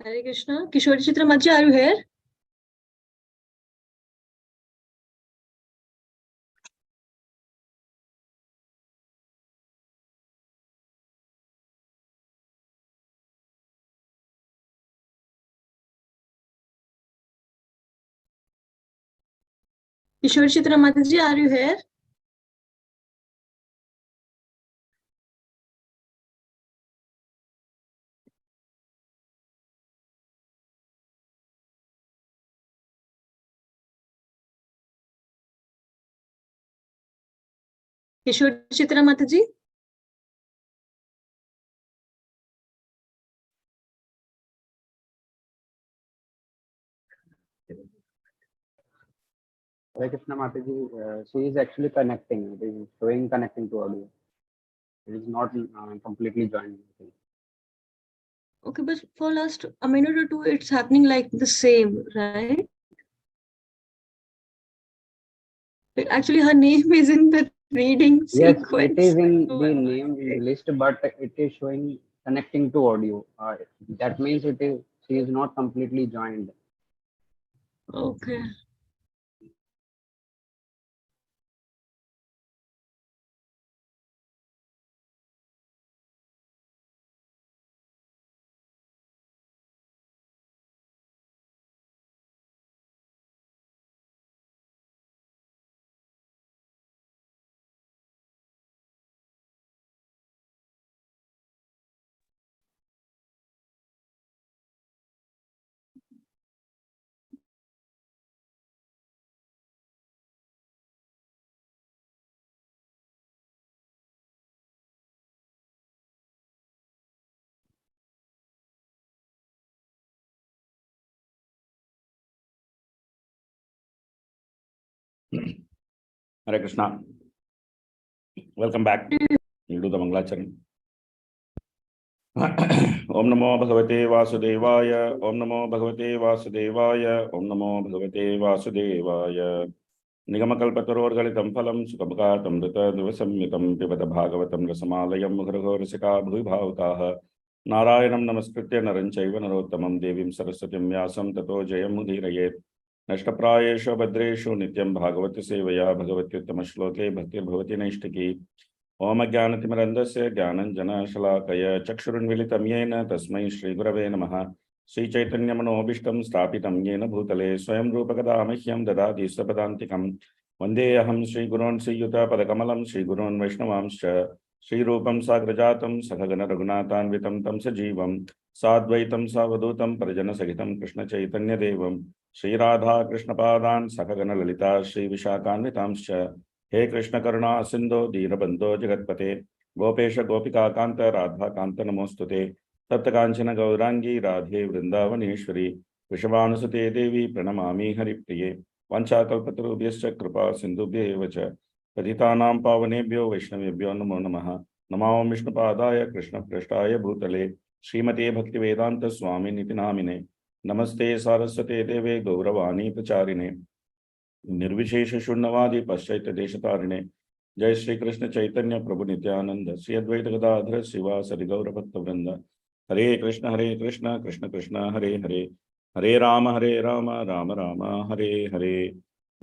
Hare Krishna. Kishori Chitra Maji, are you here? Kishori Chitra Maji, are you here? Kishori Chitra Mataji? Hare Krishna Mataji, she is actually connecting. It is showing connecting to audio. It is not completely joined. Okay, but for last a minute or two, it's happening like the same, right? Actually, her name is in the reading Yes, sequence. it is in So the I'm name in the asking. list, but it is showing connecting to audio. That means it is she is not completely joined. Okay. Hare Krishna. Welcome back. We'll do the Mangalacharan. Om Namo Bhagavate Vasudevaya. Om Namo Bhagavate Vasudevaya. Om Namo Bhagavate Vasudevaya. Nigamakalpatarorgalitam phalam sukabhagatam rita divasamyitam pivata bhagavatam rasamalayam mukharghorasika bhuvibhavataha. Narayanam namaskritya naranchaiva narottamam devim saraswatim vyasam tato jayam mudhirayet. नष्टप्रायेषु भद्रेषु नित्यं भागवत सेवया भगवत्युत्तमश्लोके भक्तिर्भवति नैष्टिकी ओम ज्ञानतिमिरन्धस्य ज्ञानञ्जनशलाकया चक्षुरुन्मिलितं येन तस्मै श्रीगुरवे नमः श्रीचैतन्यमनोभीष्टं स्थापितं येन भूतले स्वयं रूपकदा मह्यं ददाति स्वपदान्तिकं वन्देऽहं श्रीगुरोन् श्रीयुतपदकमलं श्रीगुरोन् वैष्णवांश्च श्रीरूपं साग्रजातं सखगणरघुनाथान्वितं तं सजीवं साद्वैतं सावधूतं परिजनसहितं कृष्णचैतन्यदेवं श्रीराधा कृष्णपादान् सखगण ललिता श्रीविशाखान्वितांश्च हे कृष्ण करुणा सिंधो दीनबंधो जगत्पते गोपेश गोपिका कांत राधा कांत नमोस्तुते तप्तकांचन गौरांगी राधे वृंदावनेश्वरी वृषभानुसुते देवी प्रणमामि हरिप्रिये वंशाकल्पतरुभ्यश्च कृपा सिन्धुभ्येव च पतितानां पावनेभ्यो वैष्णवेभ्यो नमो नमः नमो विष्णुपादाय कृष्णप्रेष्ठाय भूतले श्रीमते भक्तिवेदांत स्वामिनिति नामिने नमस्ते सारस्वते देवे गौरवाणी प्रचारिणे निर्विशेष शून्यवादी पाश्चात्य देशतारिणे जय श्री कृष्ण चैतन्य प्रभु नित्यानंद श्री अद्वैत गदाधर शिवासरि गौर भक्त वृंद हरे कृष्ण कृष्ण कृष्ण हरे हरे हरे राम राम राम हरे हरे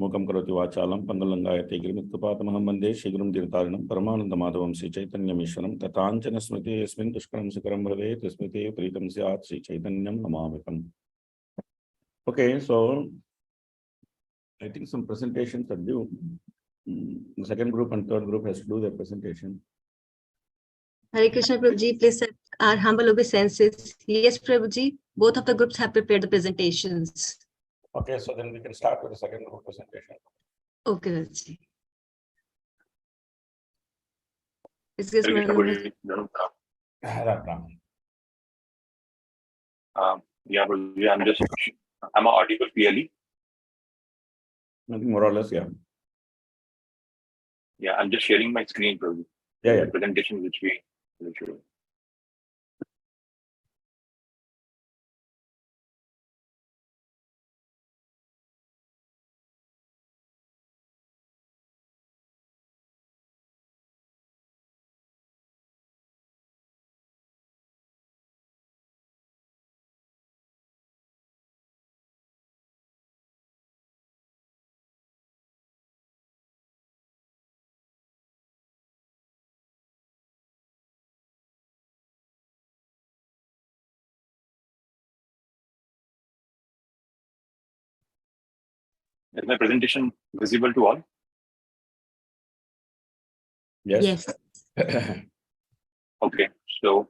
मूकं करोति वाचालं पंगुलंगायते गिरिमित्तपातमहं वन्दे श्रीगुरुं दीर्घारिणं परमानन्दमाधवं श्रीचैतन्यमीश्वरं तथाञ्चन स्मृते यस्मिन् दुष्करं सुकरं भवेत् स्मृते प्रीतं स्यात् श्रीचैतन्यं नमाम्यहम्. Okay, so I think some presentations are due. The second group and third group has to do their presentation. Hare Krishna, Prabhuji, please accept our humble obeisances. Yes, Prabhuji, both of the groups have prepared the presentations. Okay, so then we can start with the second group presentation. Okay, Prabhuji. Excuse me. Yeah, I'm audible clearly. I think more or less, yeah. Yeah, I'm just sharing my screen, Prabhuji. Yeah. The presentation which we will show. Is my presentation visible to all? Yes. Okay, so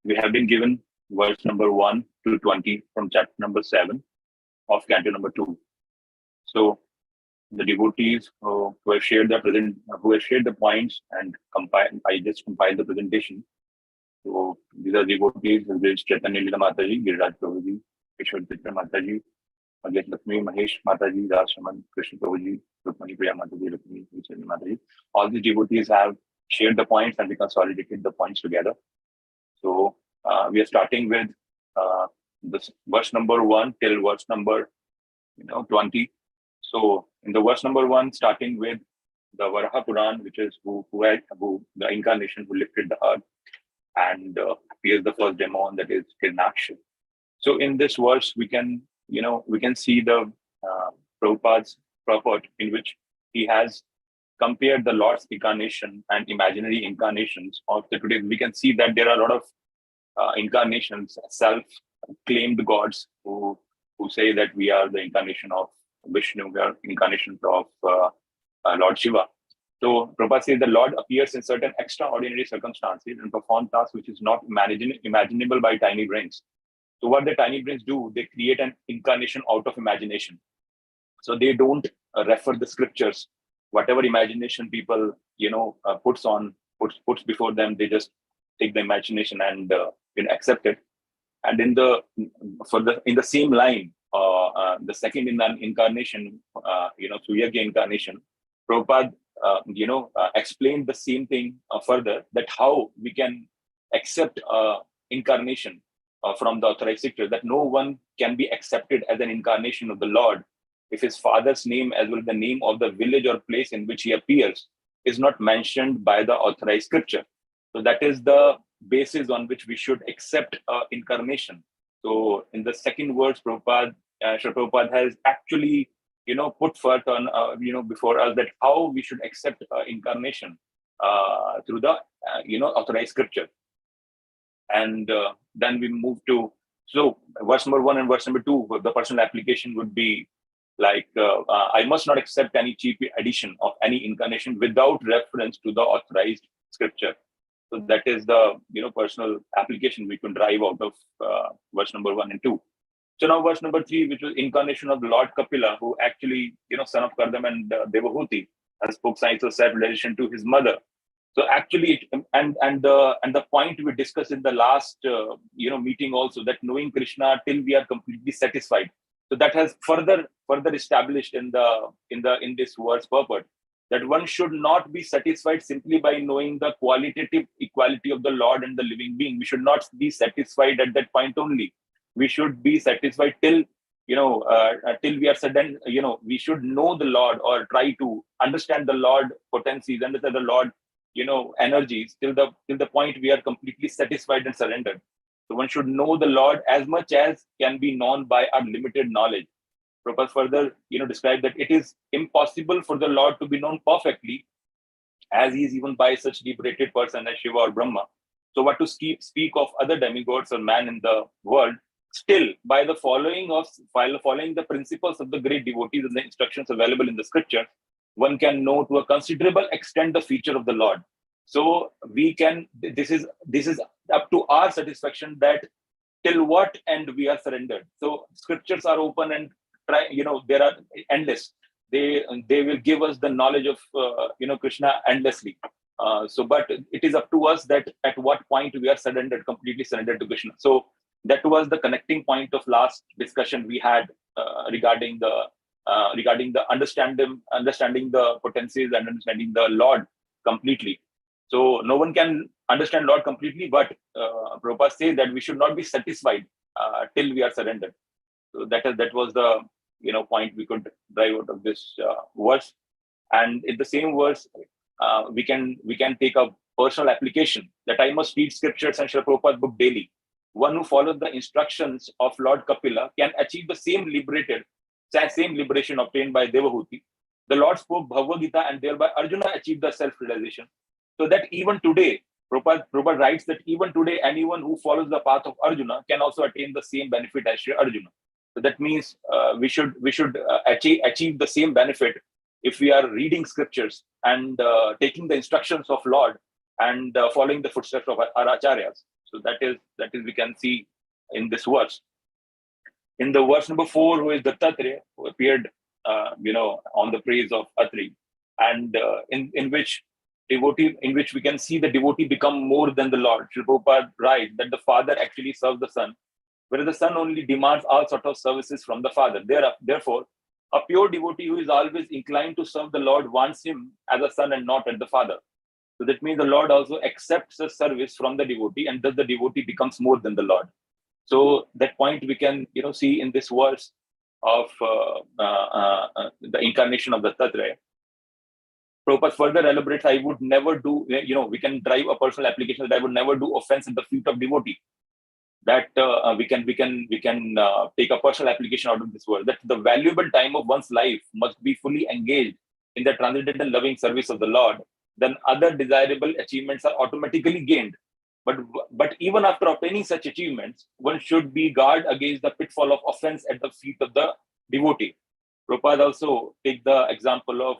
we have been given verse number 1 to 20 from chapter number 7 of Canto number 2. So the devotees who have shared the points and I just compiled the presentation. So these are devotees: Chaitanya Lila Mataji, Giriraj Prabhuji, Kishore Chitra Mataji, again Lakshmi Mahesh Mataji, Rasaman Krishna Prabhuji, Rukmani Priya Mataji, Rukmani Chaitanya Mataji. All these devotees have shared the points and we consolidated the points together. So we are starting with this verse number 1 till verse number 20. So in the verse number 1, starting with the Varaha Puran, which is who the incarnation who lifted the earth and appears the first demon, that is Hirnaksha. So in this verse, we can see the Prabhupada's purport, in which he has compared the Lord's incarnation and imaginary incarnations of the today. We can see that there are a lot of incarnations, self-claimed gods who say that we are the incarnation of Vishnu, we are incarnations of Lord Shiva. So Prabhupada says the Lord appears in certain extraordinary circumstances and performs tasks which is not imaginable by tiny brains. So what the tiny brains do, they create an incarnation out of imagination. So they don't refer the scriptures. Whatever imagination people puts before them, they just take the imagination and accept it. And in the same line, the second incarnation, Suyagya incarnation, Prabhupada explained the same thing further, that how we can accept incarnation from the authorized scripture, that no one can be accepted as an incarnation of the Lord if his father's name as well as the name of the village or place in which he appears is not mentioned by the authorized scripture. So that is the basis on which we should accept incarnation. So in the second verse, Srila Prabhupada has actually put forth on before us that how we should accept incarnation through the authorized scripture. And then we move to verse number 1 and verse number 2. The personal application would be like, I must not accept any cheap addition of any incarnation without reference to the authorized scripture. So that is the personal application we can drive out of verse number 1 and 2. So now verse number 3, which was incarnation of Lord Kapila, who actually son of Kardam and Devahuti, and spoke science of self-realization to his mother. So actually, and the point we discussed in the last meeting also, that knowing Krishna till we are completely satisfied. So that has further established in this verse purport, that one should not be satisfied simply by knowing the qualitative equality of the Lord and the living being. We should not be satisfied at that point only. We should be satisfied till we are certain, we should know the Lord, or try to understand the Lord potencies, understand the Lord energies, till the point we are completely satisfied and surrendered. So one should know the Lord as much as can be known by our limited knowledge. Prabhupada further described that it is impossible for the Lord to be known perfectly, as he is even by such deep-rated person as Shiva or Brahma. So what to speak of other demigods or man in the world? Still, by the following the principles of the great devotees and the instructions available in the scripture, one can know to a considerable extent the feature of the Lord. So we can. This is up to our satisfaction, that till what end we are surrendered. So scriptures are open and they are endless. They will give us the knowledge of Krishna endlessly. But it is up to us that at what point we are completely surrendered to Krishna. So that was the connecting point of last discussion we had regarding the understanding the potencies and understanding the Lord completely. So no one can understand Lord completely, but Prabhupada says that we should not be satisfied till we are surrendered. So that was the point we could drive out of this verse. And in the same verse, we can take a personal application, that I must read scriptures and Srila Prabhupada's book daily. One who follows the instructions of Lord Kapila can achieve the same liberation obtained by Devahuti. The Lord spoke Bhagavad Gita, and thereby Arjuna achieved the self-realization. So that even today, Prabhupada writes that even today, anyone who follows the path of Arjuna can also attain the same benefit as Sri Arjuna. So that means we should achieve the same benefit if we are reading scriptures and taking the instructions of Lord and following the footsteps of our acharyas. So that is we can see in this verse. In the verse number 4, who is Dattatreya, who appeared on the praise of Atri, and in which we can see the devotee become more than the Lord. Srila Prabhupada writes that the father actually serves the son, whereas the son only demands all sort of services from the father. Therefore, a pure devotee who is always inclined to serve the Lord wants him as a son and not as the father. So that means the Lord also accepts a service from the devotee, and thus the devotee becomes more than the Lord. So that point we can see in this verse of the incarnation of Dattatreya. Prabhupada further elaborates, I would never do, we can drive a personal application that I would never do offense at the feet of devotee. That we can take a personal application out of this word, that the valuable time of one's life must be fully engaged in the transcendental loving service of the Lord. Then other desirable achievements are automatically gained. But even after obtaining such achievements, one should be guard against the pitfall of offense at the feet of the devotee. Prabhupada also take the example of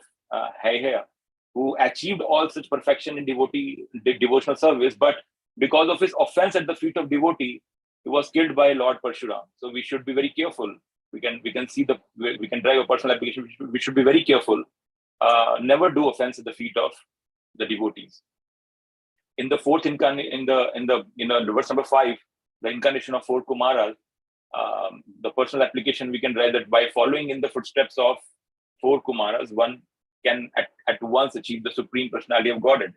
Heya, who achieved all such perfection in devotional service, but because of his offense at the feet of devotee, he was killed by Lord Parshuram. So we should be very careful. We can drive a personal application. We should be very careful. Never do offense at the feet of the devotees. In the fourth incarnation, in the verse number 5, the incarnation of 4 Kumaras, the personal application we can drive that by following in the footsteps of 4 Kumaras, one can at once achieve the supreme personality of Godhead.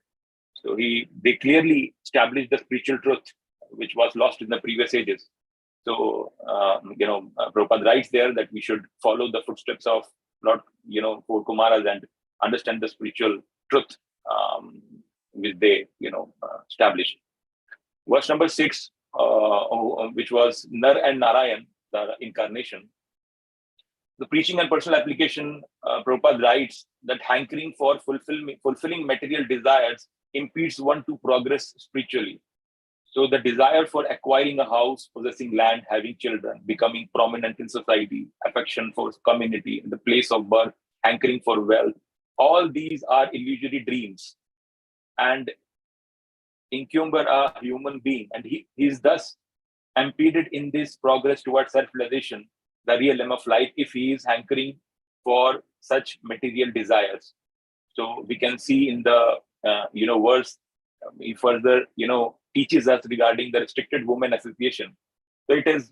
So they clearly established the spiritual truth which was lost in the previous ages. So Prabhupada writes there that we should follow the footsteps of Lord 4 Kumaras and understand the spiritual truth which they established. Verse number 6, which was Nar and Narayan, the incarnation. The preaching and personal application, Prabhupada writes that hankering for fulfilling material desires impedes one to progress spiritually. So the desire for acquiring a house, possessing land, having children, becoming prominent in society, affection for community, the place of birth, hankering for wealth, all these are illusory dreams and encumber a human being. And he is thus impeded in this progress towards self-realization, the real aim of life, if he is hankering for such material desires. So we can see in the verse, he further teaches us regarding the restricted women association. So it is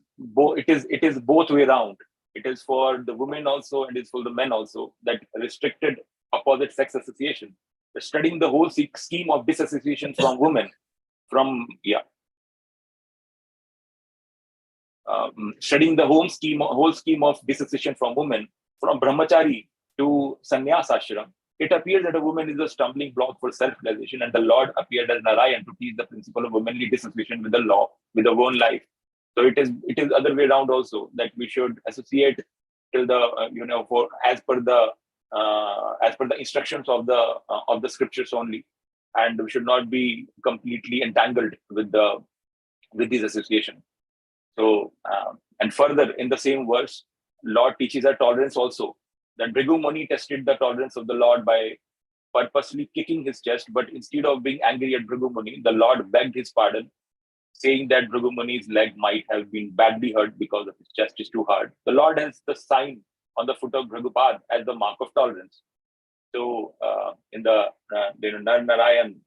both way around. It is for the women also and it is for the men also, that restricted opposite sex association. Studying the whole scheme of disassociation from women, studying the whole scheme of dissociation from women, from brahmachari to sannyas ashram, it appears that a woman is a stumbling block for self-realization, and the Lord appeared as Narayan to teach the principle of womanly dissociation with the law, with the own life. So it is other way around also, that we should associate till the as per the instructions of the scriptures only, and we should not be completely entangled with this association. So and further in the same verse, Lord teaches our tolerance also, that Bhrigu Muni tested the tolerance of the Lord by purposely kicking his chest, but instead of being angry at Bhrigu Muni, the Lord begged his pardon, saying that Bhrigu Muni's leg might have been badly hurt because of his chest is too hard. The Lord has the sign on the foot of Bhrigupad as the mark of tolerance. So in the Nar Narayan,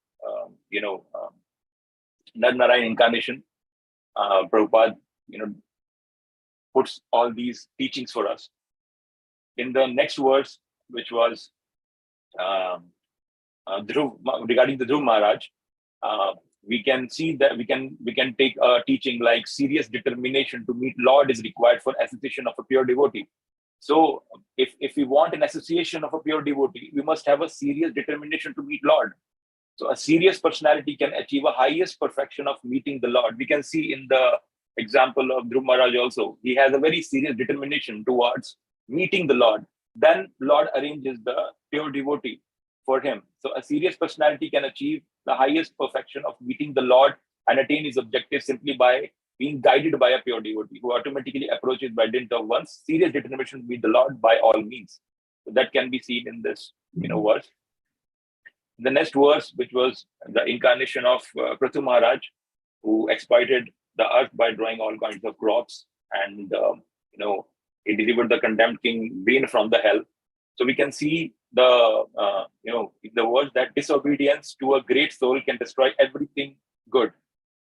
Nar Narayan incarnation, Prabhupada puts all these teachings for us. In the next verse, which was Dhruv, regarding the Dhruv Maharaj, we can see that we can take a teaching like serious determination to meet Lord is required for association of a pure devotee. So if we want an association of a pure devotee, we must have a serious determination to meet Lord. So a serious personality can achieve a highest perfection of meeting the Lord. We can see in the example of Dhruv Maharaj also, he has a very serious determination towards meeting the Lord. Then Lord arranges the pure devotee for him. So a serious personality can achieve the highest perfection of meeting the Lord and attain his objective simply by being guided by a pure devotee who automatically approaches by dint of one's serious determination to meet the Lord by all means. So that can be seen in this, verse. The next verse, which was the incarnation of Prathu Maharaj, who exploited the earth by drawing all kinds of crops, and he delivered the condemned king Bane from the hell. So we can see the the words that disobedience to a great soul can destroy everything good.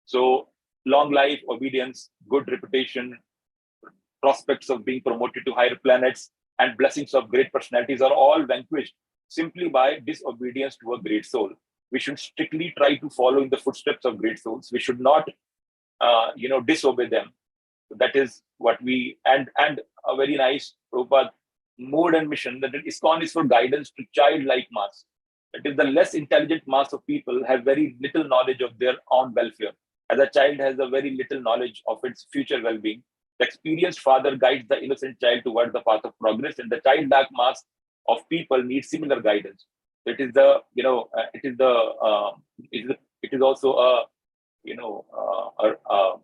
So long life, obedience, good reputation, prospects of being promoted to higher planets, and blessings of great personalities are all vanquished simply by disobedience to a great soul. We should strictly try to follow in the footsteps of great souls. We should not, disobey them. That is what we, and a very nice Prabhupada mode and mission that ISKCON is for guidance to childlike mass. That is, the less intelligent mass of people have very little knowledge of their own welfare. As a child has a very little knowledge of its future well-being, the experienced father guides the innocent child towards the path of progress, and the childlike mass of people need similar guidance. It is the, it is also a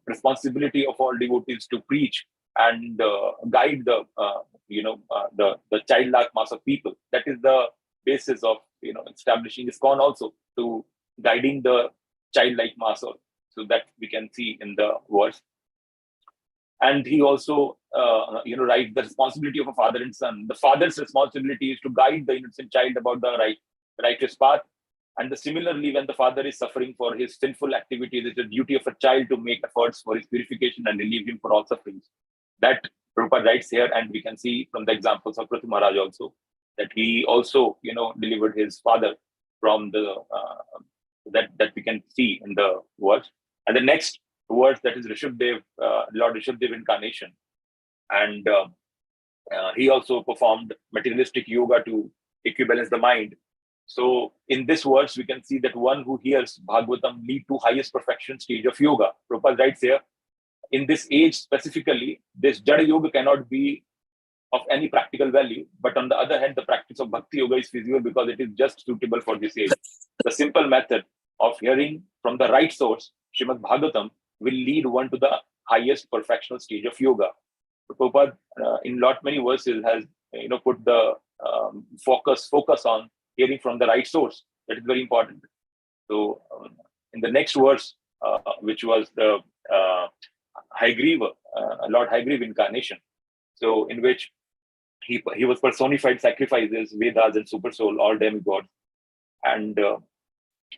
responsibility of all devotees to preach and guide the childlike mass of people. That is the basis of establishing ISKCON, also to guiding the childlike mass. So that we can see in the verse. And he also writes the responsibility of a father and son. The father's responsibility is to guide the innocent child about the righteous path. And similarly, when the father is suffering for his sinful activities, it's the duty of a child to make efforts for his purification and relieve him for all sufferings. That Prabhupada writes here, and we can see from the examples of Prathu Maharaj also, that he also, delivered his father from the, that we can see in the verse. And the next verse, that is Rishabdev, Lord Rishabdev incarnation. And he also performed materialistic yoga to equibalance the mind. So in this verse, we can see that one who hears Bhagavatam lead to highest perfection stage of yoga. Prabhupada writes here, in this age specifically, this Jada Yoga cannot be of any practical value. But on the other hand, the practice of Bhakti Yoga is feasible because it is just suitable for this age. The simple method of hearing from the right source, Srimad Bhagavatam, will lead one to the highest perfectional stage of yoga. So Prabhupada, in many verses, has put the focus on hearing from the right source. That is very important. So in the next verse, which was the Haigriva, Lord Haigriva incarnation, so in which he was personified sacrifices, Vedas and Super Soul, all demigods. And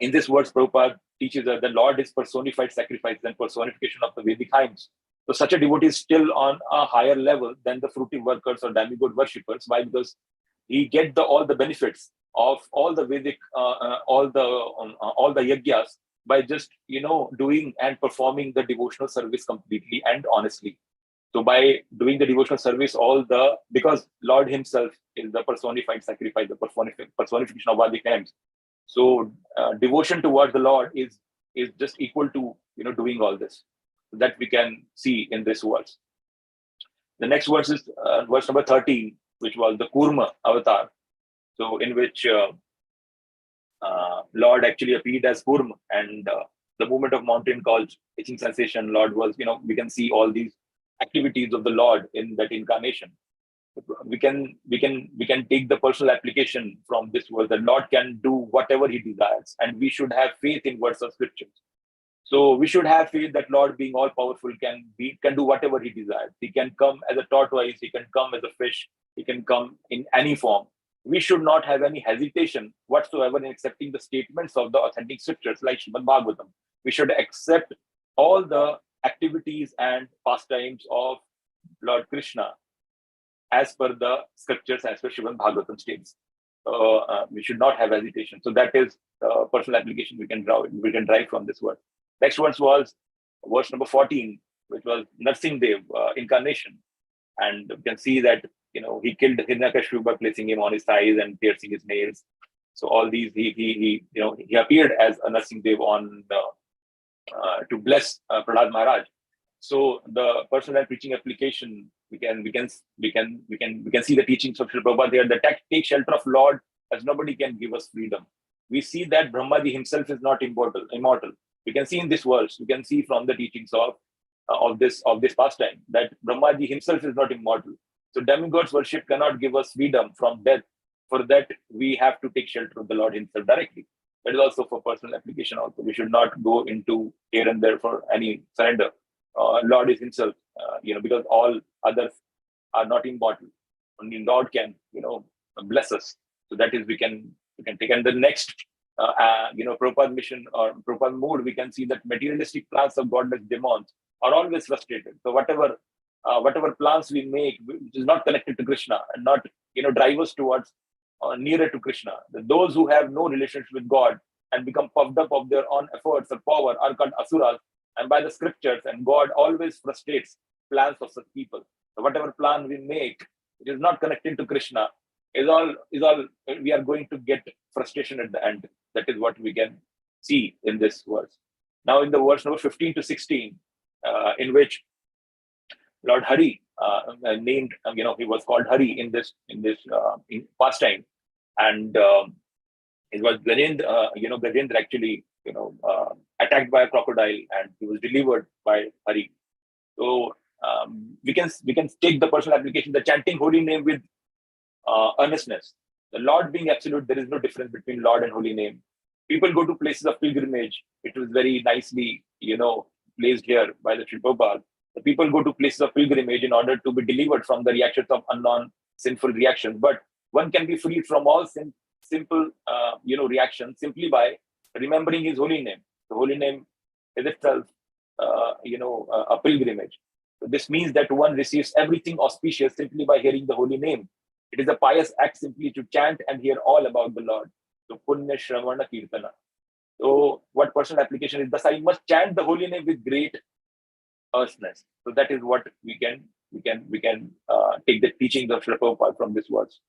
in this verse, Prabhupada teaches that the Lord is personified sacrifice and personification of the Vedic hymns. So such a devotee is still on a higher level than the fruitive workers or demigod worshippers. Why? Because he gets all the benefits of all the Vedic, all the yajnas by just doing and performing the devotional service completely and honestly. So by doing the devotional service, because Lord Himself is the personified sacrifice, the personification of Vedic hymns. So devotion towards the Lord is just equal to doing all this. That we can see in this verse. The next verse is verse number 13, which was the Kurma avatar. So in which Lord actually appeared as Kurma, and the movement of mountain called itching sensation. Lord was, we can see all these activities of the Lord in that incarnation. We can take the personal application from this verse. The Lord can do whatever He desires, and we should have faith in words of scriptures. So we should have faith that Lord, being all powerful, can do whatever He desires. He can come as a tortoise, He can come as a fish, He can come in any form. We should not have any hesitation whatsoever in accepting the statements of the authentic scriptures like Srimad Bhagavatam. We should accept all the activities and pastimes of Lord Krishna as per the scriptures, as per Srimad Bhagavatam states. We should not have hesitation. So that is the personal application we can derive from this word. Next verse was verse number 14, which was Narsimhadev incarnation. And you can see that he killed Hiranyakashipu by placing him on his thighs and piercing his nails. So all these he appeared as a Narsimhadev on to bless Prahlad Maharaj. So the personal and preaching application, we can see the teachings of Srila Prabhupada here. The take shelter of Lord, as nobody can give us freedom. We see that Brahmaji himself is not immortal. We can see in this verse, we can see from the teachings of of this pastime, that Brahmaji himself is not immortal. So demigods worship cannot give us freedom from death. For that, we have to take shelter of the Lord himself directly. That is also for personal application also. We should not go into here and there for any surrender. Lord is himself, because all others are not immortal. Only Lord can, bless us. So that is we can take. And the next, Prabhupada mission or Prabhupada mood, we can see that materialistic plans of godless demons are always frustrated. So whatever plans we make, which is not connected to Krishna and not, drive us towards nearer to Krishna. Those who have no relationship with God and become puffed up of their own efforts or power are called asuras. And by the scriptures, and God always frustrates plans of such people. So whatever plan we make, it is not connected to Krishna, is all we are going to get frustration at the end. That is what we can see in this verse. Now in the verse number 15 to 16, in which Lord Hari named, he was called Hari in this pastime, and it was Gajendra actually, attacked by a crocodile, and he was delivered by Hari. So we can take the personal application, the chanting holy name with earnestness. The Lord being absolute, there is no difference between Lord and holy name. People go to places of pilgrimage. It was very nicely, placed here by the Sri Prabhupada. The people go to places of pilgrimage in order to be delivered from the reactions of unknown sinful reactions. But one can be freed from all simple, reactions simply by remembering his holy name. The holy name is itself, a pilgrimage. So this means that one receives everything auspicious simply by hearing the holy name. It is a pious act simply to chant and hear all about the Lord. So Punya Shravana Kirtana. So what personal application is? Thus I must chant the holy name with great earnestness. So that is what we can take the teachings of Srila Prabhupada from this verse.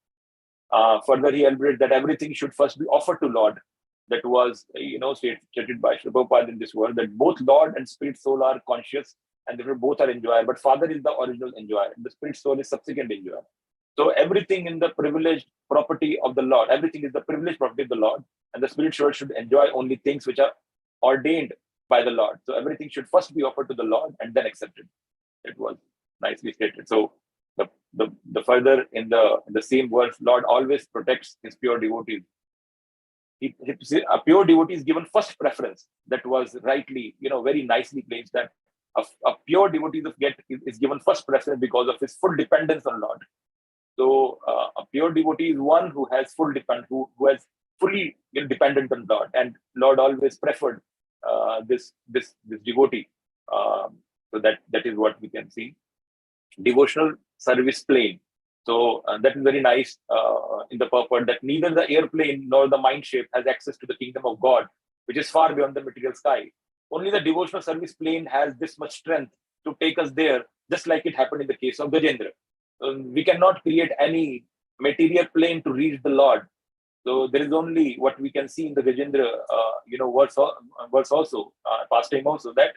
Further, he elaborated that everything should first be offered to Lord. That was, stated by Srila Prabhupada in this verse, that both Lord and spirit soul are conscious, and therefore both are enjoyer. But Father is the original enjoyer. The spirit soul is subsequent enjoyer. So everything in the privileged property of the Lord, everything is the privileged property of the Lord, and the spirit soul should enjoy only things which are ordained by the Lord. So everything should first be offered to the Lord and then accepted. It was nicely stated. So the further in the same verse, Lord always protects his pure devotees. A pure devotee is given first preference. That was rightly, very nicely placed, that a pure devotee is given first preference because of his full dependence on Lord. So a pure devotee is one who has full who has fully dependent on Lord, and Lord always preferred this devotee. So that is what we can see. Devotional service plane. So that is very nice in the purport, that neither the airplane nor the mind shape has access to the kingdom of God, which is far beyond the material sky. Only the devotional service plane has this much strength to take us there, just like it happened in the case of Gajendra. We cannot create any material plane to reach the Lord. So there is only what we can see in the Gajendra, verse also, pastime also, that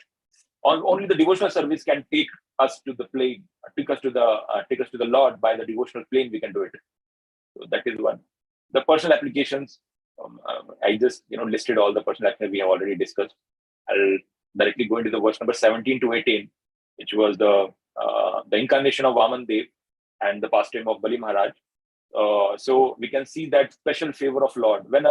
only the devotional service can take us to the plane, take us to the Lord. By the devotional plane, we can do it. So that is one. The personal applications, I just listed all the personal applications we have already discussed. I'll directly go into the verse number 17 to 18, which was the incarnation of Vaman Dev and the pastime of Bali Maharaj. So we can see that special favor of Lord. When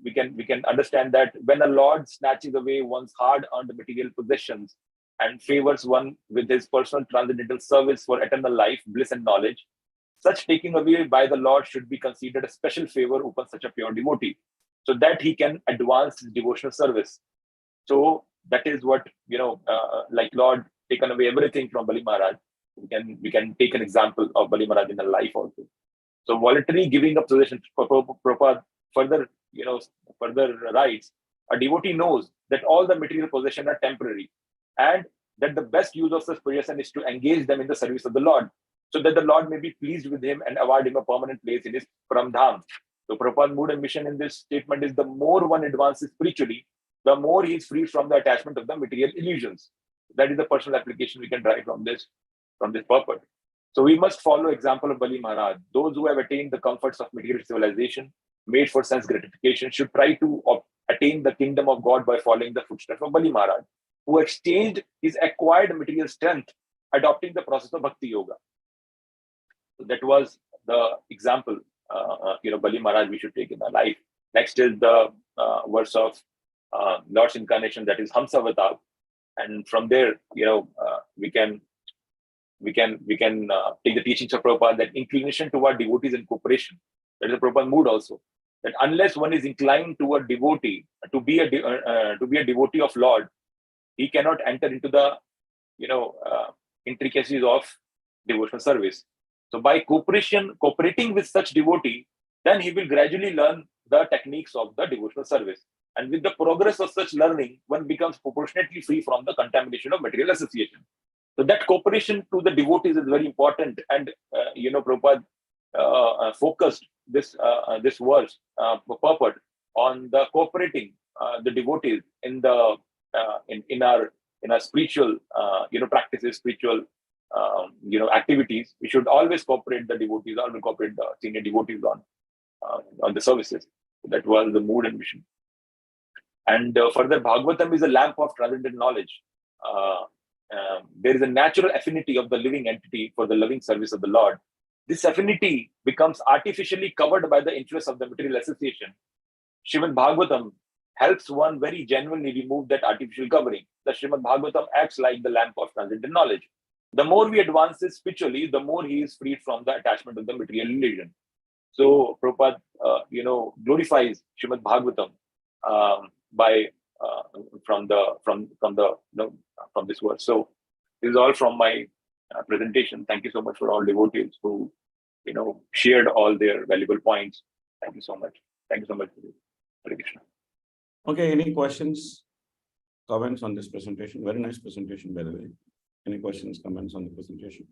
we can understand that when a Lord snatches away one's hard-earned material possessions and favors one with his personal transcendental service for eternal life, bliss, and knowledge, such taking away by the Lord should be considered a special favor upon such a pure devotee, so that he can advance his devotional service. So that is what, like Lord taken away everything from Bali Maharaj. We can take an example of Bali Maharaj in a life also. So voluntary giving up possessions, Prabhupada further writes, a devotee knows that all the material possessions are temporary, and that the best use of such possession is to engage them in the service of the Lord, so that the Lord may be pleased with him and award him a permanent place in his Paramdham. So Prabhupada's mood and mission in this statement is, the more one advances spiritually, the more he is free from the attachment of the material illusions. That is the personal application we can derive from this purport. So we must follow example of Bali Maharaj. Those who have attained the comforts of material civilization, made for sense gratification, should try to attain the kingdom of God by following the footsteps of Bali Maharaj. who exchanged his acquired material strength, adopting the process of Bhakti Yoga. So that was the example, Bali Maharaj, we should take in our life. Next is the verse of Lord's incarnation, that is Hamsavatar. And from there, we can take the teachings of Prabhupada, that inclination toward devotees and cooperation. That is the Prabhupada mood also. That unless one is inclined toward devotee, to be a devotee of Lord, he cannot enter into the intricacies of devotional service. So by cooperating with such devotee, then he will gradually learn the techniques of the devotional service. And with the progress of such learning, one becomes proportionately free from the contamination of material association. So that cooperation to the devotees is very important. And Prabhupada focused this verse purport on the cooperating the devotees in the in our spiritual practices, spiritual activities. We should always cooperate the devotees, always cooperate the senior devotees on the services. That was the mood and mission. And further, Bhagavatam is a lamp of transcendent knowledge. There is a natural affinity of the living entity for the loving service of the Lord. This affinity becomes artificially covered by the influence of the material association. Srimad Bhagavatam helps one very genuinely remove that artificial covering. The Srimad Bhagavatam acts like the lamp of transcendent knowledge. The more we advance spiritually, the more he is freed from the attachment of the material illusion. So Prabhupada, glorifies Srimad Bhagavatam from this verse. So this is all from my presentation. Thank you so much for all devotees who shared all their valuable points. Thank you so much. Thank you so much. Hare Krishna. Okay, any questions, comments on this presentation? Very nice presentation, by the way. Any questions, comments on the presentation?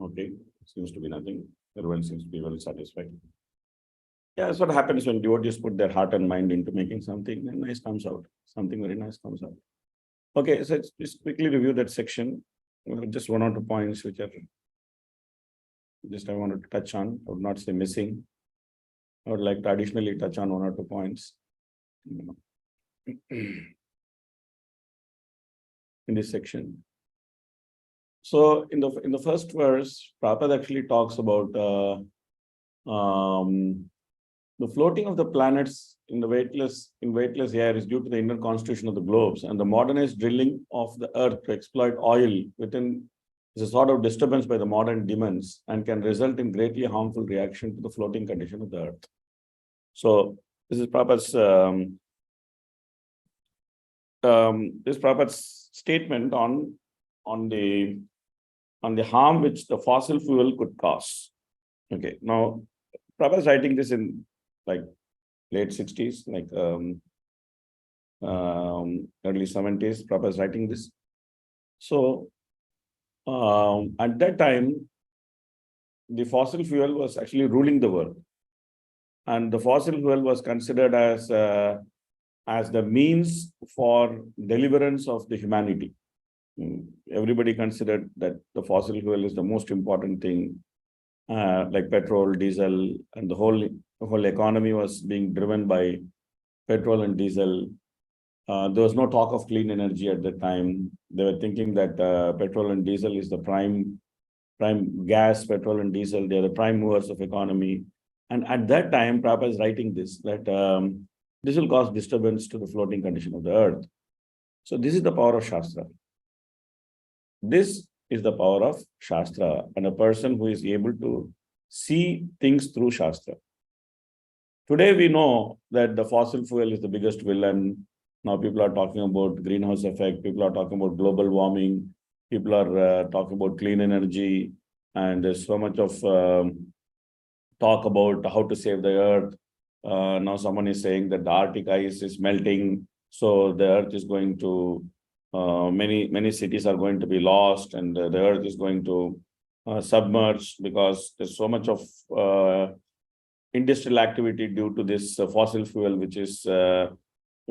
Okay, seems to be nothing. Everyone seems to be well satisfied. Yeah, that's what happens when devotees put their heart and mind into making something, and nice comes out. Something very nice comes out. Okay, so let's just quickly review that section. Just one or two points which are I wanted to touch on. I would not say missing. I would like to additionally touch on one or two points in this section. So in the first verse, Prabhupada actually talks about the floating of the planets in weightless air is due to the inner constitution of the globes, and the modernized drilling of the earth to exploit oil within is a sort of disturbance by the modern demons and can result in greatly harmful reaction to the floating condition of the earth. So this is Prabhupada's statement on the harm which the fossil fuel could cause. Okay, now Prabhupada is writing this in like late 60s, like early 70s. Prabhupada is writing this. So at that time, the fossil fuel was actually ruling the world, and the fossil fuel was considered as the means for deliverance of the humanity. Everybody considered that the fossil fuel is the most important thing, like petrol, diesel, and the whole economy was being driven by petrol and diesel. There was no talk of clean energy at the time. They were thinking that petrol and diesel is the prime gas. Petrol and diesel, they are the prime movers of economy. And at that time, Prabhupada is writing this, that this will cause disturbance to the floating condition of the earth. So this is the power of Shastra. This is the power of Shastra, and a person who is able to see things through Shastra. Today we know that the fossil fuel is the biggest villain. Now people are talking about greenhouse effect, people are talking about global warming, people are talking about clean energy, and there's so much of talk about how to save the earth. Now someone is saying that the Arctic ice is melting, so the earth is going to, many cities are going to be lost, and the earth is going to submerge because there's so much of industrial activity due to this fossil fuel, which is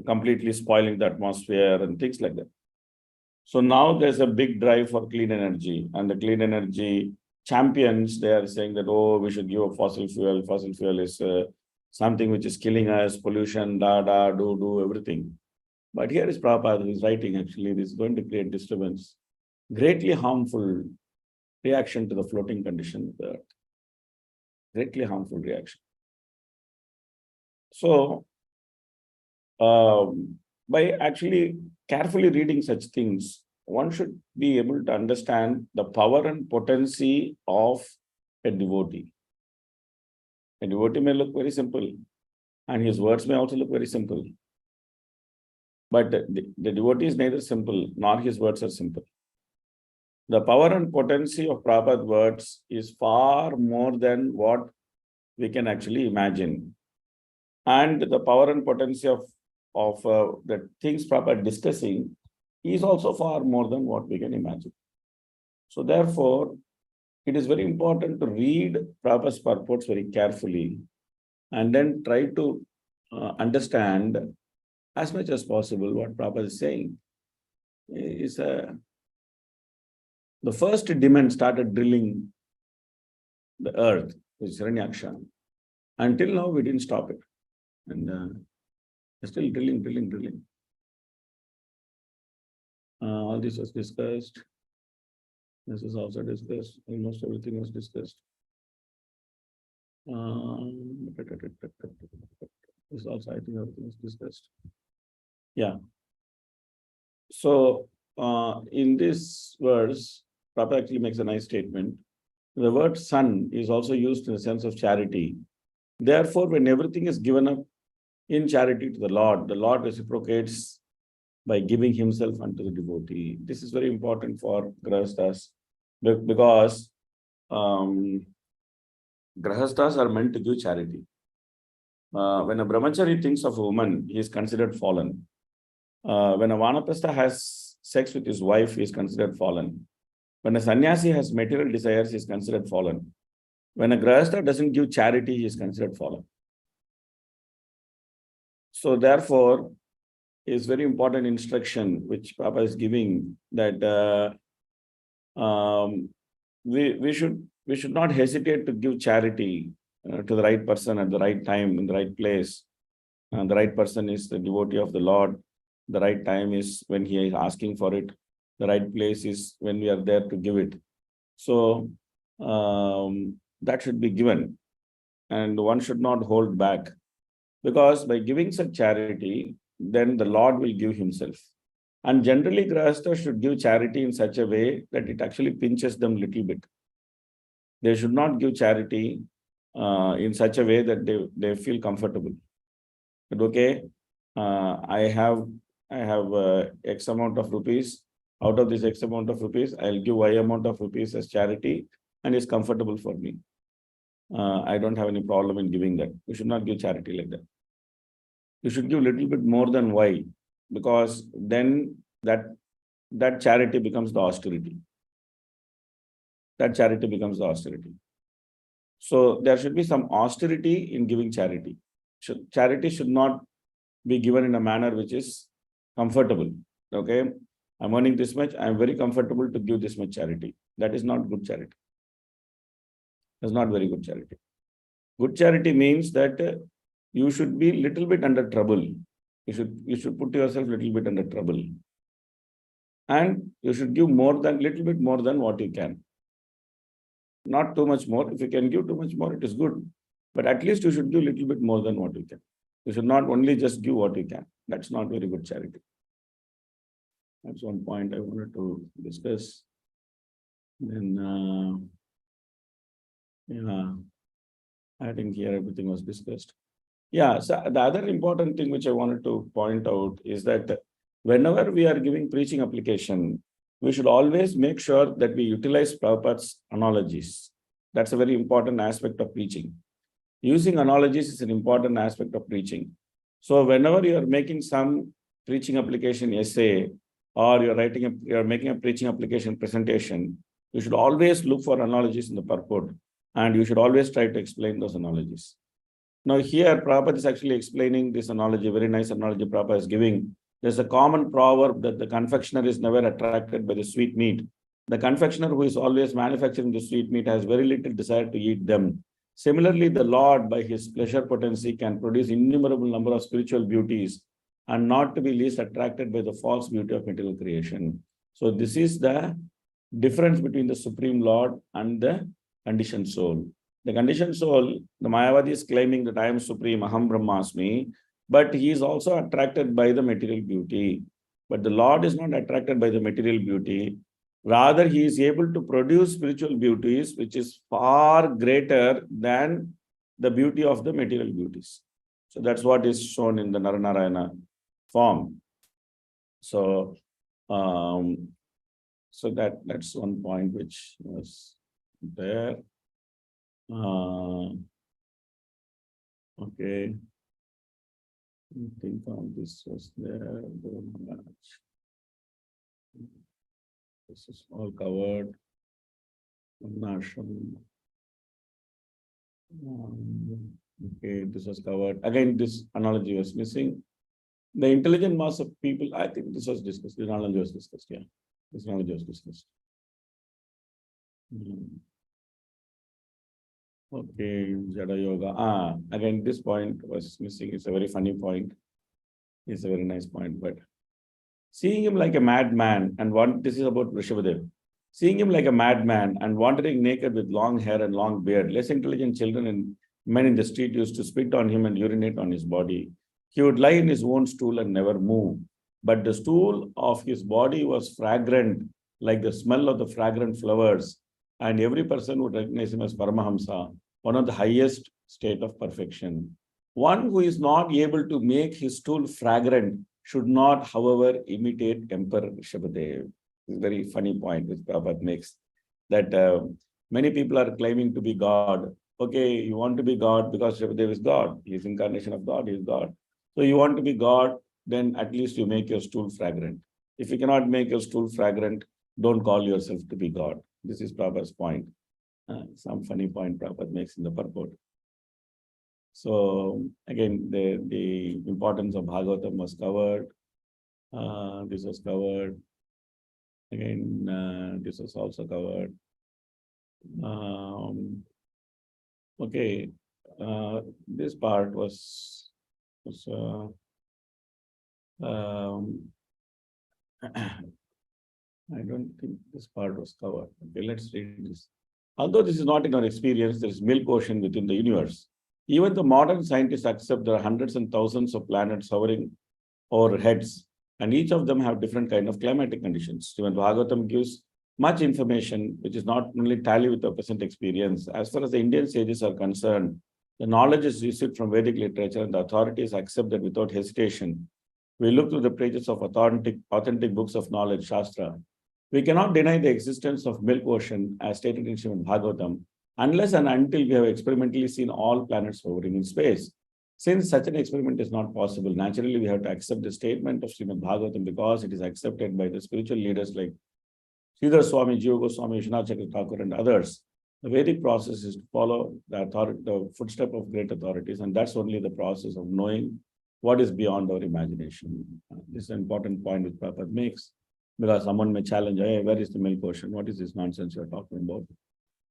completely spoiling the atmosphere and things like that. So now there's a big drive for clean energy, and the clean energy champions, they are saying that, oh, we should give up fossil fuel. Fossil fuel is something which is killing us, pollution, do everything. But here is Prabhupada who is writing, actually, this is going to create disturbance, greatly harmful reaction to the floating condition of the earth. Greatly harmful reaction. So, by actually carefully reading such things, one should be able to understand the power and potency of a devotee. A devotee may look very simple, and his words may also look very simple. But the devotee is neither simple, nor his words are simple. The power and potency of Prabhupada's words is far more than what we can actually imagine. And the power and potency of the things Prabhupada discussing is also far more than what we can imagine. So therefore, it is very important to read Prabhupada's purports very carefully and then try to understand as much as possible what Prabhupada is saying. The first demon started drilling the earth, which is Hiranyaksha. Until now, we didn't stop it. And still drilling. All this was discussed. This is also discussed. Almost everything was discussed. This also, I think, everything was discussed. Yeah. So, in this verse, Prabhupada actually makes a nice statement. The word son is also used in the sense of charity. Therefore, when everything is given up in charity to the Lord reciprocates by giving himself unto the devotee. This is very important for Grahasthas because Grahasthas are meant to give charity. When a brahmachari thinks of a woman, he is considered fallen. When a vanaprastha has sex with his wife, he is considered fallen. When a sannyasi has material desires, he is considered fallen. When a grahastha doesn't give charity, he is considered fallen. So therefore, is very important instruction which Prabhupada is giving that we should not hesitate to give charity to the right person at the right time in the right place. The right person is the devotee of the Lord. The right time is when he is asking for it. The right place is when we are there to give it. So that should be given, and one should not hold back, because by giving such charity, then the Lord will give himself. And generally, Grahasthas should give charity in such a way that it actually pinches them a little bit. They should not give charity in such a way that they feel comfortable. But okay, I have X amount of rupees. Out of this X amount of rupees, I'll give Y amount of rupees as charity, and it's comfortable for me. I don't have any problem in giving that. You should not give charity like that. You should give a little bit more than Y, because then that charity becomes the austerity. That charity becomes the austerity. So there should be some austerity in giving charity. Charity should not be given in a manner which is comfortable. Okay, I'm earning this much, I'm very comfortable to give this much charity. That is not good charity. That's not very good charity. Good charity means that you should be little bit under trouble. You should put yourself little bit under trouble. And you should give little bit more than what you can. Not too much more. If you can give too much more, it is good. But at least you should give little bit more than what you can. You should not only just give what you can. That's not very good charity. That's one point I wanted to discuss. Then, yeah, I think here everything was discussed. Yeah, so the other important thing which I wanted to point out is that whenever we are giving preaching application, we should always make sure that we utilize Prabhupada's analogies. That's a very important aspect of preaching. Using analogies is an important aspect of preaching. So whenever you are making some preaching application essay, or you're making a preaching application presentation, you should always look for analogies in the purport, and you should always try to explain those analogies. Now here, Prabhupada is actually explaining this analogy, very nice analogy Prabhupada is giving. There's a common proverb that the confectioner is never attracted by the sweet meat, The confectioner who is always manufacturing the sweet meat has very little desire to eat them. Similarly, the Lord, by his pleasure potency, can produce innumerable number of spiritual beauties and not to be least attracted by the false beauty of material creation. So this is the difference between the Supreme Lord and the conditioned soul. The conditioned soul, the Mayavadi is claiming that I am supreme, Aham Brahmasmi, but he is also attracted by the material beauty. But the Lord is not attracted by the material beauty. Rather, he is able to produce spiritual beauties, which is far greater than the beauty of the material beauties. So that's what is shown in the Naranarayana form. So, that's one point which was there. Okay. I think this was there. This is all covered. Okay, this was covered. Again, this analogy was missing. The intelligent mass of people, I think this was discussed. This analogy was discussed, yeah. This analogy was discussed. Okay, Jada Yoga. Again, this point was missing. It's a very funny point. It's a very nice point, but seeing him like a madman and this is about Vrishabhadev. Seeing him like a madman and wandering naked with long hair and long beard, less intelligent children and men in the street used to spit on him and urinate on his body. He would lie in his own stool and never move. But the stool of his body was fragrant, like the smell of the fragrant flowers, and every person would recognize him as Paramahamsa, one of the highest state of perfection. One who is not able to make his stool fragrant should not, however, imitate Emperor Vrishabhadev. It's a very funny point which Prabhupada makes, that many people are claiming to be God. Okay, you want to be God because Vrishabhadev is God. He is incarnation of God, he is God. So you want to be God, then at least you make your stool fragrant. If you cannot make your stool fragrant, don't call yourself to be God. This is Prabhupada's point. Some funny point Prabhupada makes in the purport. So again, the importance of Bhagavatam was covered. This was covered. Again, this was also covered. Okay, this part was I don't think this part was covered. Okay, let's read this. Although this is not in our experience, there is milk ocean within the universe. Even the modern scientists accept there are hundreds and thousands of planets hovering over heads, and each of them have different kind of climatic conditions. Even Bhagavatam gives much information which is not only tally with the present experience. As far as the Indian sages are concerned, the knowledge is received from Vedic literature and the authorities accept that without hesitation. We look through the pages of authentic books of knowledge, Shastra. We cannot deny the existence of milk ocean as stated in Srimad Bhagavatam unless and until we have experimentally seen all planets hovering in space. Since such an experiment is not possible, naturally we have to accept the statement of Srimad Bhagavatam because it is accepted by the spiritual leaders like Sridhar Swami, Jiva Goswami, Vishwanath Chakravarti Thakur and others. The Vedic process is to follow the footstep of great authorities, and that's only the process of knowing what is beyond our imagination. This is an important point which Prabhupada makes, because someone may challenge, hey, where is the milk ocean? What is this nonsense you're talking about?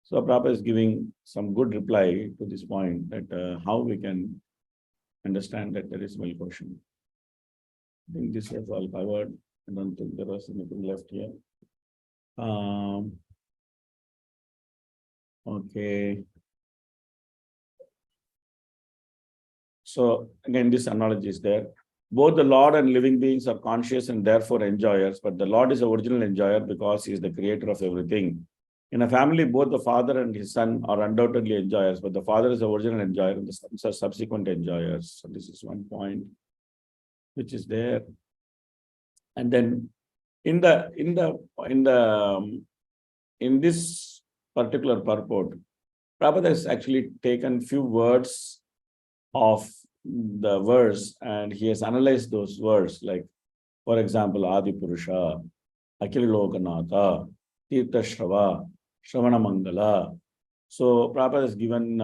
So Prabhupada is giving some good reply to this point, that how we can understand that there is milk ocean. I think this was all covered. I don't think there was anything left here. Okay. So again, this analogy is there. Both the Lord and living beings are conscious and therefore enjoyers, but the Lord is the original enjoyer because he is the creator of everything. In a family, both the father and his son are undoubtedly enjoyers, but the father is the original enjoyer and the sons are subsequent enjoyers. So this is one point which is there. And then in this particular purport, Prabhupada has actually taken few words of the verse and he has analyzed those words, like, for example, Adi Purusha, Akhil Lokanatha, Tirtha Shrava, Shravana Mangala. So Prabhupada has given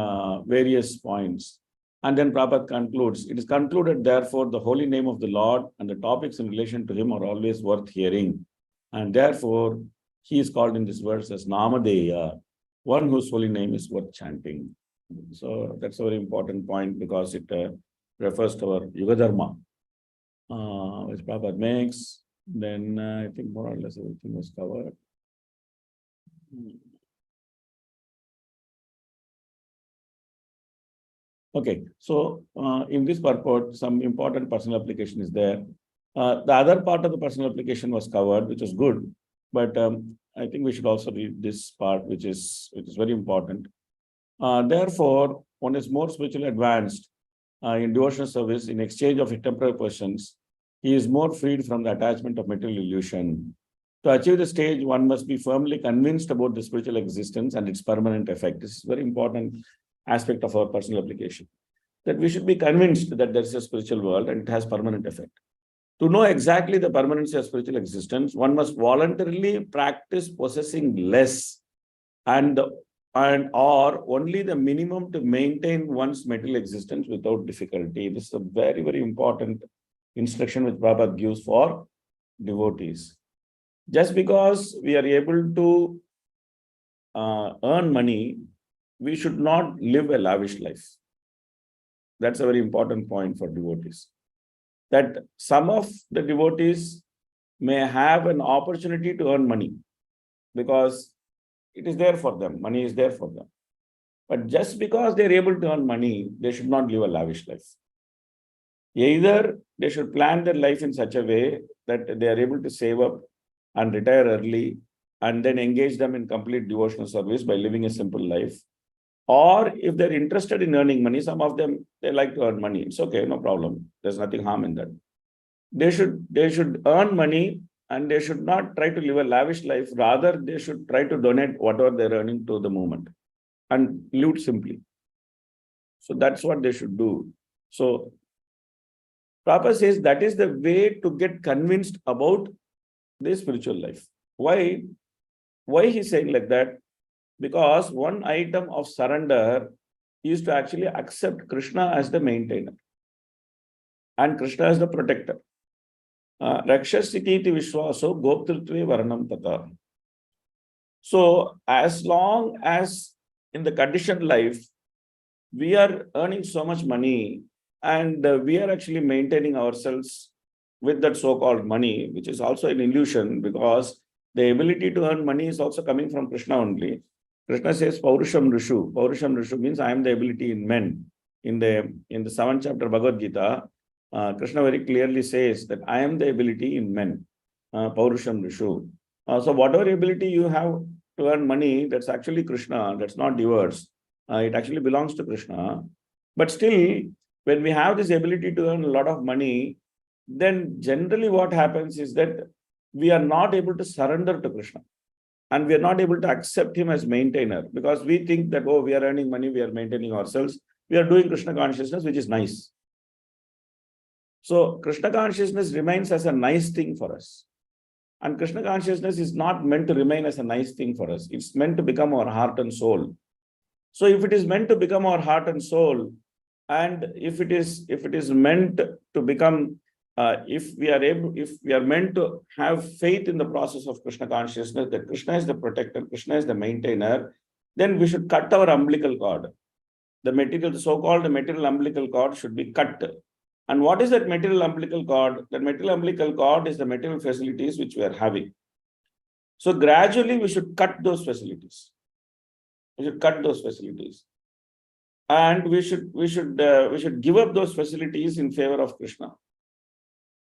various points. And then Prabhupada concludes, it is concluded, therefore, the holy name of the Lord and the topics in relation to him are always worth hearing. And therefore, he is called in this verse as Namadeya, one whose holy name is worth chanting. So that's a very important point because it refers to our Yuga Dharma, which Prabhupada makes. Then I think more or less everything was covered. Okay, so in this purport, some important personal application is there. The other part of the personal application was covered, which was good, but I think we should also read this part, which is very important. Therefore, one is more spiritually advanced in devotional service in exchange of temporary possessions. He is more freed from the attachment of material illusion. To achieve the stage, one must be firmly convinced about the spiritual existence and its permanent effect. This is a very important aspect of our personal application, that we should be convinced that there is a spiritual world and it has permanent effect. To know exactly the permanency of spiritual existence, one must voluntarily practice possessing less or only the minimum to maintain one's material existence without difficulty. This is a very, very important instruction which Prabhupada gives for devotees. Just because we are able to earn money, we should not live a lavish life. That's a very important point for devotees. That some of the devotees may have an opportunity to earn money because it is there for them. Money is there for them. But just because they're able to earn money, they should not live a lavish life. Either they should plan their life in such a way that they are able to save up and retire early and then engage them in complete devotional service by living a simple life. Or if they're interested in earning money, some of them, they like to earn money. It's okay, no problem. There's nothing harm in that. They should earn money and they should not try to live a lavish life. Rather, they should try to donate whatever they're earning to the movement and live simply. So that's what they should do. So Prabhupada says that is the way to get convinced about the spiritual life. Why he's saying like that? Because one item of surrender is to actually accept Krishna as the maintainer and Krishna as the protector. Rakshasiti Vishwaso Goptritve Varanam Tata. So as long as in the conditioned life, we are earning so much money and we are actually maintaining ourselves with that so-called money, which is also an illusion because the ability to earn money is also coming from Krishna only. Krishna says Paurusham Rishu. Paurusham Rishu means I am the ability in men. In the 7th chapter Bhagavad Gita, Krishna very clearly says that I am the ability in men. Paurusham Rishu. So whatever ability you have to earn money, that's actually Krishna. That's not yours. It actually belongs to Krishna. But still, when we have this ability to earn a lot of money, then generally what happens is that we are not able to surrender to Krishna. And we are not able to accept him as maintainer because we think that, oh, we are earning money, we are maintaining ourselves. We are doing Krishna consciousness, which is nice. So Krishna consciousness remains as a nice thing for us. And Krishna consciousness is not meant to remain as a nice thing for us. It's meant to become our heart and soul. So if it is meant to become our heart and soul, and if it is meant to become if we are meant to have faith in the process of Krishna consciousness, that Krishna is the protector, Krishna is the maintainer, then we should cut our umbilical cord. The so-called material umbilical cord should be cut. And what is that material umbilical cord? The material umbilical cord is the material facilities which we are having. So gradually we should cut those facilities. And we should give up those facilities in favor of Krishna.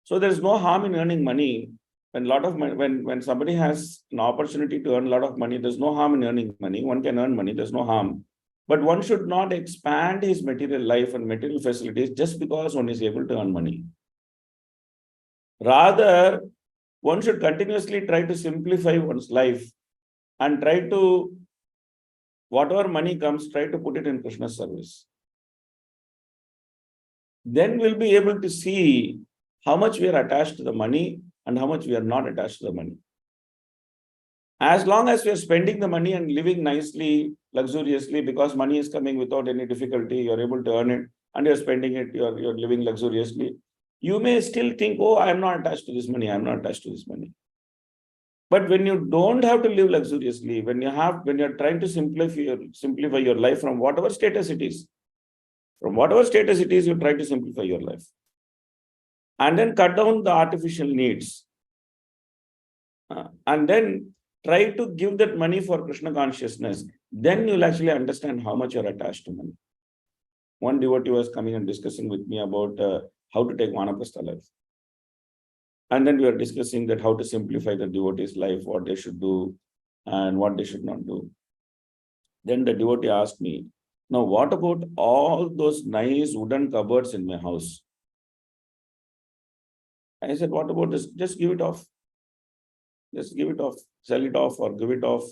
So there is no harm in earning money. When somebody has an opportunity to earn a lot of money, there's no harm in earning money. One can earn money, there's no harm. But one should not expand his material life and material facilities just because one is able to earn money. Rather, one should continuously try to simplify one's life and try to, whatever money comes, try to put it in Krishna's service. Then we'll be able to see how much we are attached to the money and how much we are not attached to the money. As long as we are spending the money and living nicely, luxuriously, because money is coming without any difficulty, you're able to earn it and you're spending it, you're living luxuriously, you may still think, oh, I'm not attached to this money, I'm not attached to this money. But when you don't have to live luxuriously, when you're trying to simplify your life from whatever status it is, you try to simplify your life. And then cut down the artificial needs. And then try to give that money for Krishna consciousness. Then you'll actually understand how much you're attached to money. One devotee was coming and discussing with me about how to take Vanaprastha life. And then we were discussing that how to simplify the devotee's life, what they should do and what they should not do. Then the devotee asked me, now what about all those nice wooden cupboards in my house? I said, what about this? Just give it off. Just give it off, sell it off or give it off.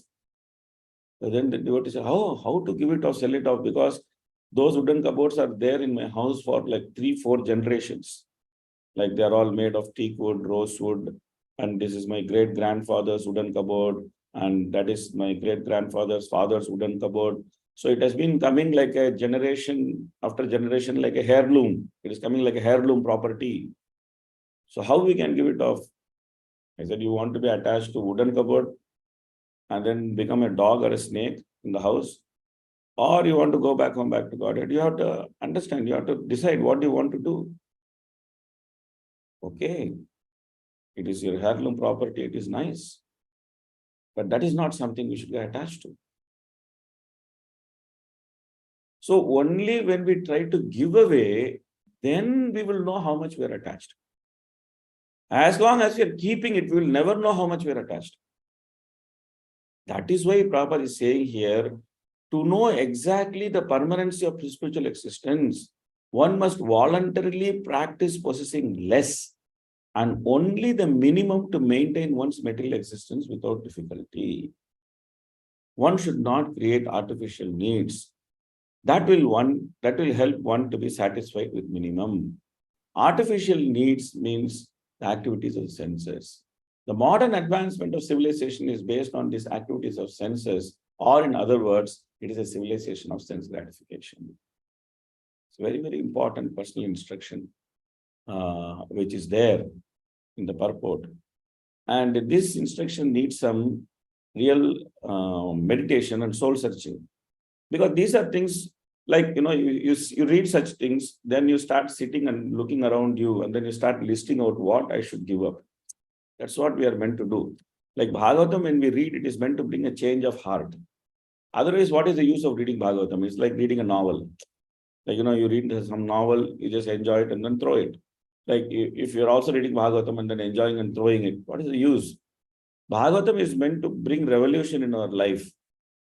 So then the devotee said, how to give it off, sell it off? Because those wooden cupboards are there in my house for like 3-4 generations. Like they're all made of teak wood, rosewood, and this is my great-grandfather's wooden cupboard, and that is my great-grandfather's father's wooden cupboard. So it has been coming like a generation after generation, like a heirloom. It is coming like a heirloom property. So how we can give it off? I said, you want to be attached to wooden cupboard and then become a dog or a snake in the house? Or you want to go back home, back to Godhead? You have to understand, you have to decide what you want to do. Okay, it is your heirloom property, it is nice. But that is not something we should get attached to. So only when we try to give away, then we will know how much we are attached. As long as we are keeping it, we will never know how much we are attached. That is why Prabhupada is saying here, to know exactly the permanency of spiritual existence, one must voluntarily practice possessing less and only the minimum to maintain one's material existence without difficulty. One should not create artificial needs. That will help one to be satisfied with minimum. Artificial needs means the activities of the senses. The modern advancement of civilization is based on these activities of senses, or in other words, it is a civilization of sense gratification. It's very, very important personal instruction, which is there in the purport. And this instruction needs some real meditation and soul searching. Because these are things like, you read such things, then you start sitting and looking around you, and then you start listing out what I should give up. That's what we are meant to do. Like Bhagavatam, when we read, it is meant to bring a change of heart. Otherwise, what is the use of reading Bhagavatam? It's like reading a novel. Like, you read some novel, you just enjoy it and then throw it. Like if you're also reading Bhagavatam and then enjoying and throwing it, what is the use? Bhagavatam is meant to bring revolution in our life.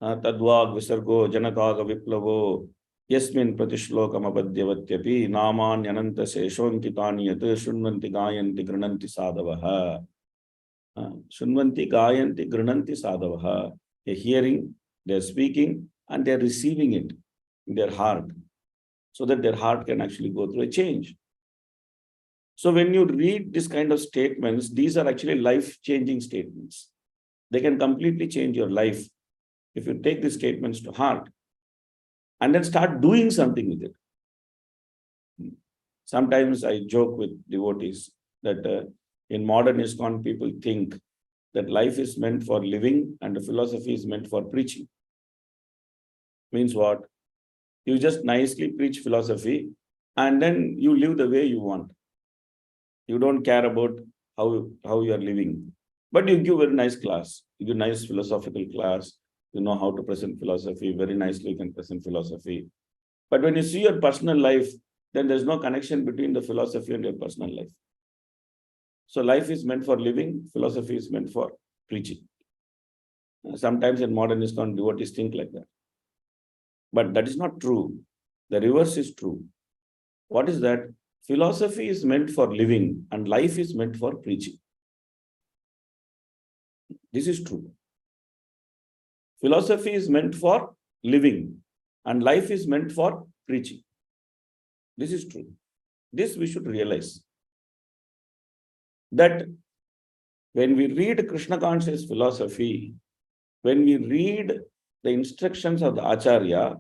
Tadvag visargo janakaga viplavo yasmin pratishlokam abadyavatyapi naman yananta seshonki yat shunvanti gayanti grananti sadavaha. Shunvanti gayanti grananti sadavaha. They're hearing, they're speaking, and they're receiving it in their heart, so that their heart can actually go through a change. So when you read this kind of statements, these are actually life-changing statements. They can completely change your life if you take these statements to heart and then start doing something with it. Sometimes I joke with devotees that in modern ISKCON, people think that life is meant for living and the philosophy is meant for preaching. Means what? You just nicely preach philosophy and then you live the way you want. You don't care about how you are living. But you give very nice class. You give nice philosophical class. You know how to present philosophy. Very nicely you can present philosophy. But when you see your personal life, then there's no connection between the philosophy and your personal life. So life is meant for living. Philosophy is meant for preaching. Sometimes in modern ISKCON, devotees think like that. But that is not true. The reverse is true. What is that? Philosophy is meant for living and life is meant for preaching. This is true. Philosophy is meant for living and life is meant for preaching. This is true. This we should realize. That when we read Krishna conscious philosophy, when we read the instructions of the Acharya,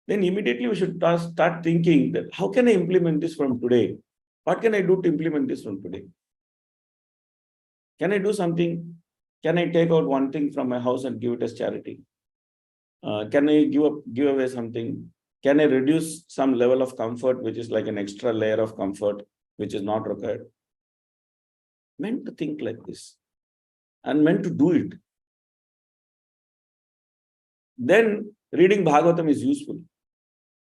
then immediately we should start thinking that how can I implement this from today? What can I do to implement this from today? Can I do something? Can I take out one thing from my house and give it as charity? Can I give away something? Can I reduce some level of comfort, which is like an extra layer of comfort, which is not required? Meant to think like this and meant to do it. Then reading Bhagavatam is useful.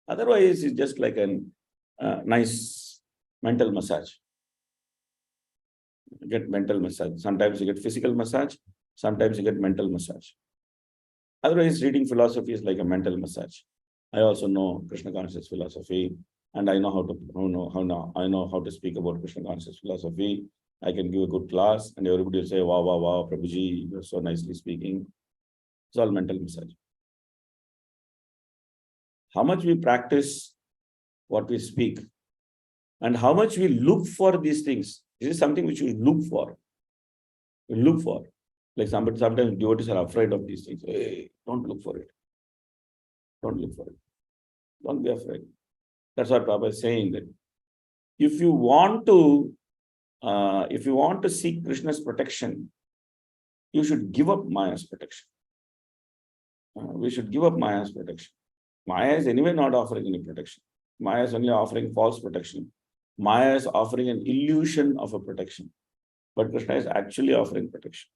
Otherwise, it's just like a nice mental massage. You get mental massage. Sometimes you get physical massage. Sometimes you get mental massage. Otherwise, reading philosophy is like a mental massage. I also know Krishna conscious philosophy, and I know how to speak about Krishna conscious philosophy. I can give a good class, and everybody will say, "Wow, wow, wow, Prabhuji, you're so nicely speaking." It's all mental massage. How much we practice what we speak, and how much we look for these things. This is something which we look for. We look for. Like sometimes devotees are afraid of these things. Hey, don't look for it. Don't look for it. Don't be afraid. That's what Prabhupada is saying, that if you want to seek Krishna's protection, you should give up Maya's protection. We should give up Maya's protection. Maya is anyway not offering any protection. Maya is only offering false protection. Maya is offering an illusion of a protection. But Krishna is actually offering protection.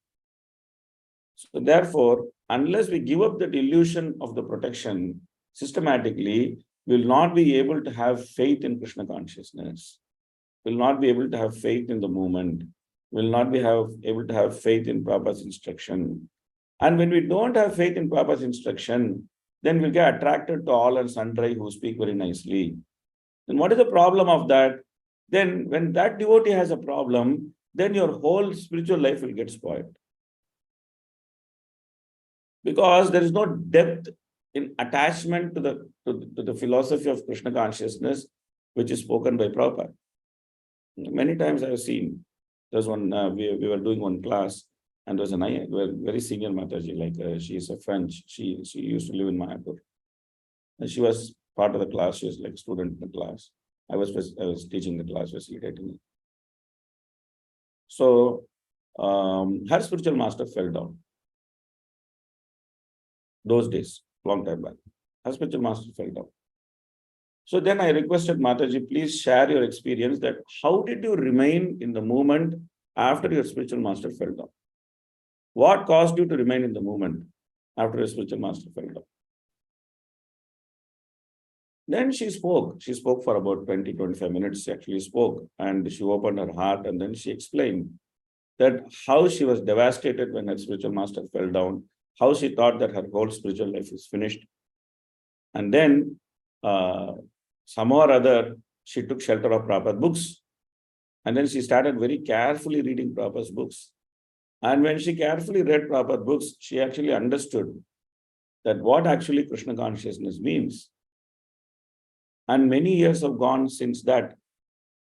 So therefore, unless we give up that illusion of the protection systematically, we will not be able to have faith in Krishna consciousness. We will not be able to have faith in the movement. We will not be able to have faith in Prabhupada's instruction. And when we don't have faith in Prabhupada's instruction, then we'll get attracted to all and sundry who speak very nicely. And what is the problem of that? Then when that devotee has a problem, then your whole spiritual life will get spoiled. Because there is no depth in attachment to the philosophy of Krishna consciousness, which is spoken by Prabhupada. Many times I have seen, there's one, we were doing one class, and there was a very senior Mataji, like she is a French, she used to live in Mayapur. And she was part of the class, she was like a student in the class. I was teaching the class, facilitating it. So her spiritual master fell down. Those days, long time back. Her spiritual master fell down. So then I requested Mataji, please share your experience that how did you remain in the movement after your spiritual master fell down? What caused you to remain in the movement after your spiritual master fell down? Then she spoke. She spoke for about 20-25 minutes. She actually spoke, and she opened her heart, and then she explained that how she was devastated when her spiritual master fell down, how she thought that her whole spiritual life is finished. And then somehow or other, she took shelter of Prabhupada's books. And then she started very carefully reading Prabhupada's books. And when she carefully read Prabhupada's books, she actually understood that what actually Krishna consciousness means. And many years have gone since that.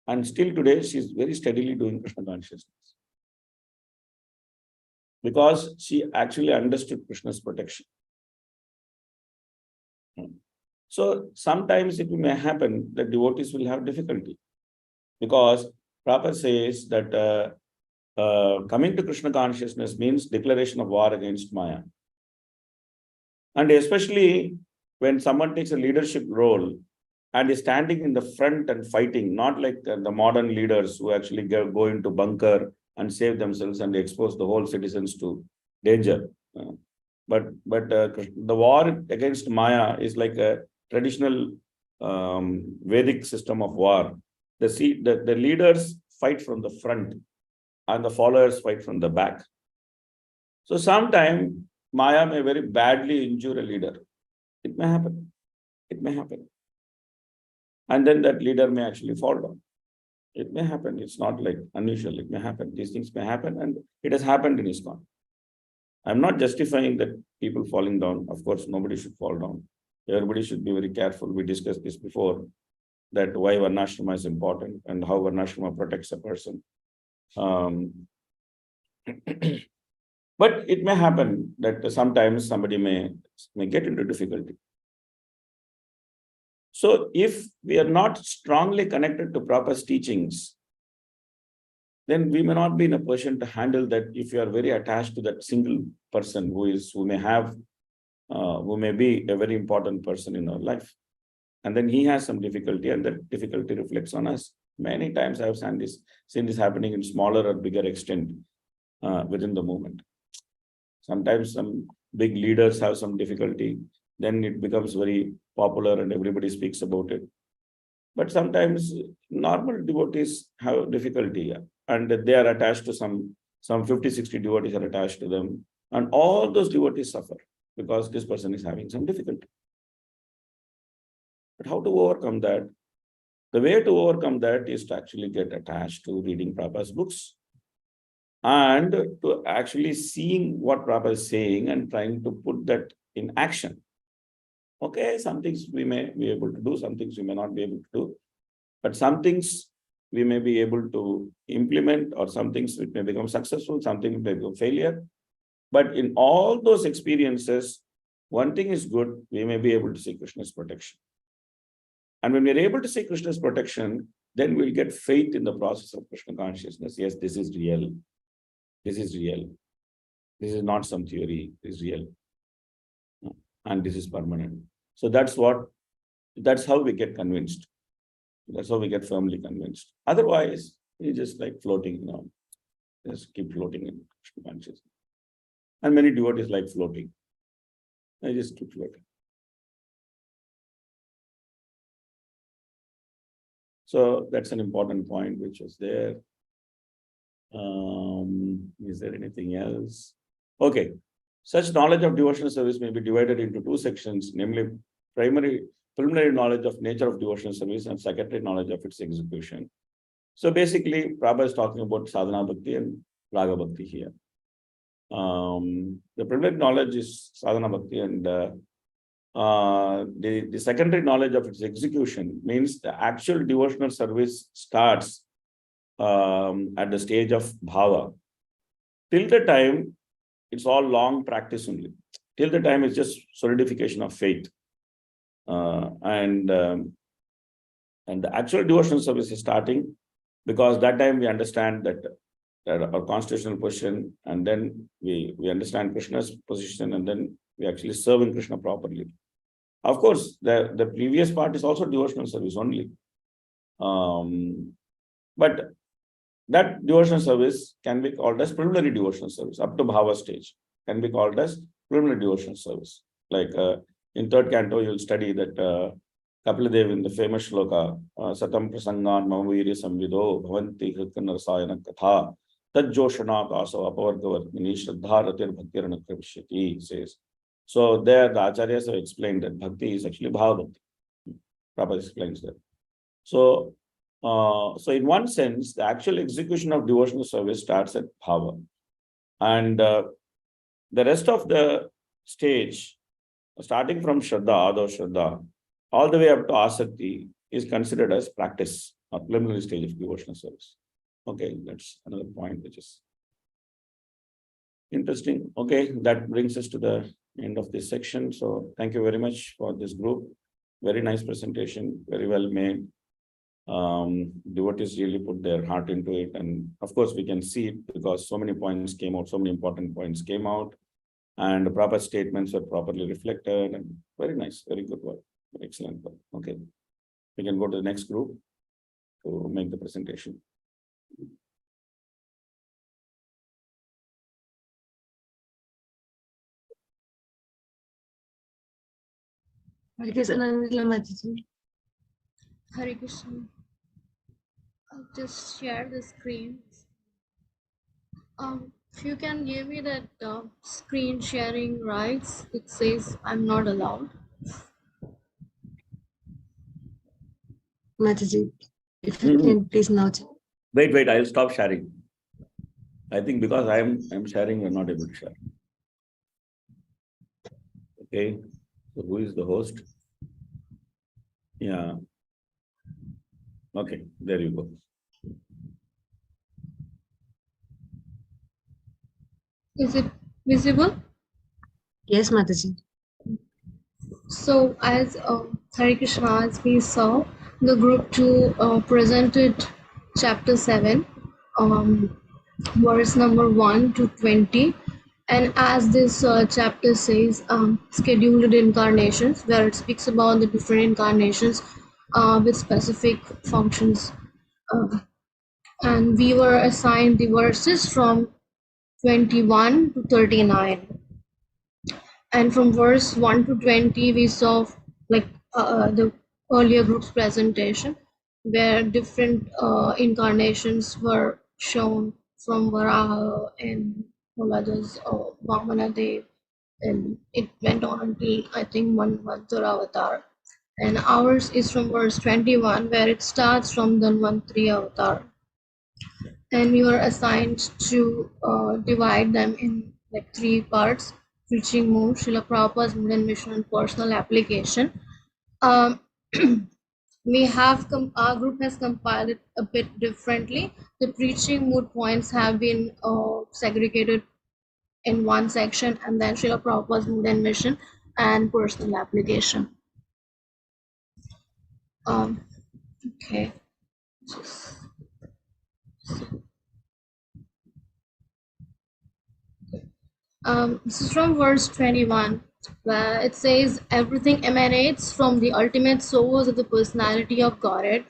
And still today, she's very steadily doing Krishna consciousness. Because she actually understood Krishna's protection. So sometimes it may happen that devotees will have difficulty. Because Prabhupada says that coming to Krishna consciousness means declaration of war against Maya. And especially when someone takes a leadership role and is standing in the front and fighting, not like the modern leaders who actually go into bunker and save themselves and expose the whole citizens to danger. But the war against Maya is like a traditional Vedic system of war. The leaders fight from the front and the followers fight from the back. So sometimes Maya may very badly injure a leader. It may happen. It may happen. And then that leader may actually fall down. It may happen. It's not like unusual. It may happen. These things may happen, and it has happened in ISKCON. I'm not justifying that people falling down. Of course, nobody should fall down. Everybody should be very careful. We discussed this before, that why Varnashrama is important and how Varnashrama protects a person. But it may happen that sometimes somebody may get into difficulty. So if we are not strongly connected to Prabhupada's teachings, then we may not be in a position to handle that. If you are very attached to that single person who may be a very important person in our life, and then he has some difficulty, and that difficulty reflects on us. Many times I have seen this happening in smaller or bigger extent within the movement. Sometimes some big leaders have some difficulty, then it becomes very popular and everybody speaks about it. But sometimes normal devotees have difficulty, and they are attached to some 50, 60 devotees are attached to them. And all those devotees suffer because this person is having some difficulty. But how to overcome that? The way to overcome that is to actually get attached to reading Prabhupada's books and to actually seeing what Prabhupada is saying and trying to put that in action. Okay, some things we may be able to do, some things we may not be able to do, but some things we may be able to implement, or some things it may become successful, something may become failure. But in all those experiences, one thing is good, we may be able to see Krishna's protection. And when we are able to see Krishna's protection, then we'll get faith in the process of Krishna consciousness. Yes, this is real. This is real. This is not some theory. This is real. And this is permanent. So that's how we get convinced. That's how we get firmly convinced. Otherwise, we just like floating, just keep floating in Krishna consciousness. And many devotees like floating. They just keep floating. So that's an important point which was there. Is there anything else? Okay. Such knowledge of devotional service may be divided into two sections, namely preliminary knowledge of nature of devotional service and secondary knowledge of its execution. So basically, Prabhupada is talking about sadhana bhakti and raga bhakti here. The preliminary knowledge is sadhana bhakti, and the secondary knowledge of its execution means the actual devotional service starts at the stage of bhava. Till the time, it's all long practice only. Till the time, it's just solidification of faith. And the actual devotional service is starting because that time we understand that our constitutional position, and then we understand Krishna's position, and then we actually serving Krishna properly. Of course, the previous part is also devotional service only. But that devotional service can be called as preliminary devotional service. Up to bhava stage can be called as preliminary devotional service. Like in third canto, you'll study that Kapiladev in the famous shloka, Satam prasangan mamavirya samvido bhavanti hritkanarasayana katha tajjoshana kaso apavargavartmini shraddharatir bhaktirana kravishyati, says. So there the acharyas have explained that bhakti is actually bhava bhakti. Prabhupada explains that. So in one sense, the actual execution of devotional service starts at bhava. And the rest of the stage, starting from Shraddha, Ado Shraddha, all the way up to Asakti, is considered as practice or preliminary stage of devotional service. Okay, that's another point which is interesting. Okay, that brings us to the end of this section. So thank you very much for this group. Very nice presentation, very well made. Devotees really put their heart into it. And of course, we can see it because so many points came out, so many important points came out. And the proper statements were properly reflected, and very nice, very good work, excellent work. Okay, we can go to the next group to make the presentation. Hare Krishna. Hare Krishna. I'll just share the screen. If you can give me that screen sharing rights, it says I'm not allowed. Mataji, if you can please now. Wait, I'll stop sharing. I think because I'm sharing, you're not able to share. Okay, so who is the host? Yeah. Okay, there you go. Is it visible? Yes, Mataji. So as Hare Krishna, as we saw, the group 2 presented chapter 7, verse number 1 to 20. And as this chapter says, scheduled incarnations, where it speaks about the different incarnations with specific functions. And we were assigned the verses from 21 to 39. And from verse 1 to 20, we saw like the earlier group's presentation, where different incarnations were shown from Varaha and all others, Vamanadev, and it went on until I think Manvantar avatar. And ours is from verse 21, where it starts from the Manvantari avatar. And we were assigned to divide them in like 3 parts: preaching mood, Srila Prabhupada's mood and mission, and personal application. We have our group has compiled it a bit differently. The preaching mood points have been segregated in one section, and then Srila Prabhupada's mood and mission and personal application. Okay. This is from verse 21, where it says, everything emanates from the ultimate source of the personality of Godhead.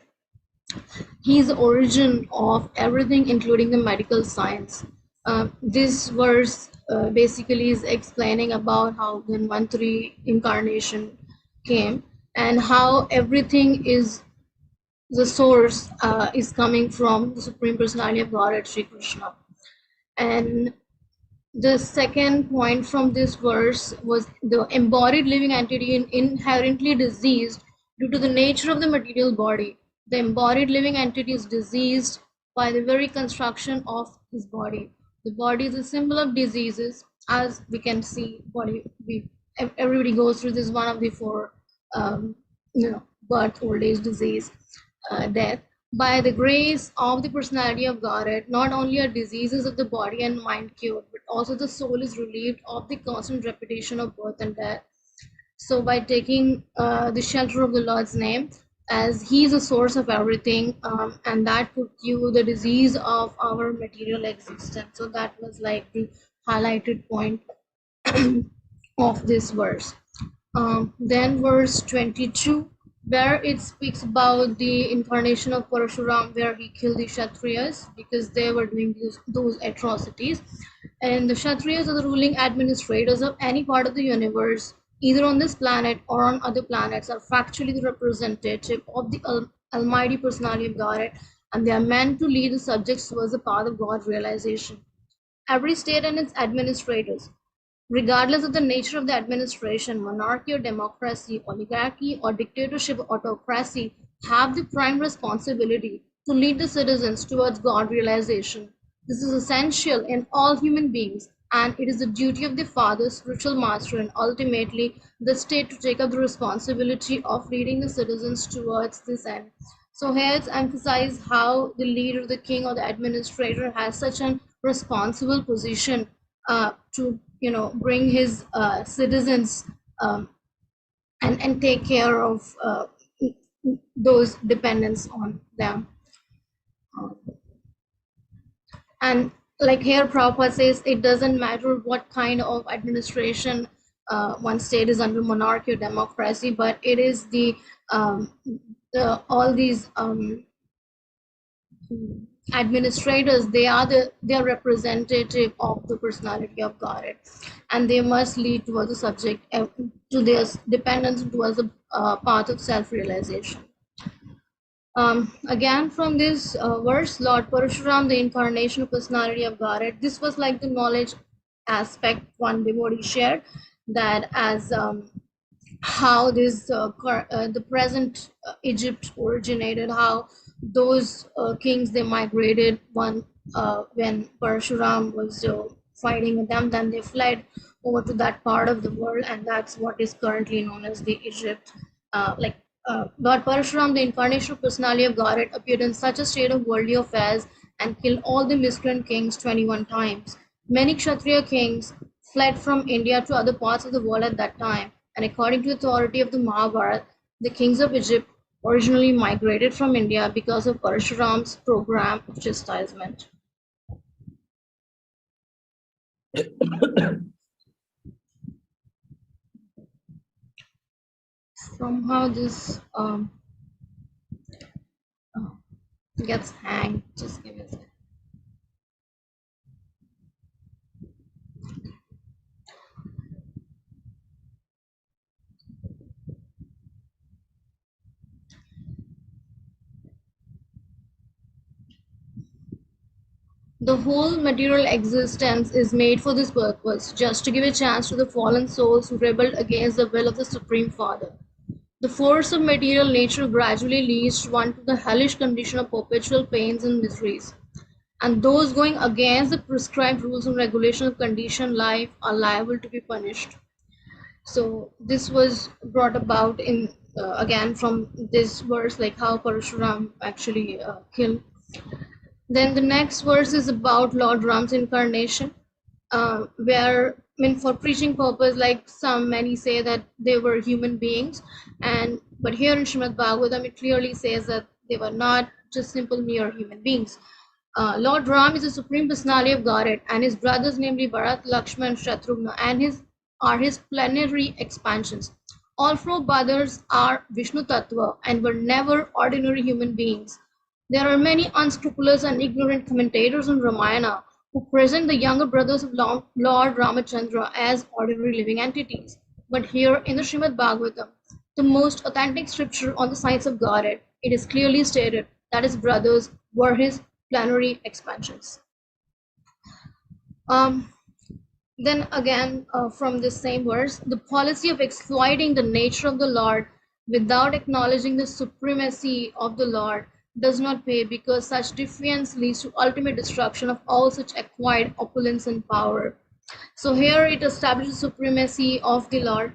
He is the origin of everything, including the medical science. This verse basically is explaining about how the Manvantari incarnation came and how everything is the source is coming from the Supreme Personality of Godhead, Sri Krishna. And the second point from this verse was the embodied living entity inherently diseased due to the nature of the material body. The embodied living entity is diseased by the very construction of his body. The body is a symbol of diseases, as we can see. Everybody goes through this, one of the 4, birth, old age, disease, death. By the grace of the personality of Godhead, not only are diseases of the body and mind cured, but also the soul is relieved of the constant repetition of birth and death. So by taking the shelter of the Lord's name, as He is a source of everything, and that could cure the disease of our material existence. So that was like the highlighted point of this verse. Then verse 22, where it speaks about the incarnation of Parashuram, where he killed the Kshatriyas because they were doing those atrocities. And the Kshatriyas are the ruling administrators of any part of the universe, either on this planet or on other planets, are factually the representative of the Almighty Personality of Godhead, and they are meant to lead the subjects towards the path of God realization. Every state and its administrators, regardless of the nature of the administration, monarchy or democracy, oligarchy or dictatorship or autocracy, have the prime responsibility to lead the citizens towards God realization. This is essential in all human beings, and it is the duty of the Father, spiritual master, and ultimately the state to take up the responsibility of leading the citizens towards this end. So here it's emphasized how the leader, the king, or the administrator has such an responsible position to bring his citizens and take care of those dependents on them. And like here Prabhupada says, it doesn't matter what kind of administration one state is under, monarchy or democracy, but it is all these administrators, they are representative of the personality of Godhead, and they must lead towards the subject, to their dependence towards the path of self-realization. Again, from this verse, Lord Parashuram, the incarnation of personality of Godhead, this was like the knowledge aspect one devotee shared, that as how this the present Egypt originated, how those kings, they migrated when Parashuram was fighting with them, then they fled over to that part of the world, and that's what is currently known as the Egypt. Lord Parashuram, the incarnation of personality of Godhead, appeared in such a state of worldly affairs and killed all the miscreant kings 21 times. Many Kshatriya kings fled from India to other parts of the world at that time, and according to the authority of the Mahabharata, the kings of Egypt originally migrated from India because of Parshuram's program of chastisement. Somehow this gets hanged. Just give me a second. The whole material existence is made for this purpose, just to give a chance to the fallen souls who rebelled against the will of the Supreme Father. The force of material nature gradually leads one to the hellish condition of perpetual pains and miseries. And those going against the prescribed rules and regulations of conditioned life are liable to be punished. So this was brought about in again from this verse, like how Parshuram actually killed. Then the next verse is about Lord Ram's incarnation, where, I mean, for preaching purpose, like many say that they were human beings, but here in Srimad Bhagavatam it clearly says that they were not just simple mere human beings. Lord Ram is the supreme personality of Godhead, and his brothers, namely Bharat, Lakshman, Shatrughna, are his plenary expansions. All four brothers are Vishnu Tattva and were never ordinary human beings. There are many unscrupulous and ignorant commentators on Ramayana who present the younger brothers of Lord Ramachandra as ordinary living entities. But here in the Srimad Bhagavatam, the most authentic scripture on the science of Godhead, it is clearly stated that his brothers were his plenary expansions. Then again, from this same verse, the policy of exploiting the nature of the Lord without acknowledging the supremacy of the Lord does not pay, because such defiance leads to ultimate destruction of all such acquired opulence and power. So here it establishes supremacy of the Lord.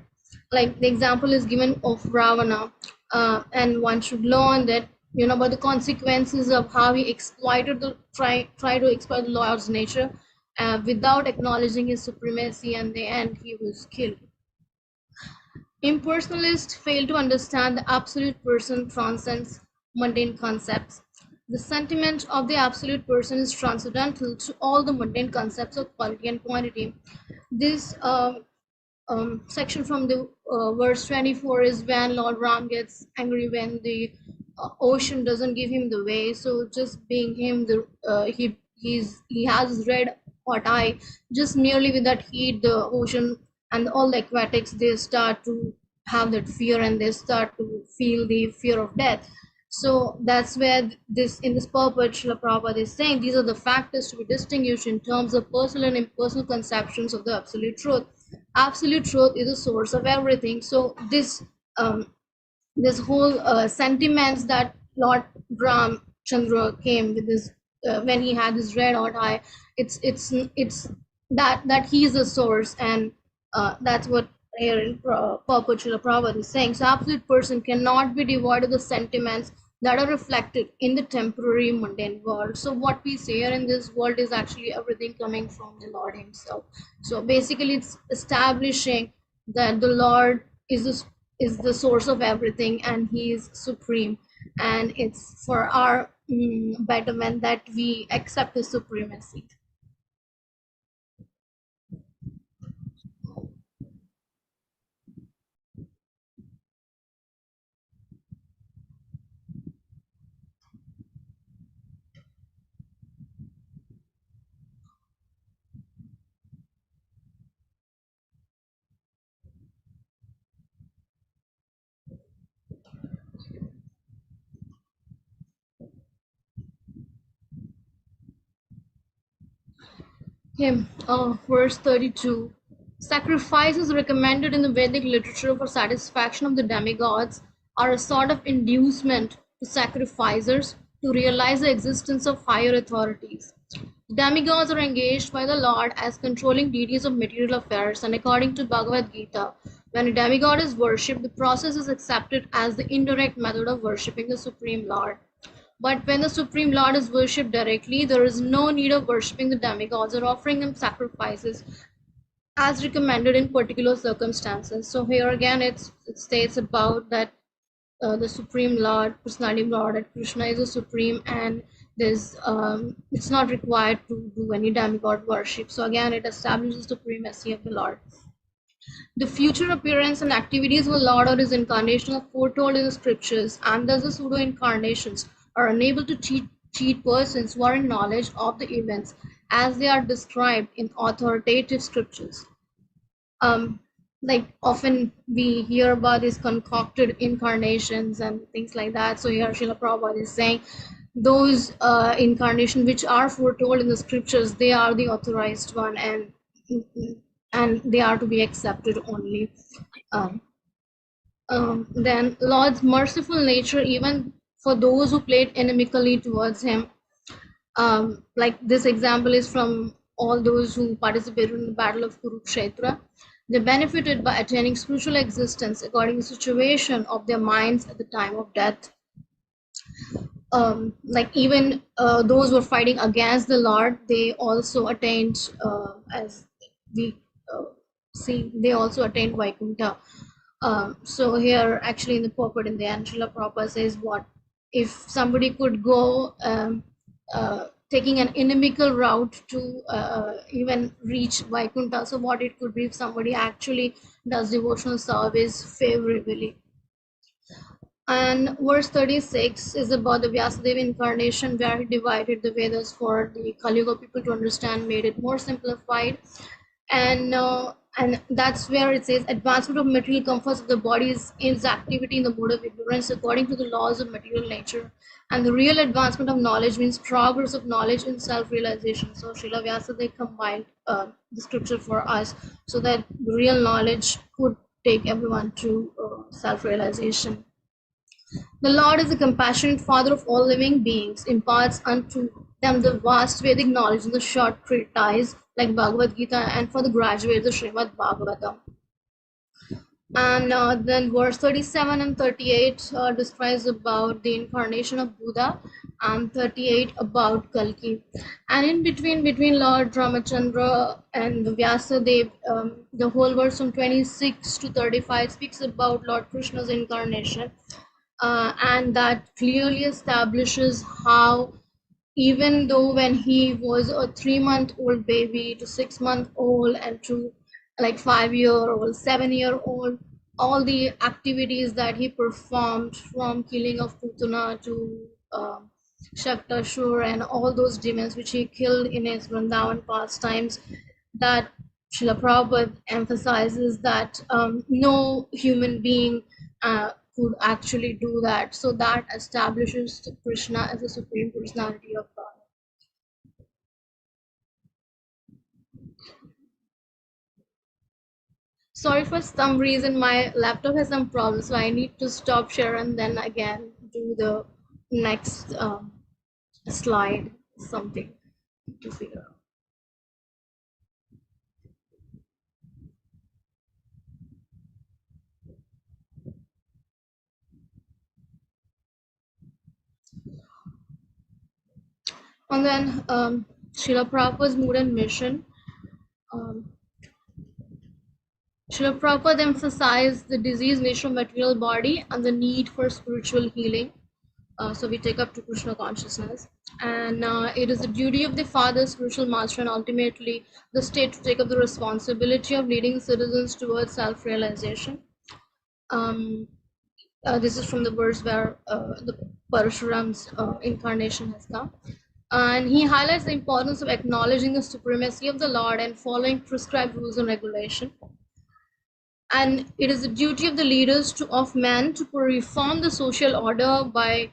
Like the example is given of Ravana, and one should learn that, you know, about the consequences of how he exploited try to exploit the Lord's nature without acknowledging his supremacy, and in the end he was killed. Impersonalists fail to understand the absolute person transcends mundane concepts. The sentiment of the absolute person is transcendental to all the mundane concepts of quality and quantity. This section from the verse 24 is when Lord Ram gets angry when the ocean doesn't give him the way. So just being him, he has his red hot eye. Just merely with that heat, the ocean and all the aquatics, they start to have that fear and they start to feel the fear of death. So that's where this in this purport Srila Prabhupada is saying these are the factors to be distinguished in terms of personal and impersonal conceptions of the absolute truth. Absolute truth is the source of everything. So this this whole sentiments that Lord Ram Chandra came with this when he had his red hot eye, it's that he is the source, and that's what here in purport Srila Prabhupada is saying. So absolute person cannot be devoid of the sentiments that are reflected in the temporary mundane world. So what we see here in this world is actually everything coming from the Lord himself. So basically it's establishing that the Lord is the source of everything and he is supreme, and it's for our betterment that we accept his supremacy. Okay, verse 32. Sacrifices recommended in the Vedic literature for satisfaction of the demigods are a sort of inducement to sacrificers to realize the existence of higher authorities. Demigods are engaged by the Lord as controlling deities of material affairs, and according to Bhagavad Gita, when a demigod is worshipped, the process is accepted as the indirect method of worshipping the Supreme Lord. But when the Supreme Lord is worshipped directly, there is no need of worshipping the demigods or offering them sacrifices as recommended in particular circumstances. So here again it states about that the Supreme Lord, Personality of God, that Krishna is the Supreme, and there's it's not required to do any demigod worship. So again, it establishes the supremacy of the Lord. The future appearance and activities of the Lord or his incarnation are foretold in the scriptures, and thus the pseudo-incarnations are unable to cheat persons who are in knowledge of the events as they are described in authoritative scriptures. Like often we hear about these concocted incarnations and things like that. So here Srila Prabhupada is saying those incarnations which are foretold in the scriptures, they are the authorized one, and they are to be accepted only. Then Lord's merciful nature, even for those who played inimically towards him. Like this example is from all those who participated in the Battle of Kurukshetra. They benefited by attaining spiritual existence according to the situation of their minds at the time of death. Like even those who were fighting against the Lord, they also attained, as we see, they also attained Vaikuntha. So here, actually, in the purport in the end, Srila Prabhupada says, what if somebody could go taking an inimical route to even reach Vaikuntha? So what it could be if somebody actually does devotional service favorably. And verse 36 is about the Vyasadeva incarnation, where he divided the Vedas for the Kali Yuga people to understand, made it more simplified. And that's where it says advancement of material comforts of the body is activity in the mode of ignorance according to the laws of material nature. And the real advancement of knowledge means progress of knowledge in self-realization. So Srila Vyasadeva combined the scripture for us so that real knowledge could take everyone to self-realization. The Lord is the compassionate Father of all living beings, imparts unto them the vast Vedic knowledge in the short treatise like Bhagavad Gita, and for the graduates, the Srimad Bhagavatam. And then verse 37 and 38 describes about the incarnation of Buddha, and 38 about Kalki. And in between Lord Ramachandra and Vyasadeva, the whole verse from 26 to 35 speaks about Lord Krishna's incarnation. And that clearly establishes how, even though when he was a 3-month-old baby to 6-month-old and to like 5-year-old, 7-year-old, all the activities that he performed, from killing of Putana to Shaktashur and all those demons which he killed in his Vrindavan pastimes, that Srila Prabhupada emphasizes that no human being could actually do that. So that establishes Krishna as the Supreme Personality of God. Sorry, for some reason my laptop has some problems, so I need to stop share and then again do the next slide, something to figure out. And then Srila Prabhupada's mood and mission. Srila Prabhupada emphasized the disease nature of material body and the need for spiritual healing. So we take up to Krishna consciousness. And it is the duty of the father, spiritual master, and ultimately the state to take up the responsibility of leading citizens towards self-realization. This is from the verse where the Parashuram's incarnation has come. And he highlights the importance of acknowledging the supremacy of the Lord and following prescribed rules and regulation. And it is the duty of the leaders of men to reform the social order by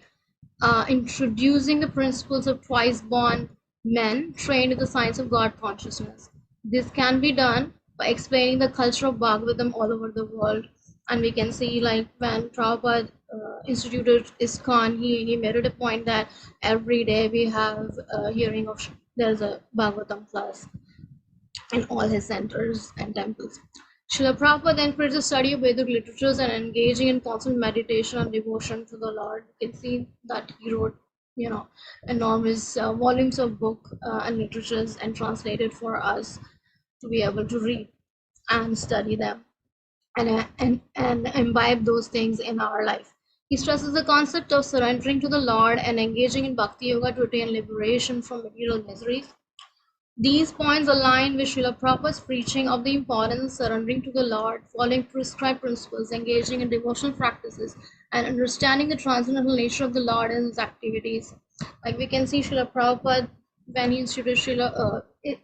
introducing the principles of twice born men trained in the science of God consciousness. This can be done by explaining the culture of Bhagavatam all over the world. And we can see, like when Prabhupada instituted ISKCON, he made it a point that every day we have a hearing of, there's a Bhagavatam class in all his centers and temples. Srila Prabhupada then encouraged the study of Vedic literatures and engaging in constant meditation and devotion to the Lord. You can see that he wrote, enormous volumes of book and literatures and translated for us to be able to read and study them and imbibe those things in our life. He stresses the concept of surrendering to the Lord and engaging in Bhakti Yoga to attain liberation from material miseries. These points align with Srila Prabhupada's preaching of the importance of surrendering to the Lord, following prescribed principles, engaging in devotional practices, and understanding the transcendental nature of the Lord and his activities. Like we can see Srila Prabhupada, when he instituted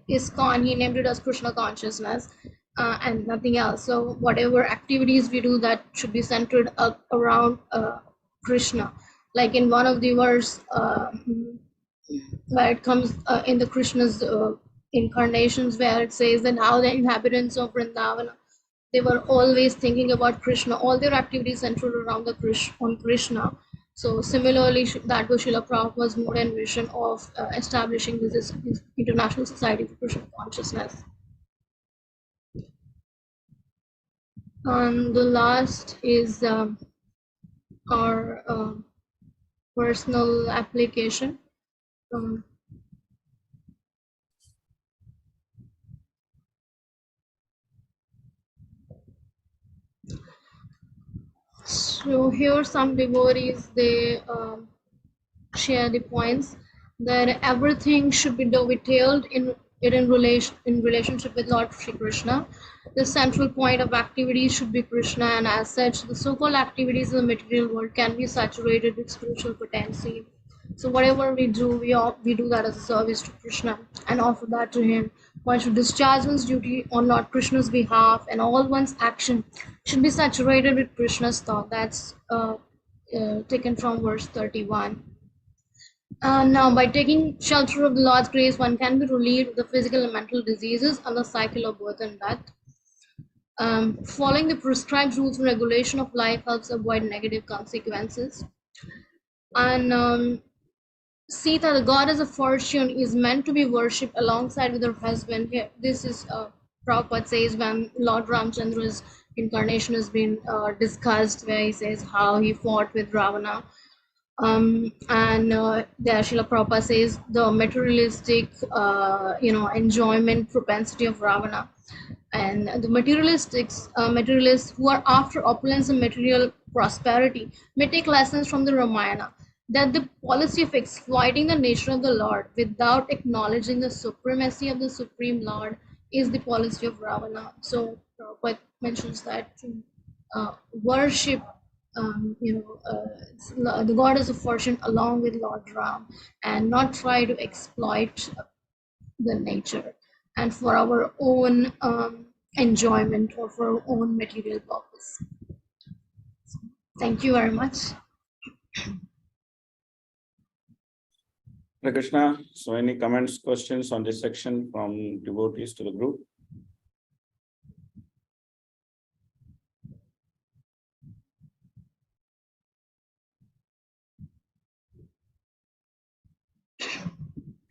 ISKCON, he named it as Krishna consciousness and nothing else. So whatever activities we do, that should be centered around Krishna. Like in one of the verse, where it comes in the Krishna's incarnations, where it says that how the inhabitants of Vrindavan, they were always thinking about Krishna. All their activities centered around Krishna. So similarly, that was Srila Prabhupada's mode and vision of establishing this international society for Krishna consciousness. And the last is our personal application. So here some devotees, they share the points that everything should be dovetailed in relationship with Lord Shri Krishna. The central point of activities should be Krishna, and as such, the so-called activities in the material world can be saturated with spiritual potency. So whatever we do, we do that as a service to Krishna and offer that to him. One should discharge one's duty on Lord Krishna's behalf, and all one's action should be saturated with Krishna's thought. That's taken from verse 31. Now, by taking shelter of the Lord's grace, one can be relieved of the physical and mental diseases and the cycle of birth and death. Following the prescribed rules and regulation of life helps avoid negative consequences. And Sita, the goddess of fortune, is meant to be worshipped alongside with her husband. Here, this is Prabhupada says when Lord Ramchandra's incarnation has been discussed, where he says how he fought with Ravana. And there Srila Prabhupada says the materialistic, enjoyment propensity of Ravana, and the materialists who are after opulence and material prosperity may take lessons from the Ramayana, that the policy of exploiting the nature of the Lord without acknowledging the supremacy of the Supreme Lord is the policy of Ravana. So Prabhupada mentions that to worship the goddess of fortune along with Lord Ram, and not try to exploit the nature and for our own enjoyment or for our own material purpose. Thank you very much. Hare Krishna. So any comments, questions on this section from devotees to the group?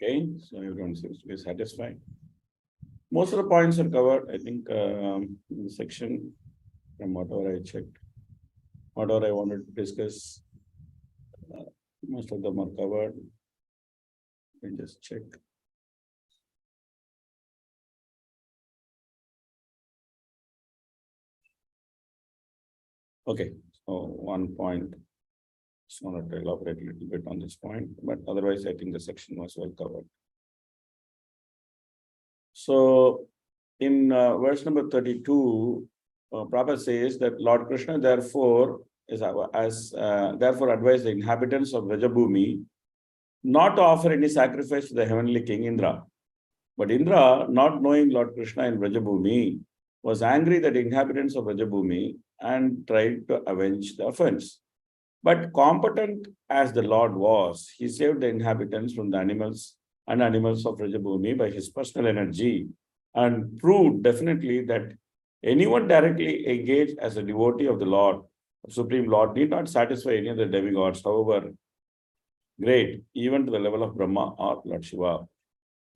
Okay, so everyone seems to be satisfied. Most of the points are covered, I think, in the section from whatever I checked. Whatever I wanted to discuss, most of them are covered. Let me just check. Okay, so one point. Just wanted to elaborate a little bit on this point, but otherwise I think the section was well covered. So in verse number 32, Prabhupada says that Lord Krishna therefore advised the inhabitants of Vrajabhumi not to offer any sacrifice to the heavenly king Indra. But Indra, not knowing Lord Krishna in Vrajabhumi, was angry that the inhabitants of Vrajabhumi and tried to avenge the offense. But competent as the Lord was, he saved the inhabitants from the animals of Vrajabhumi by his personal energy, and proved definitely that anyone directly engaged as a devotee of the Lord, Supreme Lord, need not satisfy any of the demigods, however great, even to the level of Brahma or Lord Shiva.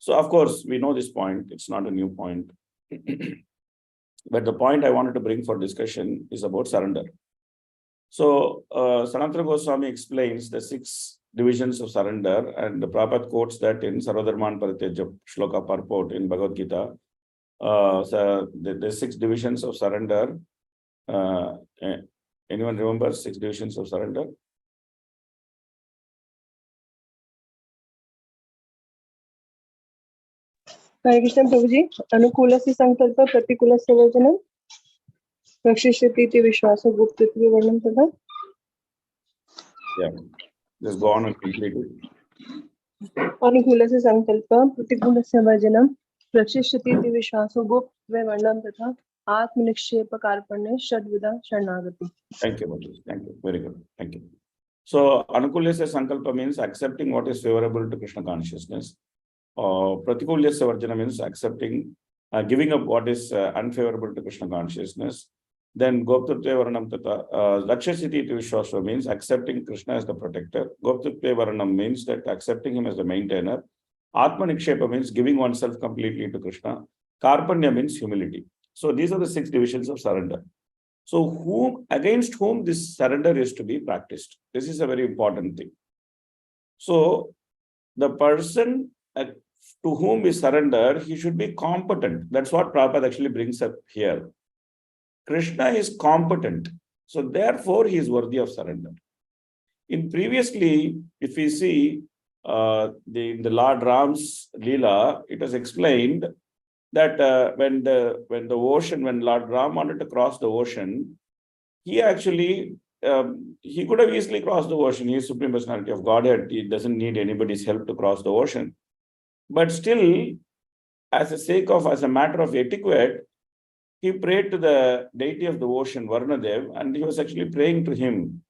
So of course, we know this point, it's not a new point. But the point I wanted to bring for discussion is about surrender. So Sanatana Goswami explains the 6 divisions of surrender, and the Prabhupada quotes that in Sarvadharman Parityaja Shloka purport in Bhagavad Gita. So the 6 divisions of surrender Anyone remember 6 divisions of surrender? Hare Krishna Prabhuji, Anukulasya Sankalpa Pratikulasya Varjanam Rakshishati iti Vishwasa Guptitvi Varnam Tadha. Yeah, just go on and complete it. Anukulasya Sankalpa Pratikulasya Varjanam Rakshishati iti Vishwasa Guptitvi Varnam Tadha Atmanikshepa Karpane Shadvida Sharnagati. Thank you, Bhakti. Thank you. Very good. Thank you. So, Anukulasya Sankalpa means accepting what is favorable to Krishna consciousness. Pratikulasya Varjana means accepting, giving up what is unfavorable to Krishna consciousness. Then Goptatve Varanam Tata, Lakshasiti iti Vishwasva means accepting Krishna as the protector. Goptatve Varanam means that accepting him as the maintainer. Atmanikshepa means giving oneself completely to Krishna. Karpanya means humility. So these are the 6 divisions of surrender. So against whom this surrender is to be practiced? This is a very important thing. So the person to whom we surrender, he should be competent. That's what Prabhupada actually brings up here. Krishna is competent. So therefore, he is worthy of surrender. Previously, if we see the Lord Ram's Lila, it was explained that when Lord Ram wanted to cross the ocean, he actually, he could have easily crossed the ocean. He is Supreme Personality of Godhead. He doesn't need anybody's help to cross the ocean. But still, as a matter of etiquette, he prayed to the deity of the ocean, Varnadev, and he was actually praying to him.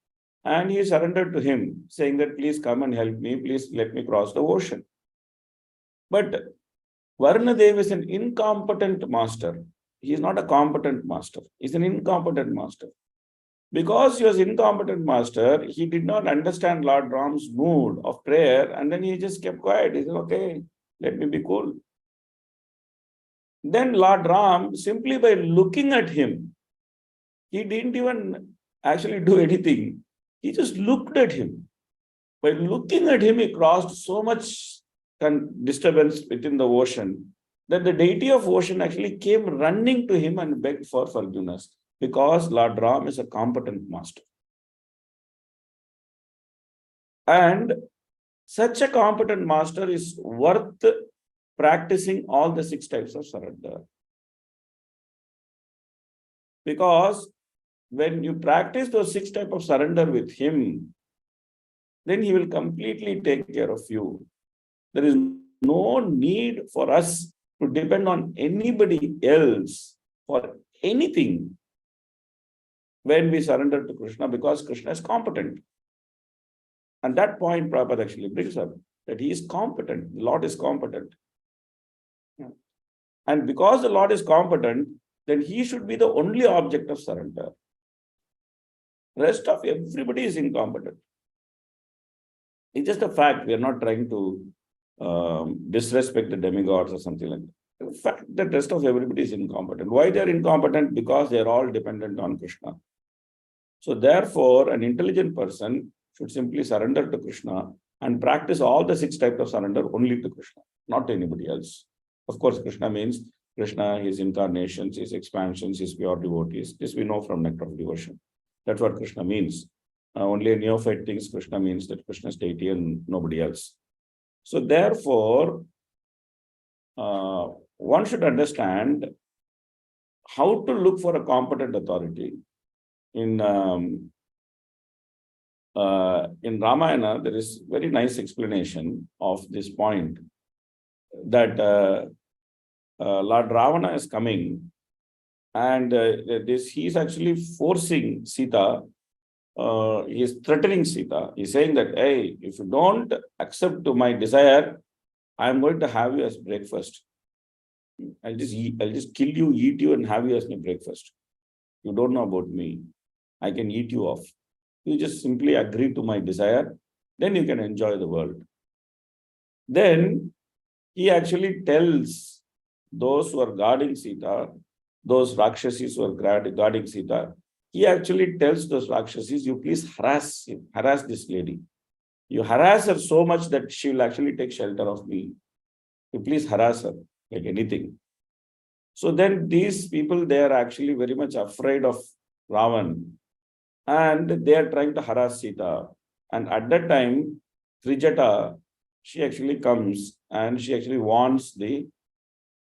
And he surrendered to him, saying that, please come and help me, please let me cross the ocean. But Varnadev is an incompetent master. He is not a competent master. He's an incompetent master. Because he was incompetent master, he did not understand Lord Ram's mood of prayer, and then he just kept quiet. He said, okay, let me be cool. Then Lord Ram, simply by looking at him, he didn't even actually do anything. He just looked at him. By looking at him, he caused so much disturbance within the ocean that the deity of ocean actually came running to him and begged for forgiveness, because Lord Ram is a competent master. And such a competent master is worth practicing all the 6 types of surrender. Because when you practice those 6 types of surrender with him, then he will completely take care of you. There is no need for us to depend on anybody else for anything when we surrender to Krishna, because Krishna is competent. And that point Prabhupada actually brings up, that he is competent, the Lord is competent. And because the Lord is competent, then he should be the only object of surrender. Rest of everybody is incompetent. It's just a fact. We are not trying to disrespect the demigods or something like that. The fact that the rest of everybody is incompetent. Why they are incompetent? Because they are all dependent on Krishna. So therefore, an intelligent person should simply surrender to Krishna and practice all the 6 types of surrender only to Krishna, not to anybody else. Of course, Krishna means Krishna, his incarnations, his expansions, his pure devotees. This we know from Nectar of Devotion. That's what Krishna means. Only a neophyte thinks Krishna means that Krishna is deity and nobody else. So therefore, one should understand how to look for a competent authority. In Ramayana, there is very nice explanation of this point, that Lord Ravana is coming, and he is actually forcing Sita. He is threatening Sita. He is saying that, hey, if you don't accept to my desire, I am going to have you as breakfast. I'll just kill you, eat you, and have you as my breakfast. You don't know about me. I can eat you off. You just simply agree to my desire, then you can enjoy the world. Then he actually tells those who are guarding Sita, those Rakshasis who are guarding Sita, he actually tells those Rakshasis, you please harass this lady. You harass her so much that she will actually take shelter of me. You please harass her like anything. So then these people, they are actually very much afraid of Ravan. and they are trying to harass Sita. And at that time, Trijata, she actually comes and she actually warns the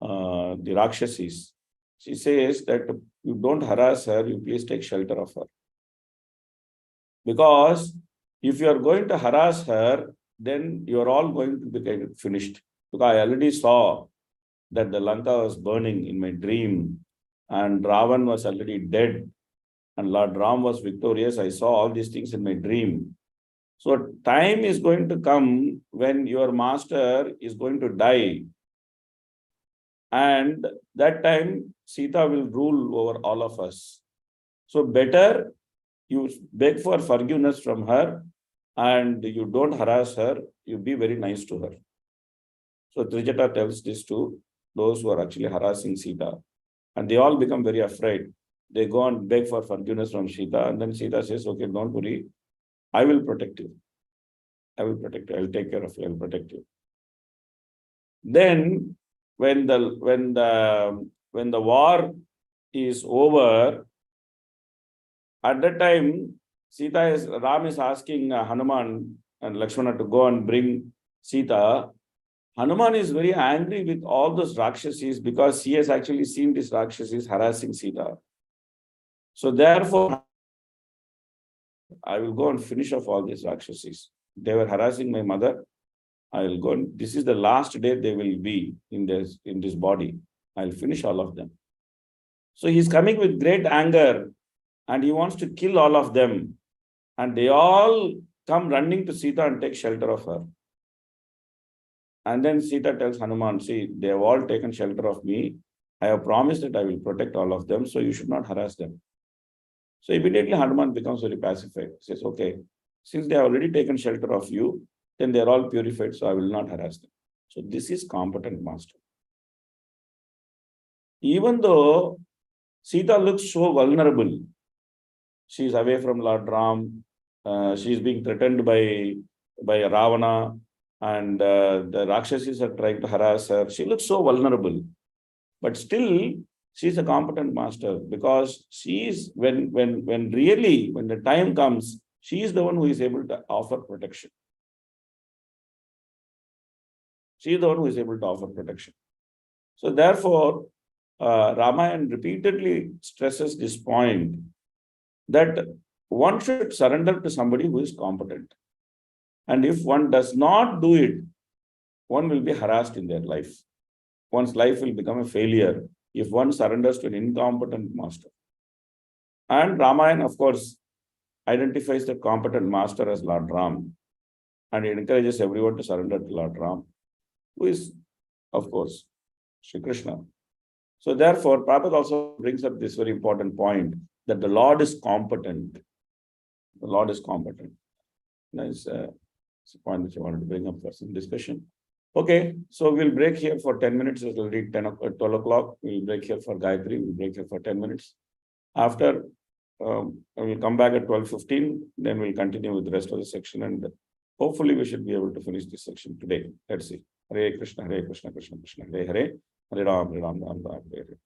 Rakshasis. She says that you don't harass her, you please take shelter of her. Because if you are going to harass her, then you are all going to be kind of finished. Because I already saw that the Lanka was burning in my dream, and Ravan was already dead, and Lord Ram was victorious. I saw all these things in my dream. So time is going to come when your master is going to die. And that time, Sita will rule over all of us. So better you beg for forgiveness from her and you don't harass her, you be very nice to her. So Trijata tells this to those who are actually harassing Sita. And they all become very afraid. They go and beg for forgiveness from Sita. And then Sita says, okay, don't worry. I will protect you. I will protect you. I will take care of you. I will protect you. Then when the war is over, at that time, Ram is asking Hanuman and Lakshmana to go and bring Sita. Hanuman is very angry with all those Rakshasis because he has actually seen these Rakshasis harassing Sita. So therefore, I will go and finish off all these Rakshasis. They were harassing my mother. I will go and this is the last day they will be in this body. I'll finish all of them. So he's coming with great anger and he wants to kill all of them. And they all come running to Sita and take shelter of her. And then Sita tells Hanuman, see, they have all taken shelter of me. I have promised that I will protect all of them, so you should not harass them. So immediately Hanuman becomes very pacified. He says, okay, since they have already taken shelter of you, then they are all purified, so I will not harass them. So this is competent master. Even though Sita looks so vulnerable, she is away from Lord Ram, she is being threatened by Ravana, and the Rakshasas are trying to harass her. She looks so vulnerable. But still, she is a competent master because she is, when the time comes, she is the one who is able to offer protection. She is the one who is able to offer protection. So therefore, Ramayana repeatedly stresses this point that one should surrender to somebody who is competent. And if one does not do it, one will be harassed in their life. One's life will become a failure if one surrenders to an incompetent master. And Ramayana, of course, identifies the competent master as Lord Ram. And it encourages everyone to surrender to Lord Ram, who is, of course, Shri Krishna. So therefore, Prabhupada also brings up this very important point that the Lord is competent. The Lord is competent. That's a point which I wanted to bring up for some discussion. Okay, so we'll break here for 10 minutes. It's already 12 o'clock. We'll break here for Gayatri. We'll break here for 10 minutes. After, we'll come back at 12:15. Then we'll continue with the rest of the section. And hopefully we should be able to finish this section today. Let's see. Hare Krishna, Krishna Krishna, Hare Hare, Hare Ram, Hare Ram, Ram Ram, Hare Hare.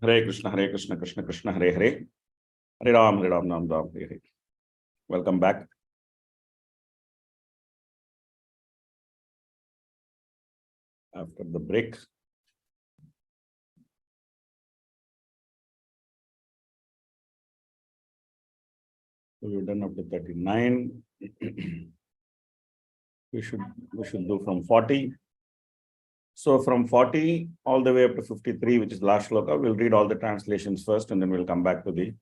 Hare Krishna, Krishna Krishna, Hare Hare. Hare Ram, Ram Ram, Hare Hare. Welcome back. After the break. So we've done up to 39. we should do from 40. So from 40 all the way up to 53, which is last shloka, we'll read all the translations first, and then we'll come back to the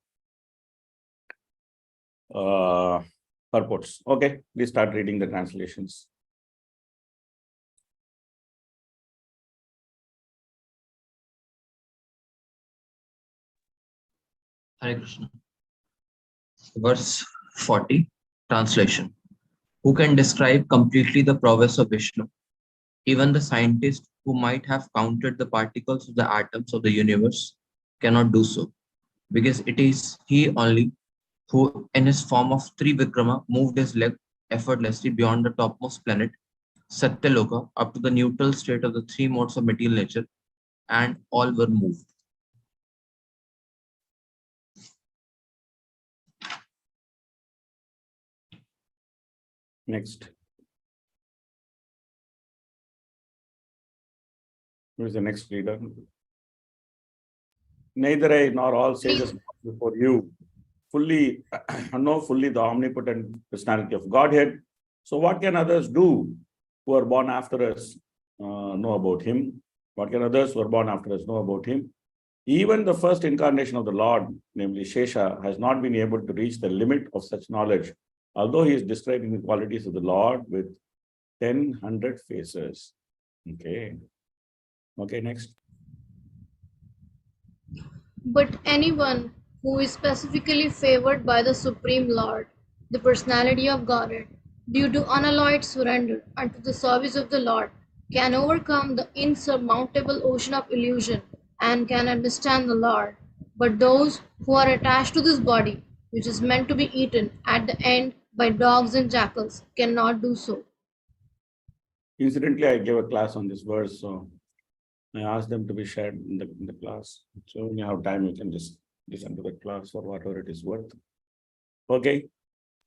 purports. Okay, please start reading the translations. Hare Krishna. Verse 40, translation. Who can describe completely the prowess of Vishnu? Even the scientist who might have counted the particles of the atoms of the universe cannot do so, because it is he only who, in his form of Trivikrama, moved his leg effortlessly beyond the topmost planet, Satyaloka, up to the neutral state of the three modes of material nature, and all were moved. Next. Who is the next reader? Neither I nor all sages before you fully know fully the omnipotent personality of Godhead. So what can others do who are born after us know about him? What can others who are born after us know about him? Even the first incarnation of the Lord, namely Shesha, has not been able to reach the limit of such knowledge, although he is describing the qualities of the Lord with 1,000 faces. Okay. Okay, next. But anyone who is specifically favored by the Supreme Lord, the personality of Godhead, due to unalloyed surrender unto the service of the Lord, can overcome the insurmountable ocean of illusion and can understand the Lord. But those who are attached to this body, which is meant to be eaten at the end by dogs and jackals, cannot do so. Incidentally, I gave a class on this verse, so I asked them to be shared in the class. So when you have time, you can just listen to the class for whatever it is worth. Okay,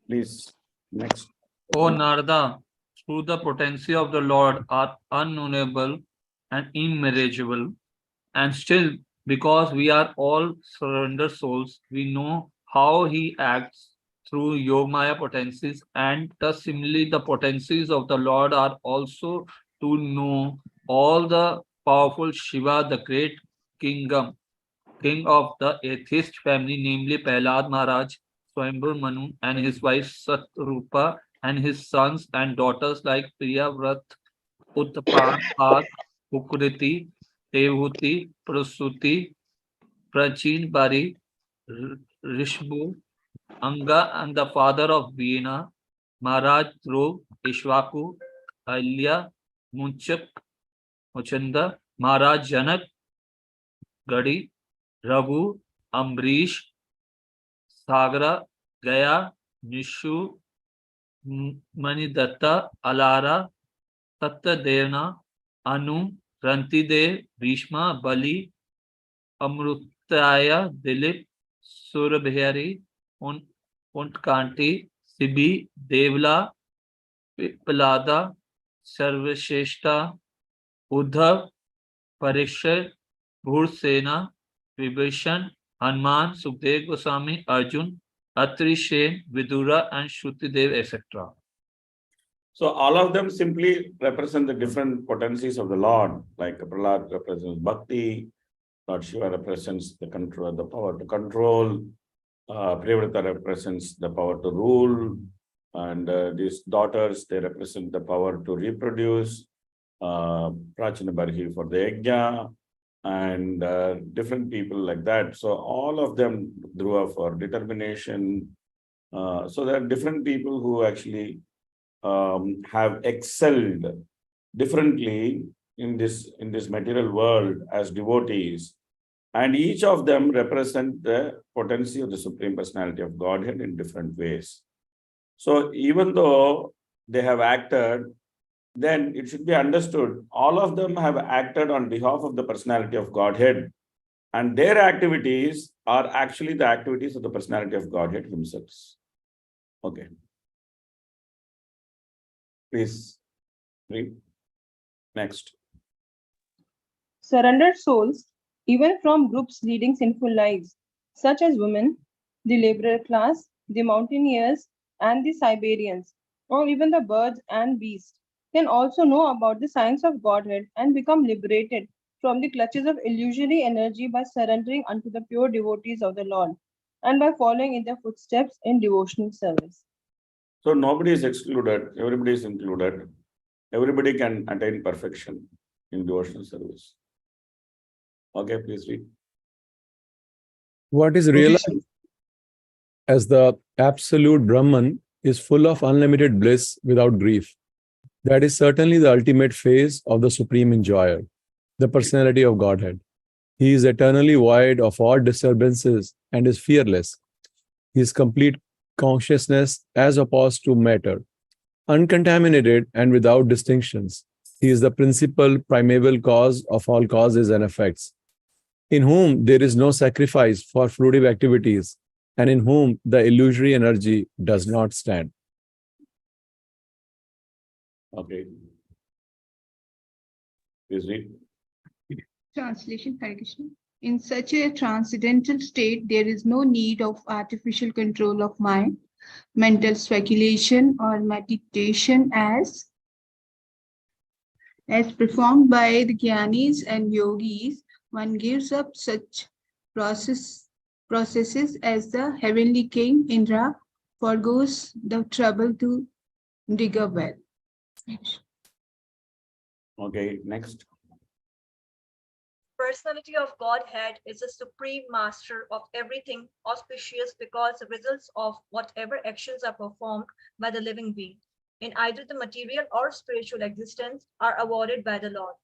please, next. O Narada, through the potency of the Lord are unknowable and immeasurable, and still, because we are all surrendered souls, we know how he acts through Yogmaya potencies, and thus similarly the potencies of the Lord are also to know all the powerful Shiva, the great king of the atheist family, namely Prahlad Maharaj, Swayambhu Manu, and his wife Satrupa, and his sons and daughters like Priyavrat, Utpad, Ukriti, Devuti, Prasuti, Prachin Bari, Rishbu, Anga, and the father of Veena, Maharaj Dhruv, Ishwaku, Alya, Munchak, Muchanda, Maharaj Janak, Gadi, Raghu, Ambrish, Sagra, Gaya, Nishu, Manidatta, Alara, Satyadevna, Anu, Rantidev, Bhishma, Bali, Amrutaya, Dilip, Surabhari, Untkanti, Sibi, Devla, Pipalada, Sarvasheshta, Uddhav, Parikshit, Bhursena, Vibhishan, Hanuman, Sukhdev Goswami, Arjun, Atri Sen, Vidura, and Shrutidev, etc. So all of them simply represent the different potencies of the Lord, like Prahlad represents Bhakti, Lord Shiva represents the control, the power to control, Priyavrata represents the power to rule, and these daughters, they represent the power to reproduce, Prachina Barhi for the Yajna, and different people like that. So all of them, Dhruva for determination. So there are different people who actually have excelled differently in this material world as devotees, and each of them represent the potency of the Supreme Personality of Godhead in different ways. So even though they have acted, then it should be understood all of them have acted on behalf of the personality of Godhead, And their activities are actually the activities of the personality of Godhead himself. Okay. Please read. Next. Surrendered souls, even from groups leading sinful lives, such as women, the laborer class, the mountaineers, and the Siberians, or even the birds and beasts, can also know about the science of Godhead and become liberated from the clutches of illusory energy by surrendering unto the pure devotees of the Lord and by following in their footsteps in devotional service. So nobody is excluded, everybody is included. Everybody can attain perfection in devotional service. Okay, please read. What is realized as the absolute Brahman is full of unlimited bliss without grief. That is certainly the ultimate phase of the Supreme Enjoyer, the personality of Godhead. He is eternally void of all disturbances and is fearless. He is complete consciousness as opposed to matter, uncontaminated and without distinctions. He is the principal primeval cause of all causes and effects, in whom there is no sacrifice for fruitive activities, and in whom the illusory energy does not stand. Okay. Please read. Translation, Hare Krishna. In such a transcendental state, there is no need of artificial control of mind, mental speculation, or meditation as performed by the Gyanis and Yogis. One gives up such processes as the heavenly king Indra forgoes the trouble to dig a well. Okay, next. Personality of Godhead is the supreme master of everything auspicious because the results of whatever actions are performed by the living being in either the material or spiritual existence are awarded by the Lord.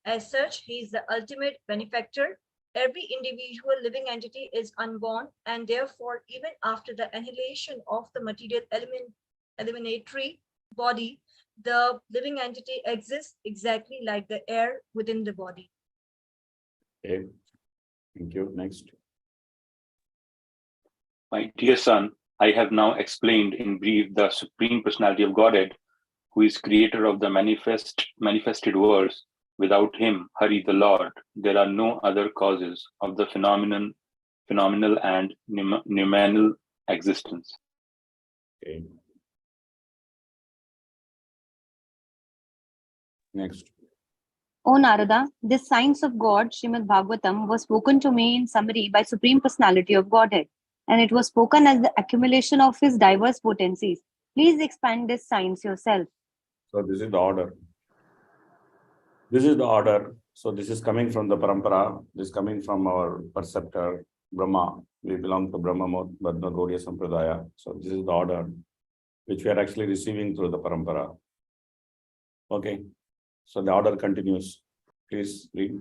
As such, he is the ultimate benefactor. Every individual living entity is unborn, and therefore, even after the annihilation of the material eliminatory body, the living entity exists exactly like the air within the body. Okay. Thank you. Next. My dear son, I have now explained in brief the Supreme Personality of Godhead, who is creator of the manifested worlds. Without him, Hari the Lord, there are no other causes of the phenomenal and noumenal existence. Okay. Next. O Narada, this science of God, Srimad Bhagavatam, was spoken to me in summary by Supreme Personality of Godhead, and it was spoken as the accumulation of his diverse potencies. Please expand this science yourself. So this is the order. This is the order. So this is coming from the parampara. This is coming from our perceptor, Brahma. We belong to Brahma Badna Gaudiya Sampradaya. So this is the order which we are actually receiving through the parampara. Okay. So the order continues. Please read.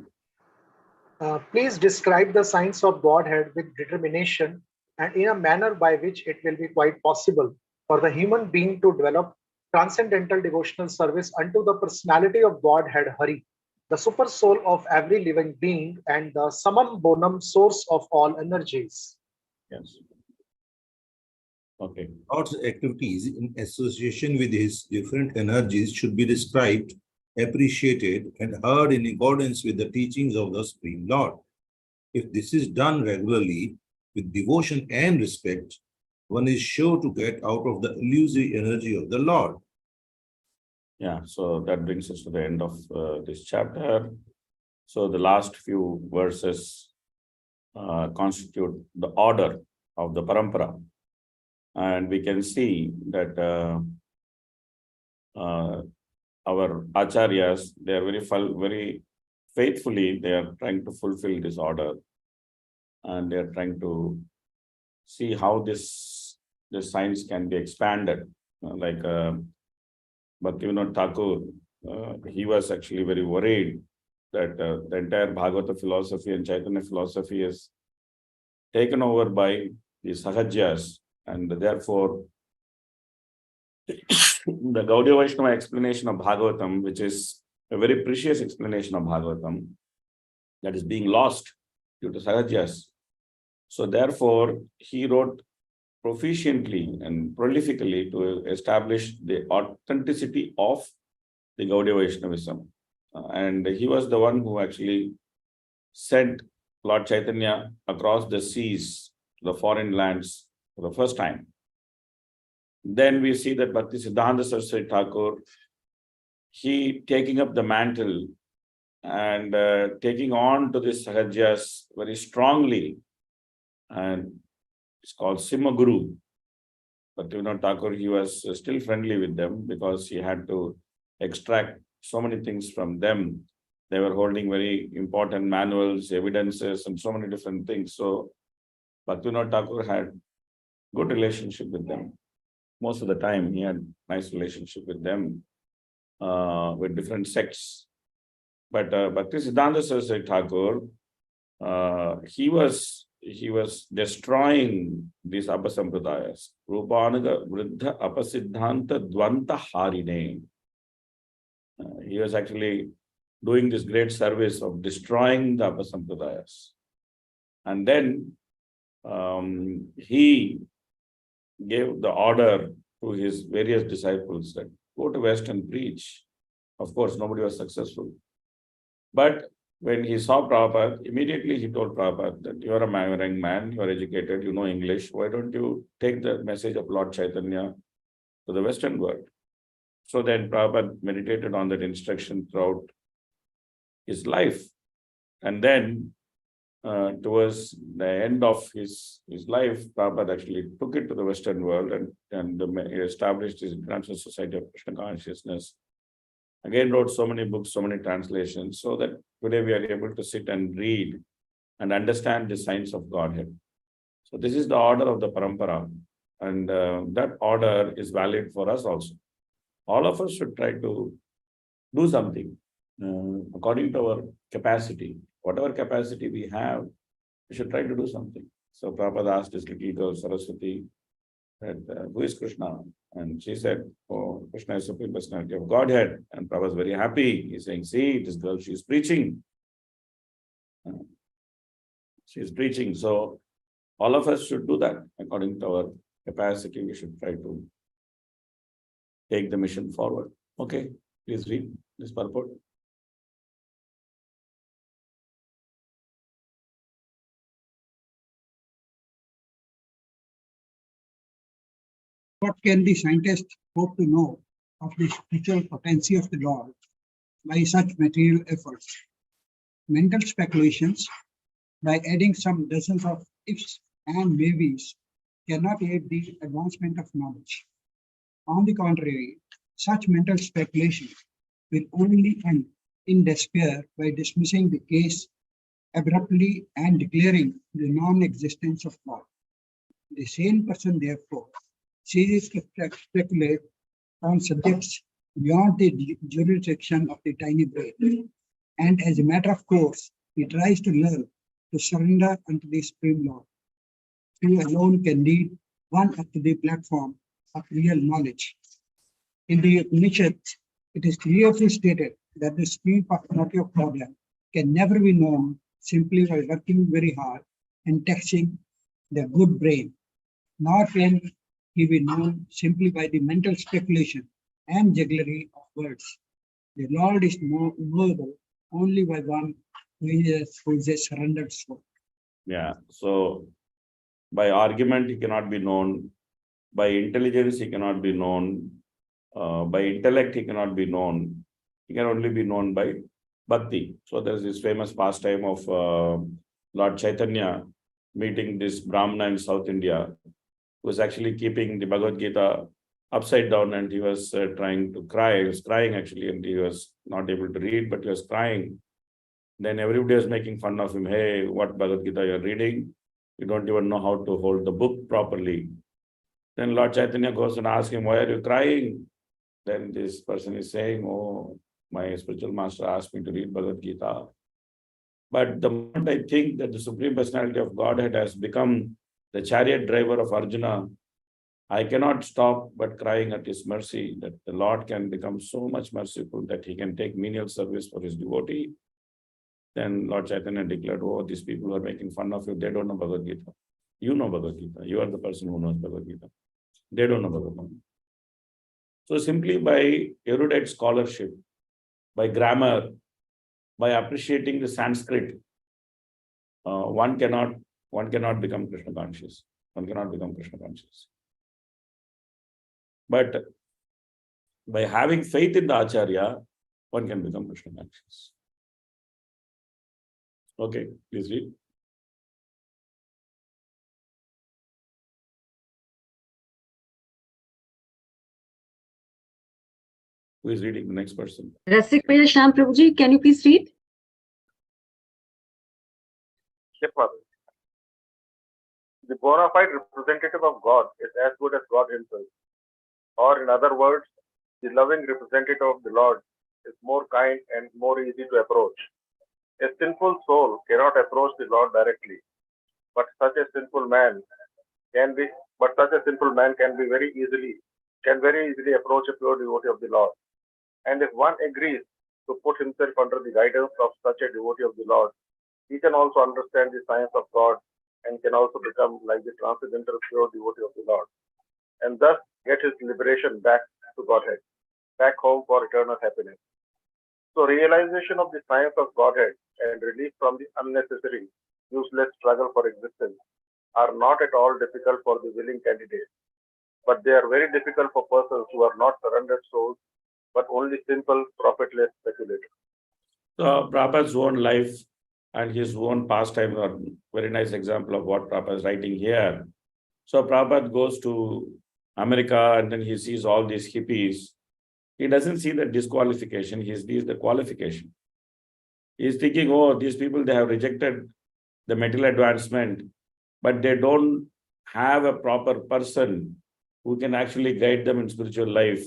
Please describe the science of Godhead with determination and in a manner by which it will be quite possible for the human being to develop transcendental devotional service unto the personality of Godhead Hari, the super soul of every living being and the summum bonum source of all energies. Yes. Okay. God's activities in association with his different energies should be described, appreciated, and heard in accordance with the teachings of the Supreme Lord. If this is done regularly with devotion and respect, one is sure to get out of the illusory energy of the Lord. Yeah, so that brings us to the end of this chapter. So the last few verses constitute the order of the parampara. And we can see that our acharyas, they are very faithfully, they are trying to fulfill this order. And they are trying to see how this science can be expanded. Like Bhakti Thakur, he was actually very worried that the entire Bhagavata philosophy and Chaitanya philosophy is taken over by the Sahajyas, and therefore the Gaudiya Vaishnava explanation of Bhagavatam, which is a very precious explanation of Bhagavatam, that is being lost due to sahajas. So therefore, he wrote proficiently and prolifically to establish the authenticity of the Gaudiya Vaishnavism. And he was the one who actually sent Lord Chaitanya across the seas, the foreign lands, for the first time. Then we see that Bhakti Siddhanta Saraswati Thakur, he taking up the mantle and taking on to this sahajas very strongly, and it's called Simha Guru. But Thakur, he was still friendly with them because he had to extract so many things from them. They were holding very important manuals, evidences, and so many different things. So Bhaktivinoda Thakur had good relationship with them. Most of the time, he had nice relationship with them, with different sects. But Bhakti Siddhanta Saraswati Thakur, he was destroying these Apasampradayas. Rupanaga Vriddha Apasiddhanta Dvanta Harine. He was actually doing this great service of destroying the Apasampradayas. And then he gave the order to his various disciples that go to West and preach. Of course, nobody was successful. But when he saw Prabhupada, immediately he told Prabhupada that you are a young man, you are educated, you know English. Why don't you take the message of Lord Chaitanya to the Western world? So then Prabhupada meditated on that instruction throughout his life. And then towards the end of his life, Prabhupada actually took it to the Western world and established his International Society of Krishna Consciousness. Again, wrote so many books, so many translations, so that today we are able to sit and read and understand the science of Godhead. So this is the order of the Parampara, and that order is valid for us also. All of us should try to do something according to our capacity. Whatever capacity we have, we should try to do something. So Prabhupada asked this little girl, Saraswati, that, who is Krishna? And she said, oh, Krishna is Supreme Personality of Godhead. And Prabhupada was very happy. He's saying, see, this girl, she is preaching. She is preaching. So all of us should do that. According to our capacity, we should try to take the mission forward. Okay, please read this purport. What can the scientist hope to know of the spiritual potency of the Lord by such material efforts? Mental speculations, by adding some dozens of ifs and maybes, cannot aid the advancement of knowledge. On the contrary, such mental speculation will only end in despair by dismissing the case abruptly and declaring the non-existence of God. The sane person, therefore, ceases to speculate on subjects beyond the jurisdiction of the tiny brain, and as a matter of course, he tries to learn to surrender unto the Supreme Lord, who alone can lead one up to the platform of real knowledge. In the Upanishads, it is clearly stated that the Supreme Personality of Godhead can never be known simply by working very hard and taxing the good brain, nor can he be known simply by the mental speculation and jugglery of words. The Lord is knowable only by one who is a surrendered soul. Yeah, so by argument he cannot be known, by intelligence he cannot be known, by intellect he cannot be known, he can only be known by bhakti. So there is this famous pastime of Lord Chaitanya meeting this Brahmana in South India, who was actually keeping the Bhagavad Gita upside down, and he was trying to cry. He was crying actually, and he was not able to read, but he was crying. Then everybody was making fun of him. Hey, what Bhagavad Gita you're reading? You don't even know how to hold the book properly. Then Lord Chaitanya goes and asks him, why are you crying? Then this person is saying, oh, my spiritual master asked me to read Bhagavad Gita. But the moment I think that the Supreme Personality of Godhead has become the chariot driver of Arjuna, I cannot stop but crying at his mercy, that the Lord can become so much merciful that he can take menial service for his devotee. Then Lord Chaitanya declared, oh, these people are making fun of you. They don't know Bhagavad Gita. You know Bhagavad Gita. You are the person who knows Bhagavad Gita. They don't know Bhagavad Gita. So simply by erudite scholarship, by grammar, by appreciating the Sanskrit, one cannot become Krishna conscious. One cannot become Krishna conscious. But by having faith in the Acharya, one can become Krishna conscious. Okay, please read. Who is reading? The next person. Rasik Priya Sham Prabhuji, can you please read? Yes, Father. The bona fide representative of God is as good as God himself. Or in other words, the loving representative of the Lord is more kind and more easy to approach. A sinful soul cannot approach the Lord directly, but such a sinful man can very easily approach a pure devotee of the Lord. And if one agrees to put himself under the guidance of such a devotee of the Lord, he can also understand the science of God and can also become like the transcendental pure devotee of the Lord, and thus get his liberation back to Godhead, back home for eternal happiness. So realization of the science of Godhead and relief from the unnecessary, useless struggle for existence are not at all difficult for the willing candidate, but they are very difficult for persons who are not surrendered souls, but only simple, profitless speculators. So Prabhupada's own life and his own pastime are very nice example of what Prabhupada is writing here. So Prabhupada goes to America and then he sees all these hippies. He doesn't see the disqualification, he sees the qualification. He's thinking, oh, these people, they have rejected the material advancement, but they don't have a proper person who can actually guide them in spiritual life.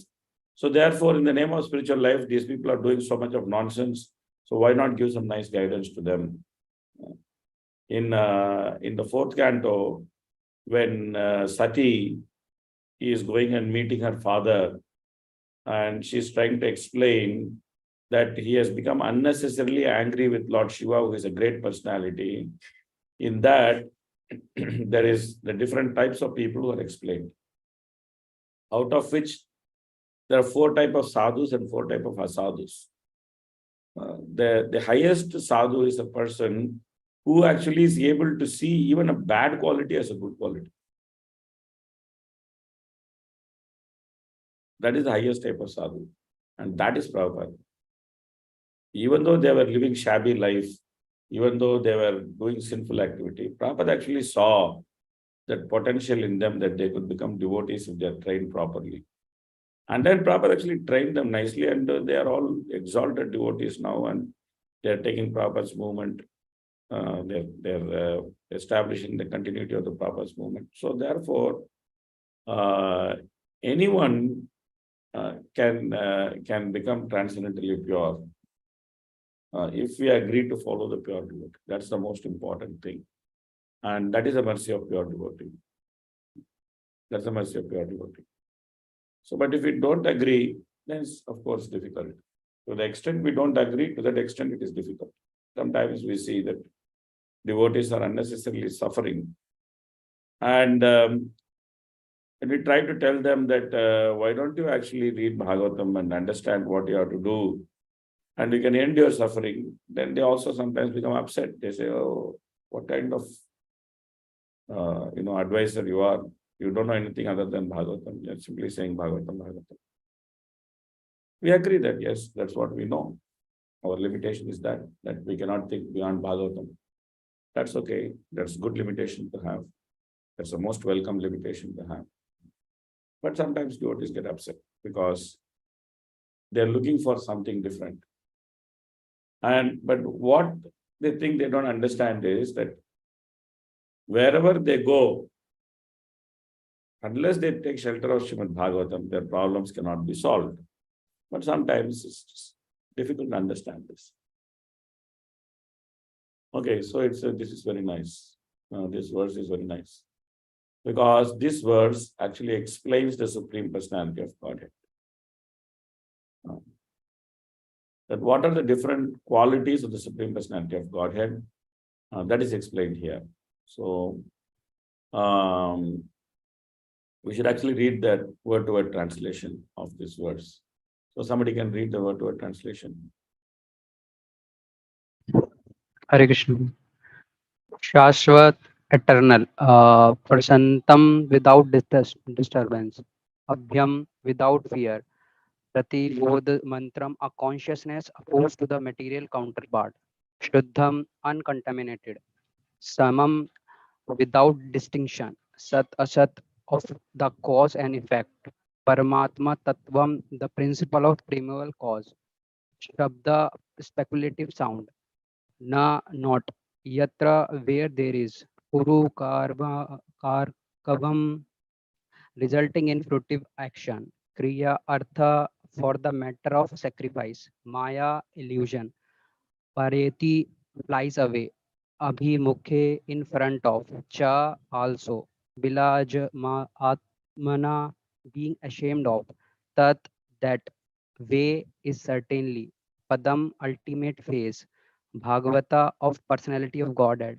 So therefore, in the name of spiritual life, these people are doing so much of nonsense. So why not give some nice guidance to them? In the fourth canto, when Sati is going and meeting her father, and she's trying to explain that he has become unnecessarily angry with Lord Shiva, who is a great personality. In that, there is the different types of people who are explained, out of which there are 4 types of sadhus and 4 types of asadhus. The highest sadhu is a person who actually is able to see even a bad quality as a good quality. That is the highest type of sadhu. And that is Prabhupada. Even though they were living shabby life, even though they were doing sinful activity, Prabhupada actually saw that potential in them that they could become devotees if they are trained properly. And then Prabhupada actually trained them nicely, and they are all exalted devotees now, and they are taking Prabhupada's movement. They're establishing the continuity of the Prabhupada's movement. So therefore, anyone can become transcendently pure if we agree to follow the pure devotee. That's the most important thing. And that is the mercy of pure devotee. That's the mercy of pure devotee. So, but if we don't agree, then it's of course difficult. To the extent we don't agree, to that extent it is difficult. Sometimes we see that devotees are unnecessarily suffering. And we try to tell them that why don't you actually read Bhagavatam and understand what you have to do, and you can end your suffering. Then they also sometimes become upset. They say, oh, what kind of advisor you are. You don't know anything other than Bhagavatam. You're simply saying Bhagavatam, Bhagavatam. We agree that, yes, that's what we know. Our limitation is that we cannot think beyond Bhagavatam. That's okay. That's good limitation to have. That's the most welcome limitation to have. But sometimes devotees get upset because they're looking for something different. But what they think they don't understand is that wherever they go, unless they take shelter of Srimad Bhagavatam, their problems cannot be solved. But sometimes it's just difficult to understand this. Okay, so this is very nice. This verse is very nice. Because this verse actually explains the Supreme Personality of Godhead. that what are the different qualities of the Supreme Personality of Godhead. That is explained here. So we should actually read that word-to-word translation of this verse. So somebody can read the word-to-word translation. Hare Krishna. Shashvat, eternal, prasantam without disturbance, abhyam without fear, rati bodh mantram, a consciousness opposed to the material counterpart, shuddham uncontaminated, samam without distinction, sat asat of the cause and effect, paramatma tattvam the principle of primeval cause, shabda speculative sound, na not yatra where there is uru karkavam resulting in fruitive action, kriya artha for the matter of sacrifice, maya illusion, pareti flies away, abhimukhe in front of, cha also, bilaj ma atmana being ashamed of, tat that way is certainly, padam ultimate phase, bhagavata of personality of Godhead,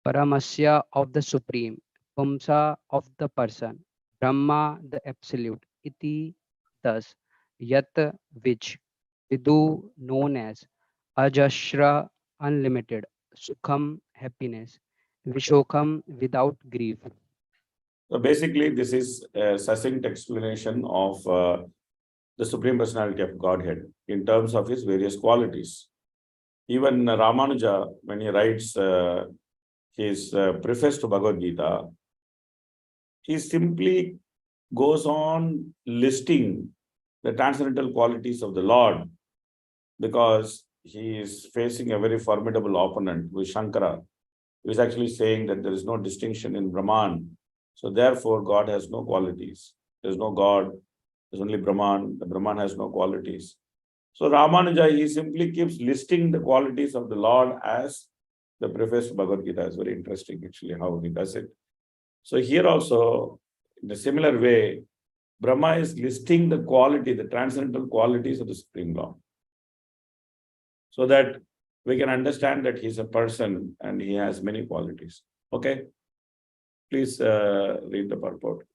Paramasya of the Supreme, Pumsa of the person, Brahma the Absolute, Iti thus, Yat which, Vidu known as, Ajashra unlimited, Sukham happiness, Vishokam without grief. So basically, this is a succinct explanation of the Supreme Personality of Godhead in terms of his various qualities. Even Ramanuja, when he writes his preface to Bhagavad Gita, he simply goes on listing the transcendental qualities of the Lord because he is facing a very formidable opponent with Shankara, who is actually saying that there is no distinction in Brahman. So therefore, God has no qualities. There is no God. There's only Brahman. The Brahman has no qualities. So Ramanuja, he simply keeps listing the qualities of the Lord as the preface to Bhagavad Gita. Is very interesting actually how he does it. So here also, in a similar way, Brahma is listing the quality, the transcendental qualities of the Supreme Lord, so that we can understand that he's a person and he has many qualities. Okay? Please read the purport.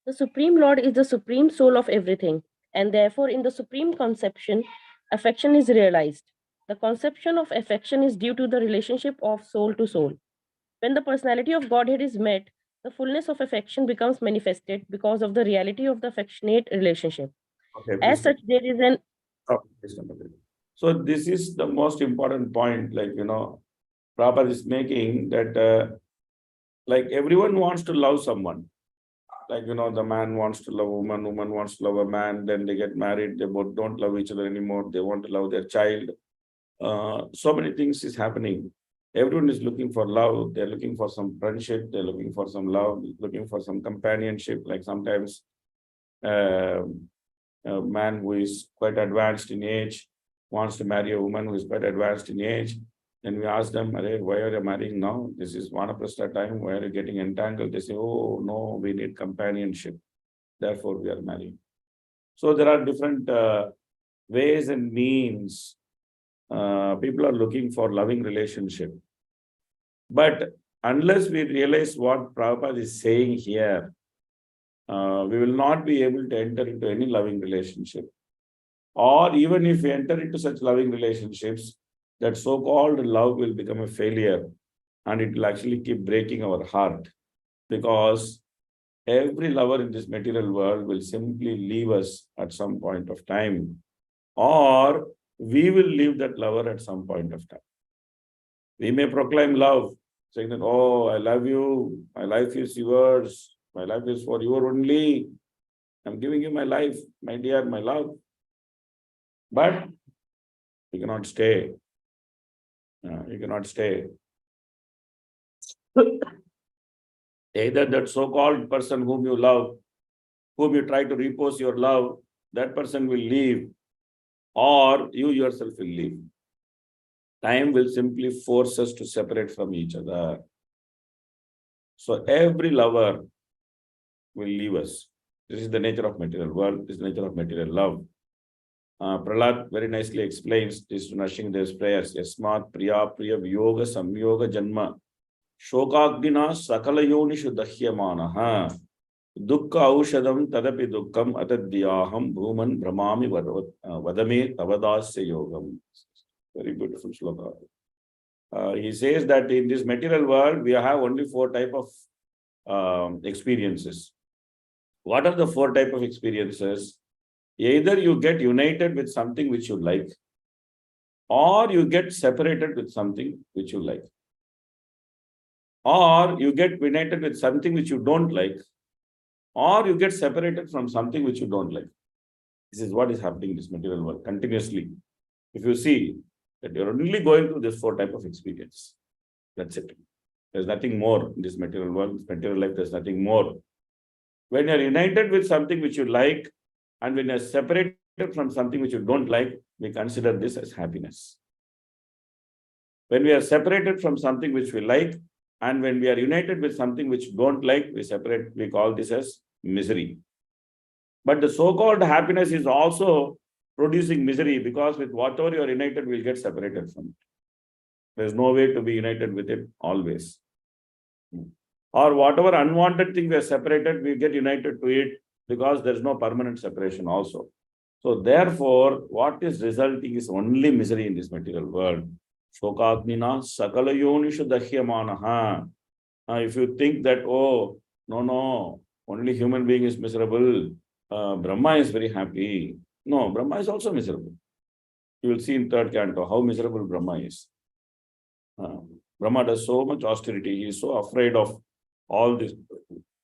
The Supreme Lord is the supreme soul of everything, and therefore in the supreme conception, affection is realized. The conception of affection is due to the relationship of soul to soul. When the personality of Godhead is met, the fullness of affection becomes manifested because of the reality of the affectionate relationship. Okay, As such, there is an... So this is the most important point, like, Prabhupada is making that, like everyone wants to love someone. Like, the man wants to love a woman, woman wants to love a man, then they get married, they both don't love each other anymore, they want to love their child. So many things is happening. Everyone is looking for love, they're looking for some friendship, they're looking for some love, looking for some companionship. Like sometimes a man who is quite advanced in age wants to marry a woman who is quite advanced in age. Then we ask them, why are you marrying now? This is Vanaprastha time, why are you getting entangled? They say, oh, no, we need companionship. Therefore, we are marrying. So there are different ways and means. People are looking for loving relationship. But unless we realize what Prabhupada is saying here, we will not be able to enter into any loving relationship. Or even if we enter into such loving relationships, that so-called love will become a failure and it will actually keep breaking our heart, because every lover in this material world will simply leave us at some point of time, or we will leave that lover at some point of time. We may proclaim love, saying that, oh, I love you, my life is yours, my life is for you only, I'm giving you my life, my dear, my love. But you cannot stay. You cannot stay. Either that so-called person whom you love, whom you try to repose your love, that person will leave, or you yourself will leave. Time will simply force us to separate from each other. So every lover will leave us. This is the nature of material world. This is the nature of material love. Prahlad very nicely explains this to Nrsimha's prayers. Yasmat priya priya vyoga samyoga janma shokagdina sakala yonishu dahyamanaha dukkha aushadam tadapi dukkham atadhyaham bhuman brahmami vadame tavadasya yogam. Very beautiful shloka. He says that in this material world, we have only 4 types of experiences. What are the 4 types of experiences? Either you get united with something which you like, or you get separated with something which you like, or you get united with something which you don't like, or you get separated from something which you don't like. This is what is happening in this material world continuously. If you see that you're only going through this 4 types of experience, that's it. There's nothing more in this material world, this material life, there's nothing more. When you're united with something which you like, and when you're separated from something which you don't like, we consider this as happiness. When we are separated from something which we like, and when we are united with something which we don't like, we call this as misery. But the so-called happiness is also producing misery, because with whatever you are united, we'll get separated from it. There's no way to be united with it always. Or whatever unwanted thing we are separated, we get united to it, because there's no permanent separation also. So therefore, what is resulting is only misery in this material world. Shokagnina sakala yonishu dahyamanaha. If you think that, oh, no, only human being is miserable, Brahma is very happy. No, Brahma is also miserable. You will see in 3rd canto how miserable Brahma is. Brahma does so much austerity. He is so afraid of all this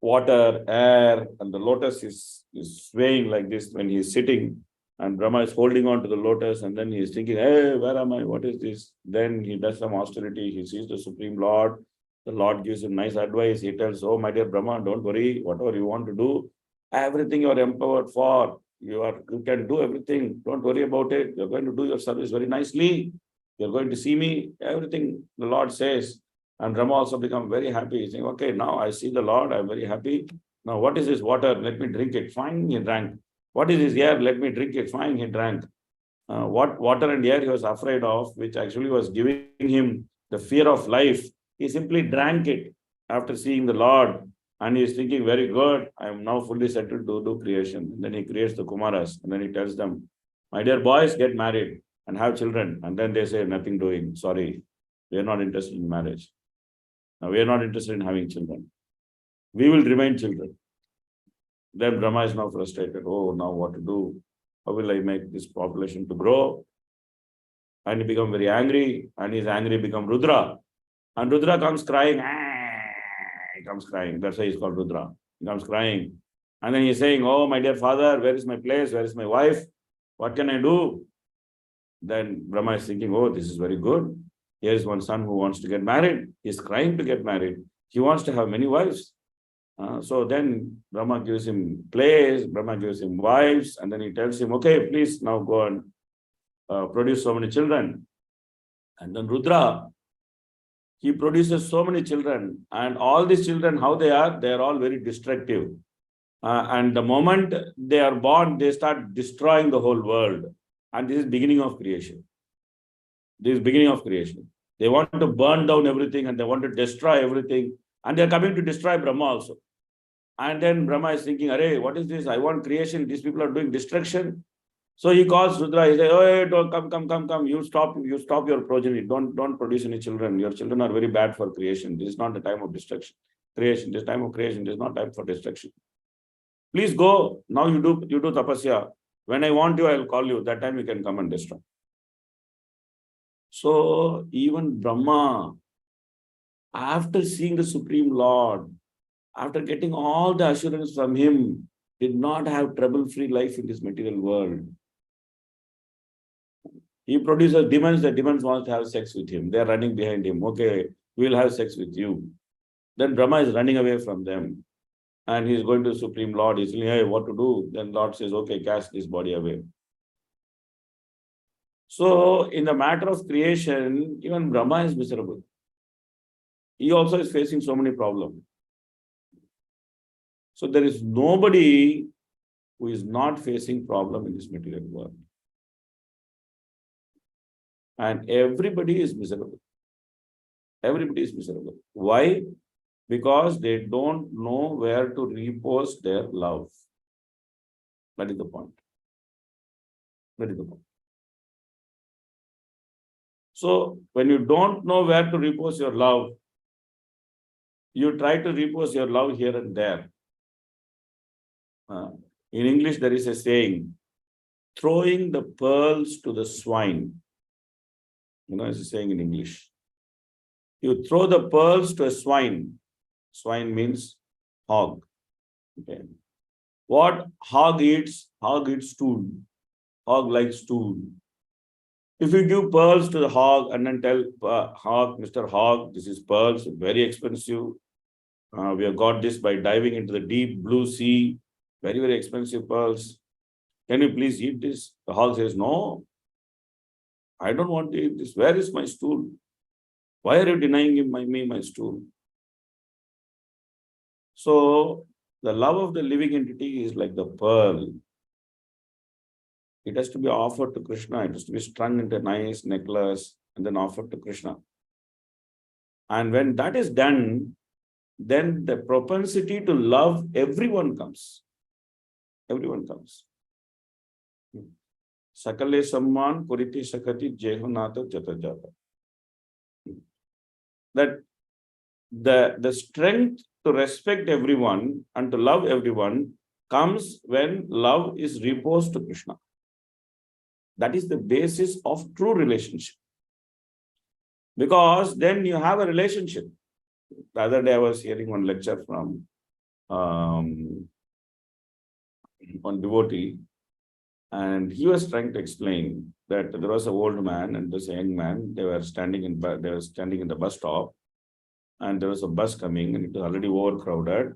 water, air, and the lotus is swaying like this when he is sitting, and Brahma is holding on to the lotus, and then he is thinking, hey, where am I? What is this? Then he does some austerity. He sees the Supreme Lord. The Lord gives him nice advice. He tells, oh, my dear Brahma, don't worry. Whatever you want to do, everything you are empowered for. You can do everything. Don't worry about it. You're going to do your service very nicely. You're going to see me. Everything the Lord says. And Brahma also becomes very happy. He's saying, okay, now I see the Lord. I'm very happy. Now, what is this water? Let me drink it. Fine, he drank. What is this air? Let me drink it. Fine, he drank. What water and air he was afraid of, which actually was giving him the fear of life, he simply drank it after seeing the Lord. And he is thinking, very good, I am now fully settled to do creation. And then he creates the Kumaras. And then he tells them, my dear boys, get married and have children. And then they say, nothing doing. Sorry, we are not interested in marriage. Now, we are not interested in having children. We will remain children. Then Brahma is now frustrated. Oh, now what to do? How will I make this population to grow? And he becomes very angry. And his angry becomes Rudra. And Rudra comes crying. He comes crying. That's why he's called Rudra. He comes crying. And then he's saying, oh, my dear father, where is my place? Where is my wife? What can I do? Then Brahma is thinking, oh, this is very good. Here is one son who wants to get married. He's crying to get married. He wants to have many wives. So then Brahma gives him place, Brahma gives him wives, and then he tells him, okay, please now go and produce so many children. And then Rudra, he produces so many children, and all these children, how they are all very destructive. And the moment they are born, they start destroying the whole world. And this is beginning of creation. This is beginning of creation. They want to burn down everything and they want to destroy everything. And they're coming to destroy Brahma also. And then Brahma is thinking, arey, what is this? I want creation. These people are doing destruction. So he calls Rudra. He says, oh, don't come. You stop your progeny. Don't produce any children. Your children are very bad for creation. This is not the time of destruction. Creation. This time of creation. This is not time for destruction. Please go. Now you do tapasya. When I want you, I'll call you. That time you can come and destroy. So even Brahma, after seeing the Supreme Lord, after getting all the assurance from him, did not have trouble-free life in this material world. He produces demons. The demons want to have sex with him. They are running behind him. Okay, we will have sex with you. Then Brahma is running away from them. And he is going to the Supreme Lord. He's saying, hey, what to do? Then Lord says, okay, cast this body away. So in the matter of creation, even Brahma is miserable. He also is facing so many problems. So there is nobody who is not facing problem in this material world. And everybody is miserable. Everybody is miserable. Why? Because they don't know where to repose their love. That is the point. That is the point. So when you don't know where to repose your love, you try to repose your love here and there. In English, there is a saying, throwing the pearls to the swine. You know, it's a saying in English. You throw the pearls to a swine. Swine means hog. Okay. What hog eats? Hog eats stool. Hog likes stool. If you give pearls to the hog and then tell hog, Mr. Hog, this is pearls, very expensive. We have got this by diving into the deep blue sea. Very, very expensive pearls. Can you please eat this? The hog says, no, I don't want to eat this. Where is my stool? Why are you denying me my stool? So the love of the living entity is like the pearl. It has to be offered to Krishna. It has to be strung into a nice necklace and then offered to Krishna. And when that is done, then the propensity to love everyone comes. Everyone comes. Sakale Samman Kuriti Sakati Jehunata Jata Jata. That the strength to respect everyone and to love everyone comes when love is reposed to Krishna. That is the basis of true relationship. Because then you have a relationship. The other day I was hearing one lecture from one devotee, and he was trying to explain that there was an old man and this young man. They were standing in the bus stop, and there was a bus coming, and it was already overcrowded,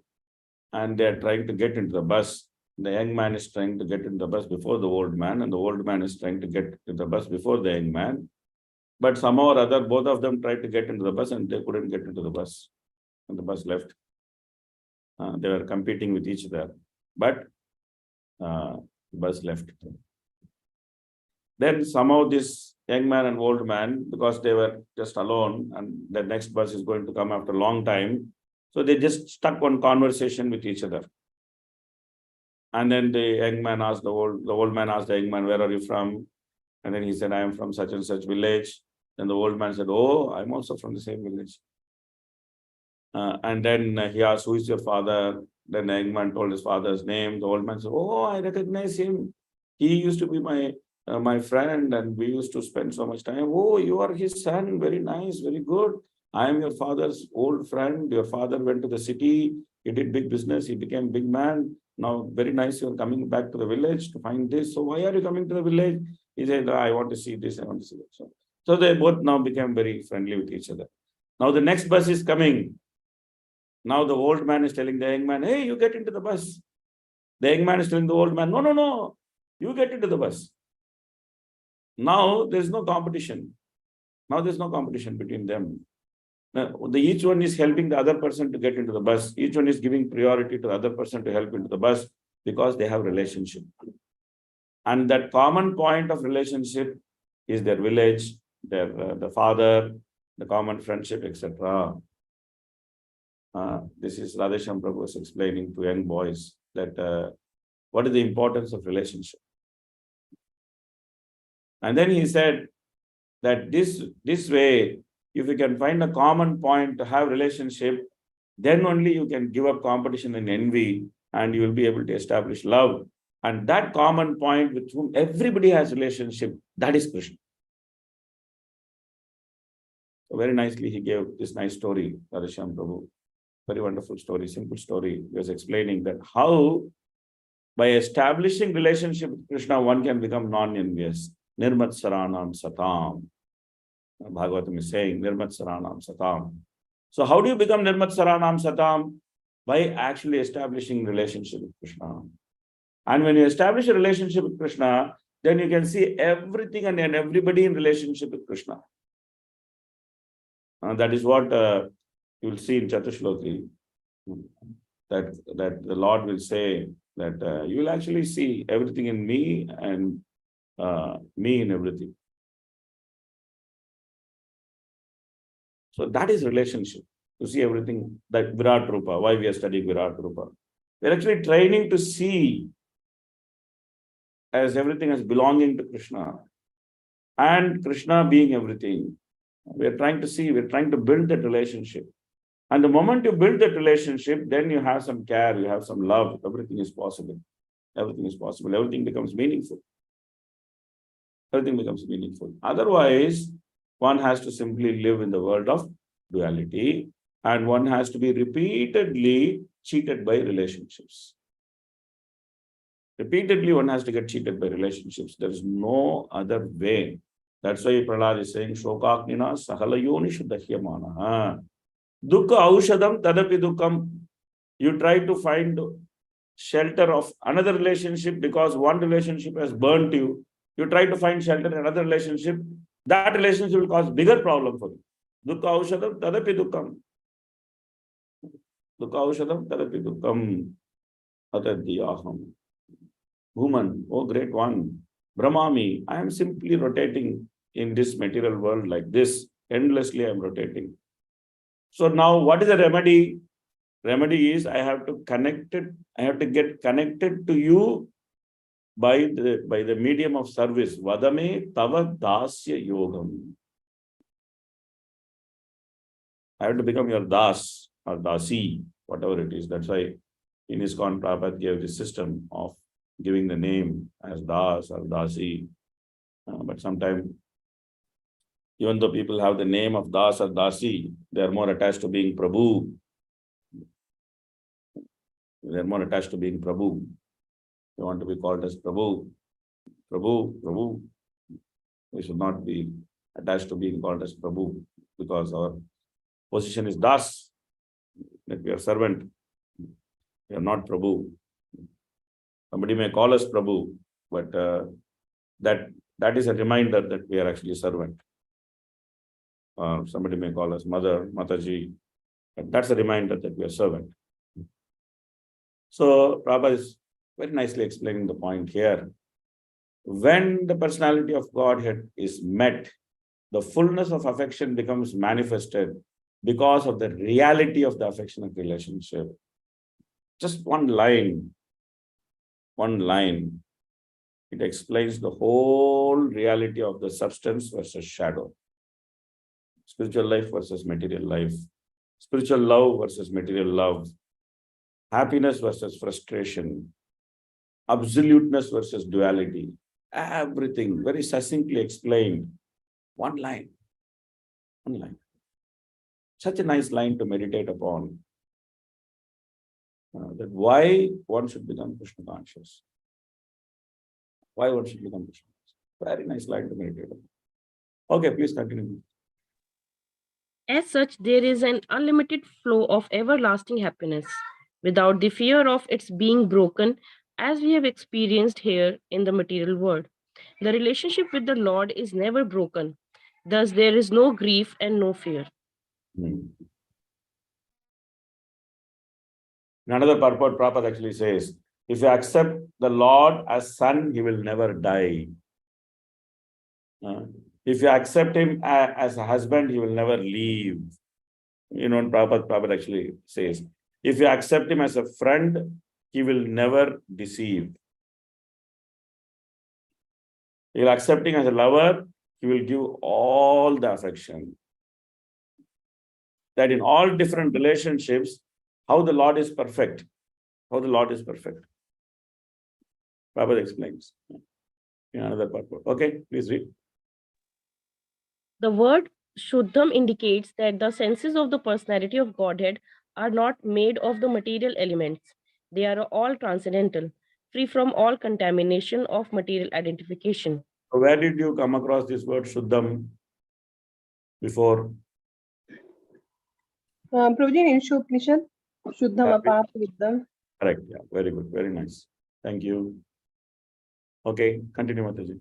and they are trying to get into the bus. The young man is trying to get into the bus before the old man, and the old man is trying to get into the bus before the young man. But somehow or other, both of them tried to get into the bus, and they couldn't get into the bus, and the bus left. They were competing with each other, but the bus left. Then somehow this young man and old man, because they were just alone, and the next bus is going to come after a long time, so they just stuck on conversation with each other. And then the young man asked the old man asked the young man, where are you from? And then he said, I am from such and such village. Then the old man said, oh, I'm also from the same village. And then he asked, who is your father? Then the young man told his father's name. The old man said, oh, I recognize him. He used to be my friend, and we used to spend so much time. Oh, you are his son. Very nice, very good. I am your father's old friend. Your father went to the city. He did big business. He became big man. Now, very nice, you are coming back to the village to find this. So why are you coming to the village? He said, I want to see this. I want to see that. So they both now became very friendly with each other. Now the next bus is coming. Now the old man is telling the young man, hey, you get into the bus. The young man is telling the old man, no, no, no, you get into the bus. Now there's no competition. Now there's no competition between them. Now, each one is helping the other person to get into the bus. Each one is giving priority to the other person to help into the bus because they have relationship. And that common point of relationship is their village, the father, the common friendship, etc. This is Radhesham Prabhu was explaining to young boys that what is the importance of relationship. And then he said that this way, if you can find a common point to have relationship, then only you can give up competition and envy, and you will be able to establish love. And that common point with whom everybody has relationship, that is Krishna. So very nicely he gave this nice story, Radhesham Prabhu. Very wonderful story, simple story. He was explaining that how by establishing relationship with Krishna, one can become non-envious. Nirmat Saranam Satam. Bhagavatam is saying, Nirmat Saranam Satam. So how do you become Nirmat Saranam Satam? By actually establishing relationship with Krishna. And when you establish a relationship with Krishna, then you can see everything and everybody in relationship with Krishna. That is what you will see in Chatushloki, that the Lord will say that you will actually see everything in me and me in everything. So that is relationship. You see everything, that Virat Rupa, why we are studying Virat Rupa. We're actually training to see as everything as belonging to Krishna and Krishna being everything. We're trying to see, we're trying to build that relationship. And the moment you build that relationship, then you have some care, you have some love, everything is possible. Everything is possible. Everything becomes meaningful. Everything becomes meaningful. Otherwise, one has to simply live in the world of duality, and one has to be repeatedly cheated by relationships. Repeatedly, one has to get cheated by relationships. There is no other way. That's why Prahlad is saying, Shokaknina sahalayoni shuddhahyamana. Dukkha aushadam tadapi dukkam. You try to find shelter of another relationship because one relationship has burnt you. You try to find shelter in another relationship. That relationship will cause bigger problem for you. Dukkha aushadam tadapi dukkam. Dukkha aushadam tadapi dukkam. Atadhyaham. Woman, oh great one, Brahmami, I am simply rotating in this material world like this. Endlessly I am rotating. So now what is the remedy? Remedy is I have to get connected to you by the medium of service. Vadame tava dasya yogam. I have to become your das or dasi, whatever it is. That's why in ISKCON Prabhupada gave the system of giving the name as Das or Dasi. But sometimes, even though people have the name of Das or Dasi, they are more attached to being Prabhu. They are more attached to being Prabhu. They want to be called as Prabhu. Prabhu, Prabhu. We should not be attached to being called as Prabhu because our position is Das, that we are servant. We are not Prabhu. Somebody may call us Prabhu, but that is a reminder that we are actually a servant. Somebody may call us Mother, Mataji, but that's a reminder that we are servant. So Prabhupada is very nicely explaining the point here. When the personality of Godhead is met, the fullness of affection becomes manifested because of the reality of the affectionate relationship. Just one line, it explains the whole reality of the substance versus shadow. Spiritual life versus material life. Spiritual love versus material love. Happiness versus frustration. Absoluteness versus duality. Everything very succinctly explained. One line. One line. Such a nice line to meditate upon. That why one should become Krishna conscious. Why one should become Krishna conscious. Very nice line to meditate upon. Okay, please continue. As such, there is an unlimited flow of everlasting happiness, without the fear of its being broken, as we have experienced here in the material world. The relationship with the Lord is never broken. Thus, there is no grief and no fear. In another purport, Prabhupada actually says, if you accept the Lord as son, he will never die. If you accept him as a husband, he will never leave. You know, Prabhupada actually says, if you accept him as a friend, he will never deceive. If you accept him as a lover, he will give all the affection. That in all different relationships, how the Lord is perfect. How the Lord is perfect. Prabhupada explains in another purport. Okay, please read. The word Shuddham indicates that the senses of the personality of Godhead are not made of the material elements. They are all transcendental, free from all contamination of material identification. So where did you come across this word Shuddham before? Prabhuji, in Upanishad, Shuddham apart Viddham. Correct, yeah, very good, very nice. Thank you. Okay, continue, Mataji.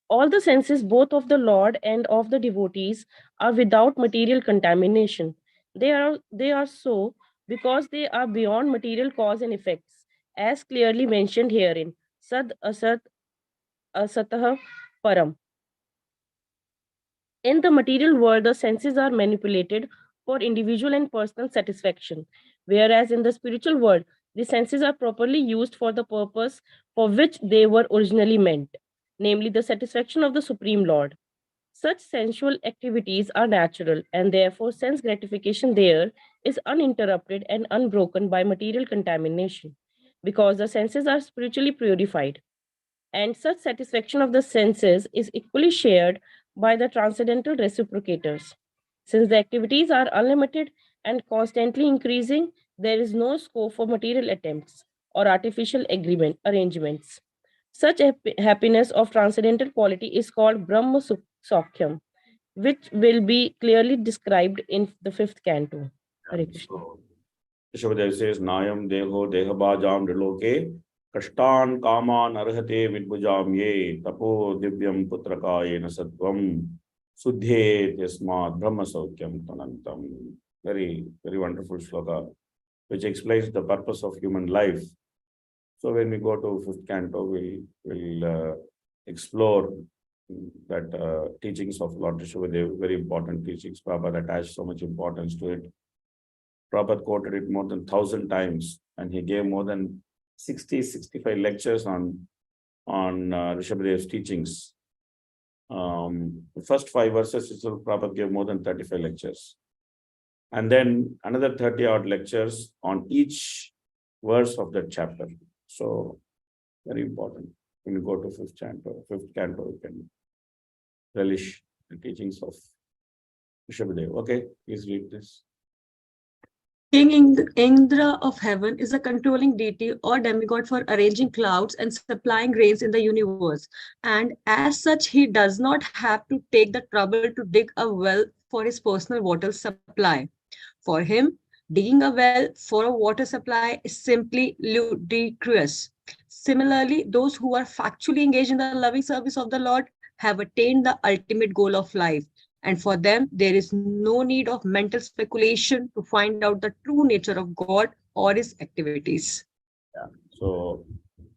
All the senses, both of the Lord and of the devotees, are without material contamination. They are so because they are beyond material cause and effects, as clearly mentioned herein. Sad Asat Asatah Param. In the material world, the senses are manipulated for individual and personal satisfaction, whereas in the spiritual world, the senses are properly used for the purpose for which they were originally meant, namely the satisfaction of the Supreme Lord. Such sensual activities are natural, and therefore sense gratification there is uninterrupted and unbroken by material contamination, because the senses are spiritually purified. And such satisfaction of the senses is equally shared by the transcendental reciprocators. Since the activities are unlimited and constantly increasing, there is no scope for material attempts or artificial arrangements. Such happiness of transcendental quality is called Brahma Saukhyam, which will be clearly described in the 5th canto. Hare Krishna. Rishabhadev says, Nayam Deho Dehabhajam Riloke Kashtan Kaman Arhate Vidbhujam Ye Tapo Divyam Putrakayena Sattvam Suddhe Yasmat Brahma Saukyam Tanantam. Very, very wonderful shloka, which explains the purpose of human life. So when we go to 5th canto, we'll explore that teachings of Lord Rishabhadev, very important teachings. Prabhupada attached so much importance to it. Prabhupada quoted it more than 1,000 times, and he gave more than 65 lectures on Rishabhadev's teachings. The first 5 verses itself, Prabhupada gave more than 35 lectures. And then another 30-odd lectures on each verse of that chapter. So, very important. When you go to 5th canto, you can relish the teachings of Rishabhadev. Okay, please read this. King Indra of heaven is a controlling deity or demigod for arranging clouds and supplying rains in the universe. And as such, he does not have to take the trouble to dig a well for his personal water supply. For him, digging a well for a water supply is simply ludicrous. Similarly, those who are factually engaged in the loving service of the Lord have attained the ultimate goal of life. And for them, there is no need of mental speculation to find out the true nature of God or his activities. Yeah. So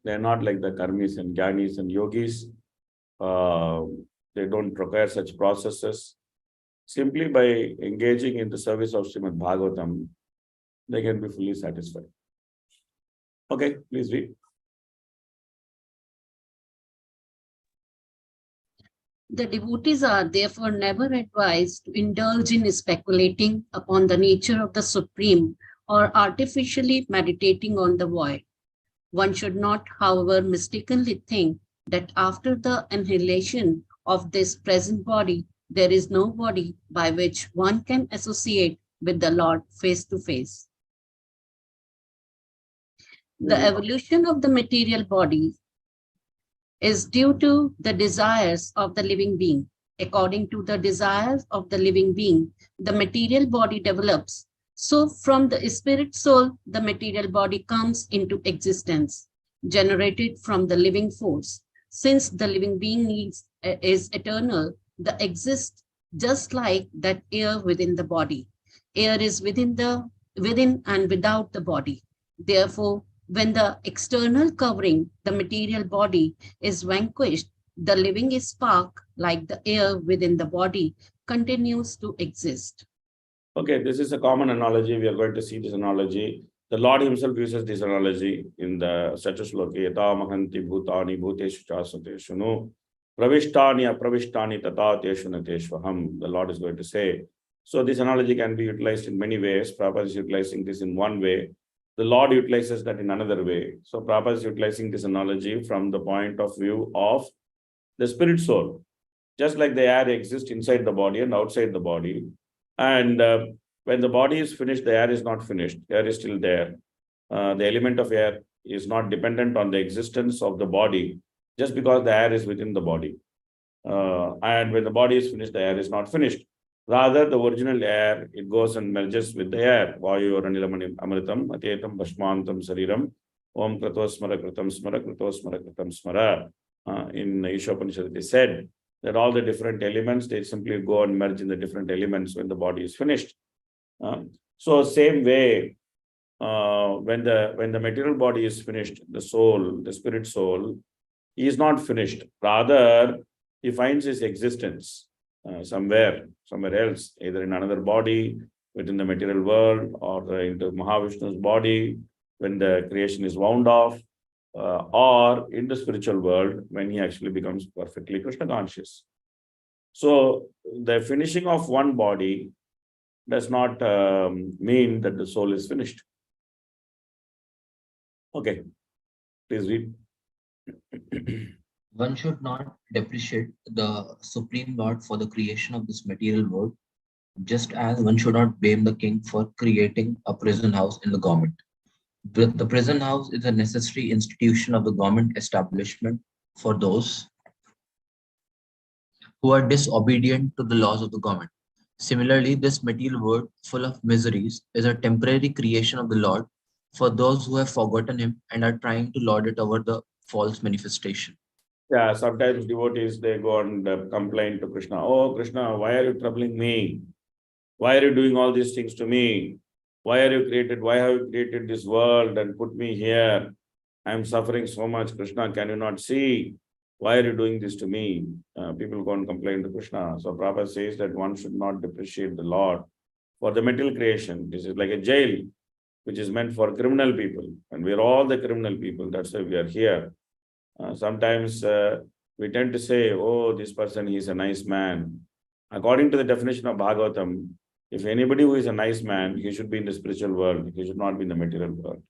they're not like the karmis and jnanis and yogis. They don't require such processes. Simply by engaging in the service of Srimad Bhagavatam, they can be fully satisfied. Okay, please read. The devotees are therefore never advised to indulge in speculating upon the nature of the Supreme or artificially meditating on the void. One should not, however, mistakenly think that after the annihilation of this present body, there is no body by which one can associate with the Lord face to face. The evolution of the material body is due to the desires of the living being. According to the desires of the living being, the material body develops. So from the spirit soul, the material body comes into existence, generated from the living force. Since the living being is eternal, the exists just like that air within the body. Air is within and without the body. Therefore, when the external covering, the material body, is vanquished, the living spark, like the air within the body, continues to exist. Okay, this is a common analogy. We are going to see this analogy. The Lord himself uses this analogy in the Satchashloki. Yata mahanti bhutani bhuteshu chasateshu no pravishtani apravishtani tata teshu nateshvaham. The Lord is going to say. So this analogy can be utilized in many ways. Prabhupada is utilizing this in one way. The Lord utilizes that in another way. So Prabhupada is utilizing this analogy from the point of view of the spirit soul. Just like the air exists inside the body and outside the body. And when the body is finished, the air is not finished. Air is still there. The element of air is not dependent on the existence of the body just because the air is within the body. And when the body is finished, the air is not finished. Rather, the original air, it goes and merges with the air. Vayu Ranilam Amritam, Atetam Bhashmantam Sariram, Om Kratosmara Kratam Smara, Kratosmara Kratam Smara. In Ishopanishad, it is said that all the different elements, they simply go and merge in the different elements when the body is finished. So same way, when the material body is finished, the soul, the spirit soul, he is not finished. Rather, he finds his existence. somewhere else, either in another body, within the material world, or into Mahavishnu's body when the creation is wound off, or in the spiritual world when he actually becomes perfectly Krishna conscious. So the finishing of one body does not mean that the soul is finished. Okay, please read. One should not depreciate the Supreme Lord for the creation of this material world, just as one should not blame the king for creating a prison house in the government. The prison house is a necessary institution of the government establishment for those who are disobedient to the laws of the government. Similarly, this material world, full of miseries, is a temporary creation of the Lord for those who have forgotten him and are trying to lord it over the false manifestation. Yeah, sometimes devotees, they go and complain to Krishna. Oh, Krishna, why are you troubling me? Why are you doing all these things to me? Why have you created this world and put me here? I am suffering so much. Krishna, can you not see? Why are you doing this to me? People go and complain to Krishna. So Prabhupada says that one should not depreciate the Lord for the material creation. This is like a jail, which is meant for criminal people. And we are all the criminal people. That's why we are here. Sometimes we tend to say, oh, this person, he's a nice man. According to the definition of Bhagavatam, if anybody who is a nice man, he should be in the spiritual world. He should not be in the material world.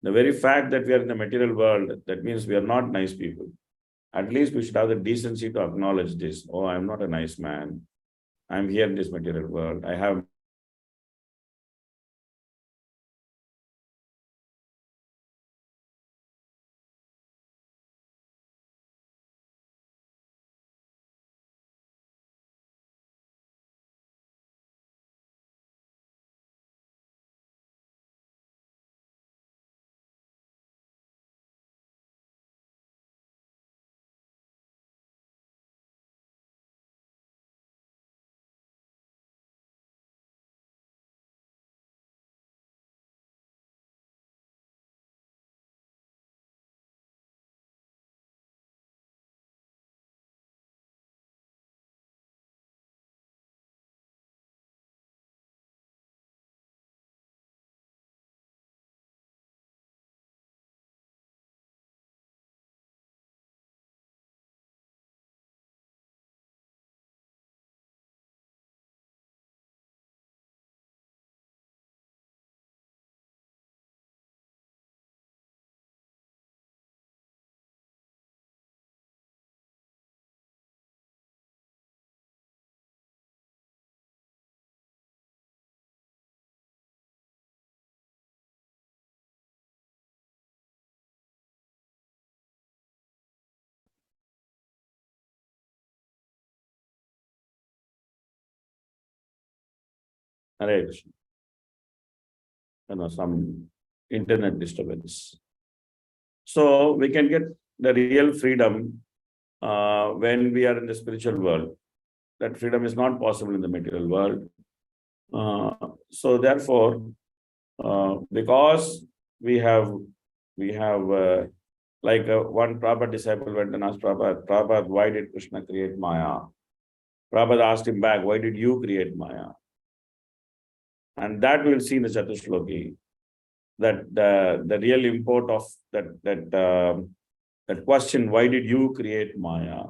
The very fact that we are in the material world, that means we are not nice people. At least we should have the decency to acknowledge this. Oh, I'm not a nice man. I'm here in this material world. I have Hare Krishna. Some internet disturbance. So we can get the real freedom when we are in the spiritual world. That freedom is not possible in the material world. So therefore, because we have like one Prabhupada disciple went and asked Prabhupada, why did Krishna create Maya? Prabhupada asked him back, why did you create Maya? And that we'll see in the Chatushloki, that the real import of that question, why did you create Maya?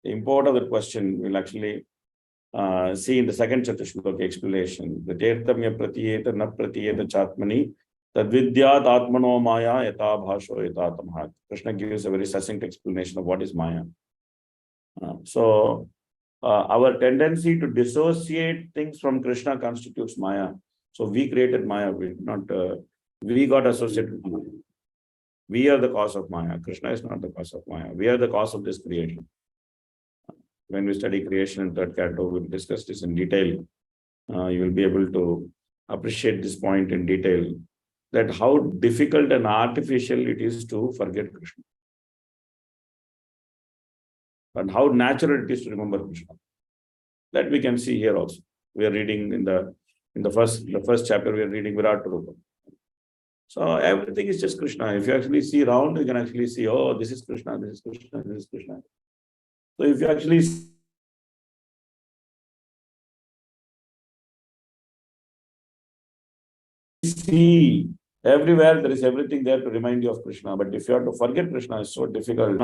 The import of that question we'll actually see in the second Chatushloki explanation. The Tirtamya Pratiyeta Na Pratiyeta Chatmani Tadvidyat Atmano Maya Yata Bhasho Yata Tamhat. Krishna gives a very succinct explanation of what is Maya. So our tendency to dissociate things from Krishna constitutes Maya. So we created Maya, we got associated with Maya. We are the cause of Maya. Krishna is not the cause of Maya. We are the cause of this creation. When we study creation in third canto, we'll discuss this in detail. You will be able to appreciate this point in detail, that how difficult and artificial it is to forget Krishna. And how natural it is to remember Krishna. That we can see here also. We are reading in the first chapter, we are reading Virat Rupa. So everything is just Krishna. If you actually see around, you can actually see, oh, this is Krishna, this is Krishna, this is Krishna. So if you actually see everywhere, there is everything there to remind you of Krishna. But if you have to forget Krishna, it's so difficult.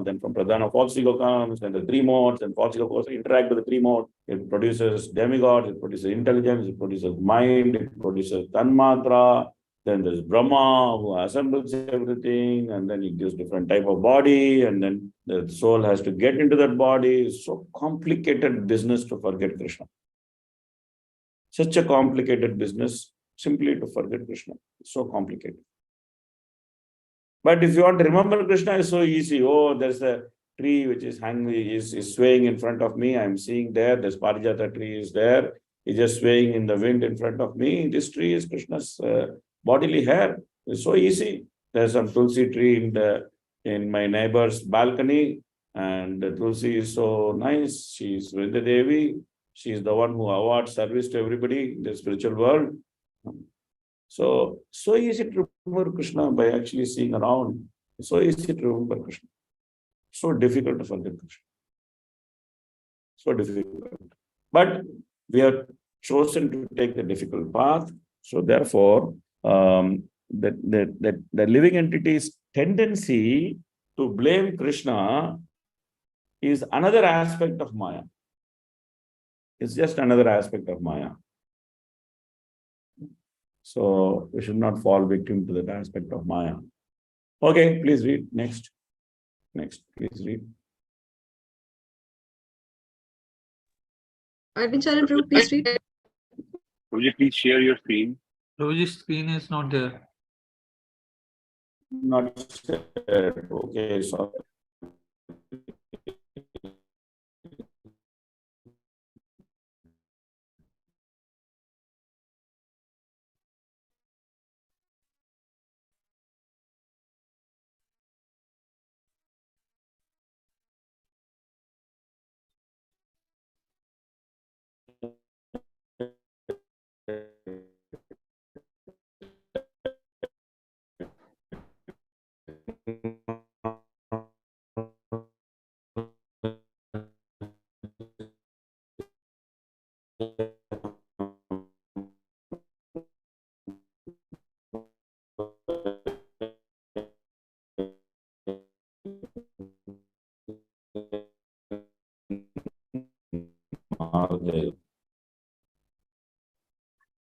Then from Pradhana, false ego comes, then the three modes, and false ego goes to interact with the three modes. It produces demigods, it produces intelligence, it produces mind, it produces Tanmatra. Then there's Brahma who assembles everything, and then he gives different type of body, and then the soul has to get into that body. It's so complicated business to forget Krishna. Such a complicated business simply to forget Krishna. It's so complicated. But if you want to remember Krishna, it's so easy. Oh, there's a tree which is hanging, is swaying in front of me. I'm seeing there. This Parijata tree is there. It's just swaying in the wind in front of me. This tree is Krishna's bodily hair. It's so easy. There's some Tulsi tree in my neighbor's balcony, and the Tulsi is so nice. She's Vrinda Devi. She's the one who awards service to everybody in the spiritual world. So easy to remember Krishna by actually seeing around. It's so easy to remember Krishna. So difficult to forget Krishna. So difficult. But we have chosen to take the difficult path. So therefore, the living entity's tendency to blame Krishna is another aspect of Maya. It's just another aspect of Maya. So we should not fall victim to that aspect of Maya. Okay, please read. Next, please read. Arvind Charan Prabhu, please read. Would you please share your screen? Prabhuji's screen is not there. Not shared. Okay, so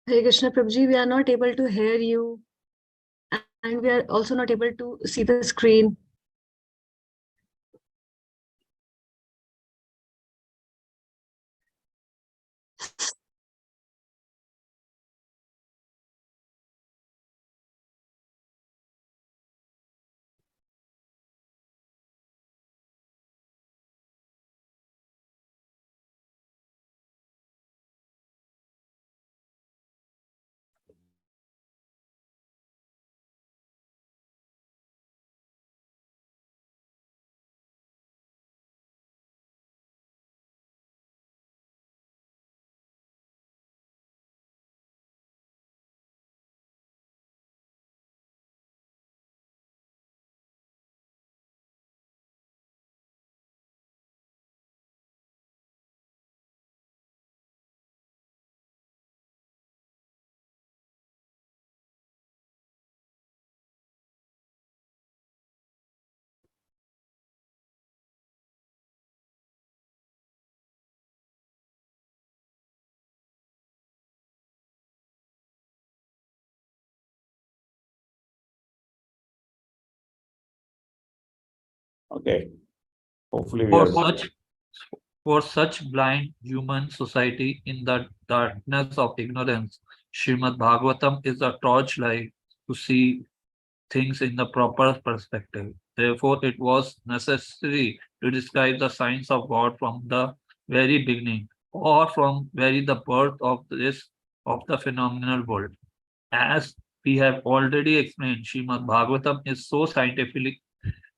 Hare Krishna Prabhuji, we are not able to hear you, and we are also not able to see the screen. okay. Hopefully we are. For such blind human society in the darkness of ignorance, Srimad Bhagavatam is a torchlight to see things in the proper perspective. Therefore, it was necessary to describe the signs of God from the very beginning, or from very the birth of the phenomenal world. As we have already explained, Srimad Bhagavatam is so scientifically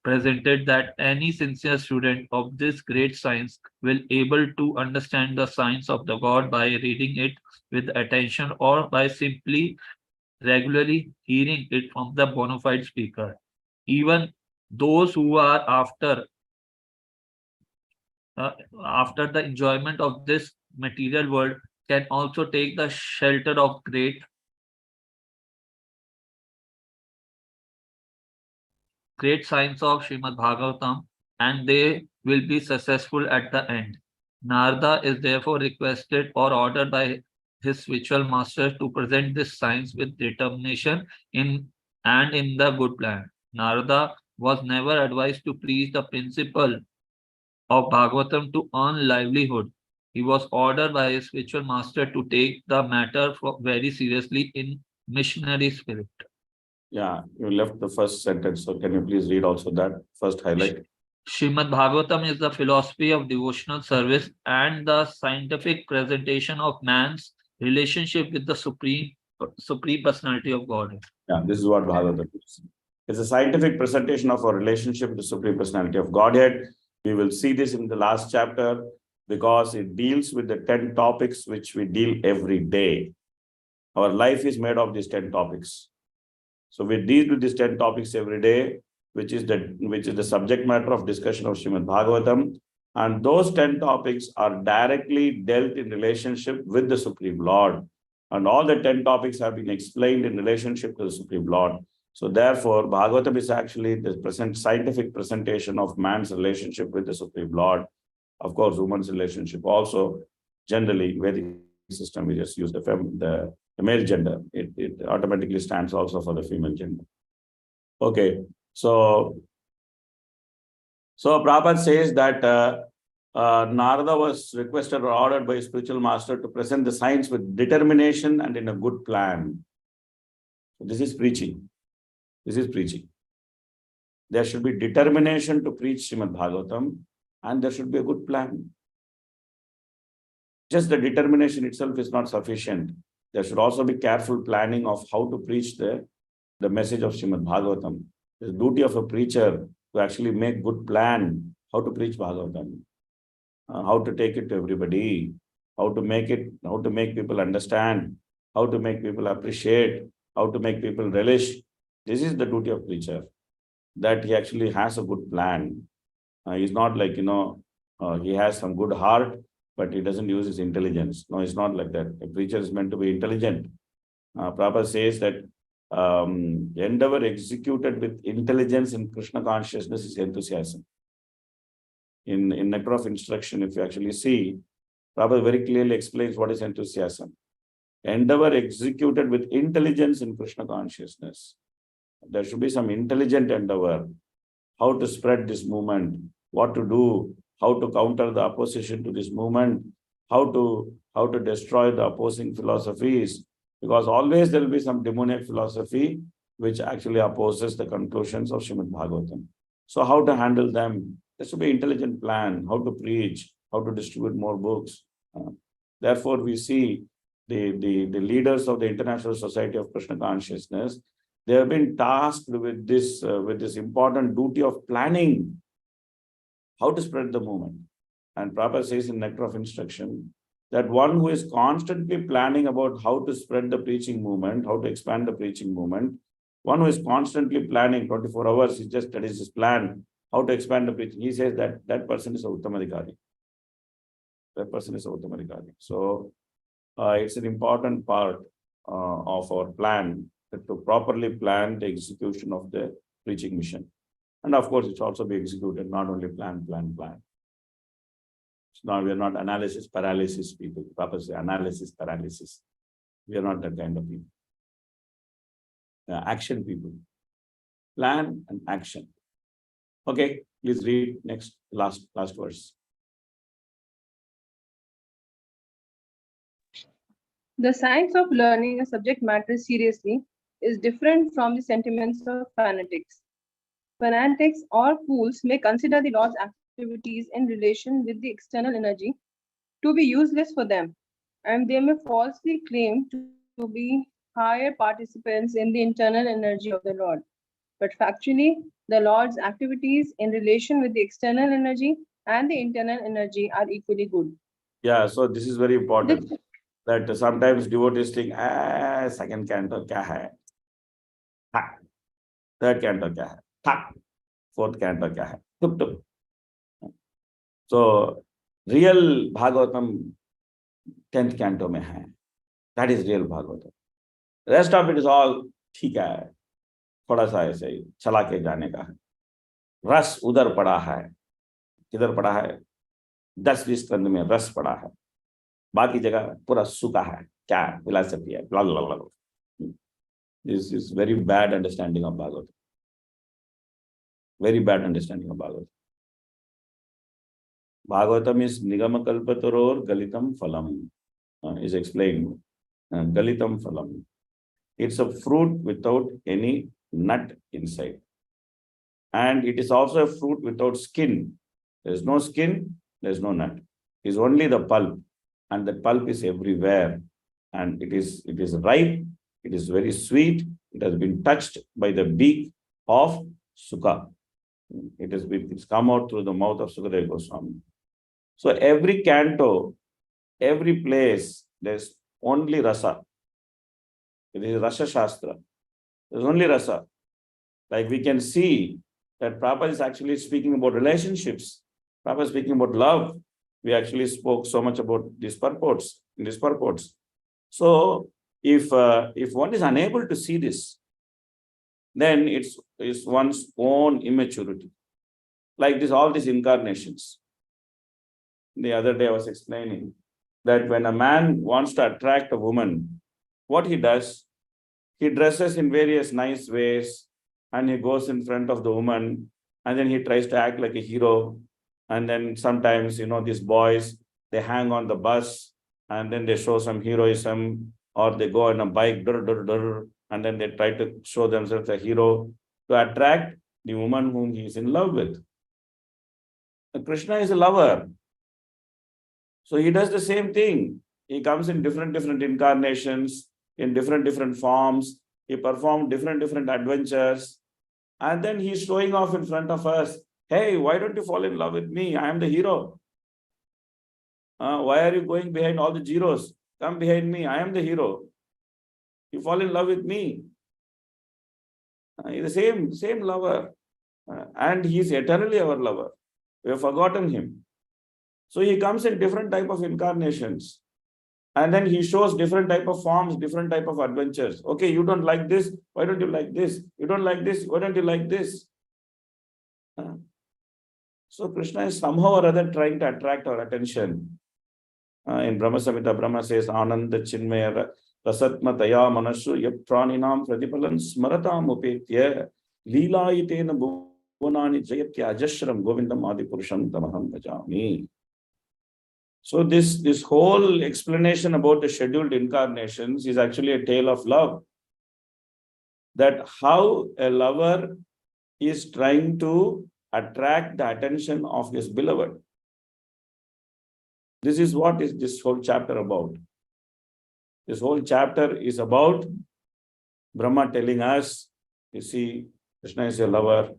presented that any sincere student of this great science will able to understand the science of the God by reading it with attention or by simply regularly hearing it from the bona fide speaker. Even those who are after the enjoyment of this material world can also take the shelter of great great signs of Srimad Bhagavatam, and they will be successful at the end. Narada is therefore requested or ordered by his spiritual master to present this science with determination in the good plan. Narada was never advised to preach the principle of Bhagavatam to earn livelihood. He was ordered by his spiritual master to take the matter very seriously in missionary spirit. Yeah, you left the first sentence, so can you please read also that first highlight? Srimad Bhagavatam is the philosophy of devotional service and the scientific presentation of man's relationship with the Supreme Personality of God. Yeah, this is what Bhagavatam is. It's a scientific presentation of our relationship with the Supreme Personality of Godhead. We will see this in the last chapter because it deals with the 10 topics which we deal every day. Our life is made of these 10 topics. So we deal with these 10 topics every day, which is the subject matter of discussion of Srimad Bhagavatam. And those 10 topics are directly dealt in relationship with the Supreme Lord. And all the 10 topics have been explained in relationship to the Supreme Lord. So therefore, Bhagavatam is actually the scientific presentation of man's relationship with the Supreme Lord. Of course, woman's relationship also. Generally, Vedic system, we just use the male gender. It automatically stands also for the female gender. Okay, so Prabhupada says that Narada was requested or ordered by his spiritual master to present the science with determination and in a good plan. So this is preaching. This is preaching. There should be determination to preach Srimad Bhagavatam, and there should be a good plan. Just the determination itself is not sufficient. There should also be careful planning of how to preach the message of Srimad Bhagavatam. The duty of a preacher to actually make good plan how to preach Bhagavatam, how to take it to everybody, how to make people understand, how to make people appreciate, how to make people relish. This is the duty of preacher, that he actually has a good plan. He's not like, he has some good heart, but he doesn't use his intelligence. No, it's not like that. A preacher is meant to be intelligent. Prabhupada says that endeavor executed with intelligence in Krishna consciousness is enthusiasm. In Nectar of Instruction, if you actually see, Prabhupada very clearly explains what is enthusiasm. Endeavor executed with intelligence in Krishna consciousness. There should be some intelligent endeavor. How to spread this movement, what to do, how to counter the opposition to this movement, how to destroy the opposing philosophies, because always there will be some demonic philosophy which actually opposes the conclusions of Srimad Bhagavatam. So how to handle them? There should be an intelligent plan, how to preach, how to distribute more books. Therefore, we see the leaders of the International Society of Krishna Consciousness, they have been tasked with this important duty of planning how to spread the movement. And Prabhupada says in Nectar of Instruction that one who is constantly planning about how to spread the preaching movement, how to expand the preaching movement, one who is constantly planning 24 hours, he just studies his plan, how to expand the preaching. He says that person is a Uttamadhikari. That person is a Uttamadhikari. So it's an important part of our plan to properly plan the execution of the preaching mission. And of course, it's also be executed, not only plan. So now we are not analysis paralysis people. Papa say analysis paralysis. We are not that kind of people. Action people. Plan and action. Okay, please read next, last verse. The science of learning a subject matter seriously is different from the sentiments of fanatics. Fanatics or fools may consider the Lord's activities in relation with the external energy to be useless for them, and they may falsely claim to be higher participants in the internal energy of the Lord. But factually, the Lord's activities in relation with the external energy and the internal energy are equally good. Yeah, so this is very important. That sometimes devotees think, second canto kya hai? Ha. Third canto kya hai? Ha. Fourth canto kya hai? Tup tup. So real Bhagavatam 10th canto mein hai. That is real Bhagavatam. The rest of it is all ठीक है, थोड़ा सा ऐसे ही चला के जाने का है. रस उधर पड़ा है, किधर पड़ा है? 10वीं स्कंद में रस पड़ा है, बाकी जगह पूरा सूखा है, क्या फिलॉसफी है, blah, blah, blah, blah. This is very bad understanding of Bhagavad. Very bad understanding of Bhagavad. Bhagavatam is Nigama Kalpataror Galitam Phalam. Is explained. Galitam Phalam. It's a fruit without any nut inside. And it is also a fruit without skin. There's no skin, there's no nut. It's only the pulp. And the pulp is everywhere. And it is ripe, it is very sweet, it has been touched by the beak of Sukha. It's come out through the mouth of Sukadeva Goswami. So every canto, every place, there's only rasa. It is Rasa Shastra. There's only rasa. Like we can see that Prabhupada is actually speaking about relationships. Prabhupada is speaking about love. We actually spoke so much about these purports. So if one is unable to see this, then it's one's own immaturity. Like this, all these incarnations. The other day I was explaining that when a man wants to attract a woman, what he does, he dresses in various nice ways and he goes in front of the woman and then he tries to act like a hero. And then sometimes, these boys, they hang on the bus and then they show some heroism, or they go on a bike, and then they try to show themselves a hero to attract the woman whom he is in love with. Krishna is a lover. So he does the same thing. He comes in different incarnations, in different forms. He performs different adventures. And then he's showing off in front of us. Hey, why don't you fall in love with me? I am the hero. Why are you going behind all the zeros? Come behind me. I am the hero. You fall in love with me. He's the same lover. And he's eternally our lover. We have forgotten him. So he comes in different type of incarnations. And then he shows different type of forms, different type of adventures. Okay, you don't like this. Why don't you like this? You don't like this. Why don't you like this? So Krishna is somehow or other trying to attract our attention. In Brahma Samhita, Brahma says, Ananda Chinmaya Rasatma Daya Manashu Yaptraninam Pradipalan Smaratam Upetya Lila Itena Bhuvani Jayatya Ajashram Govindam Adipurusham Tamaham Bhajami. So this whole explanation about the scheduled incarnations is actually a tale of love. That how a lover is trying to attract the attention of his beloved. This is what is this whole chapter about. This whole chapter is about Brahma telling us, you see, Krishna is your lover,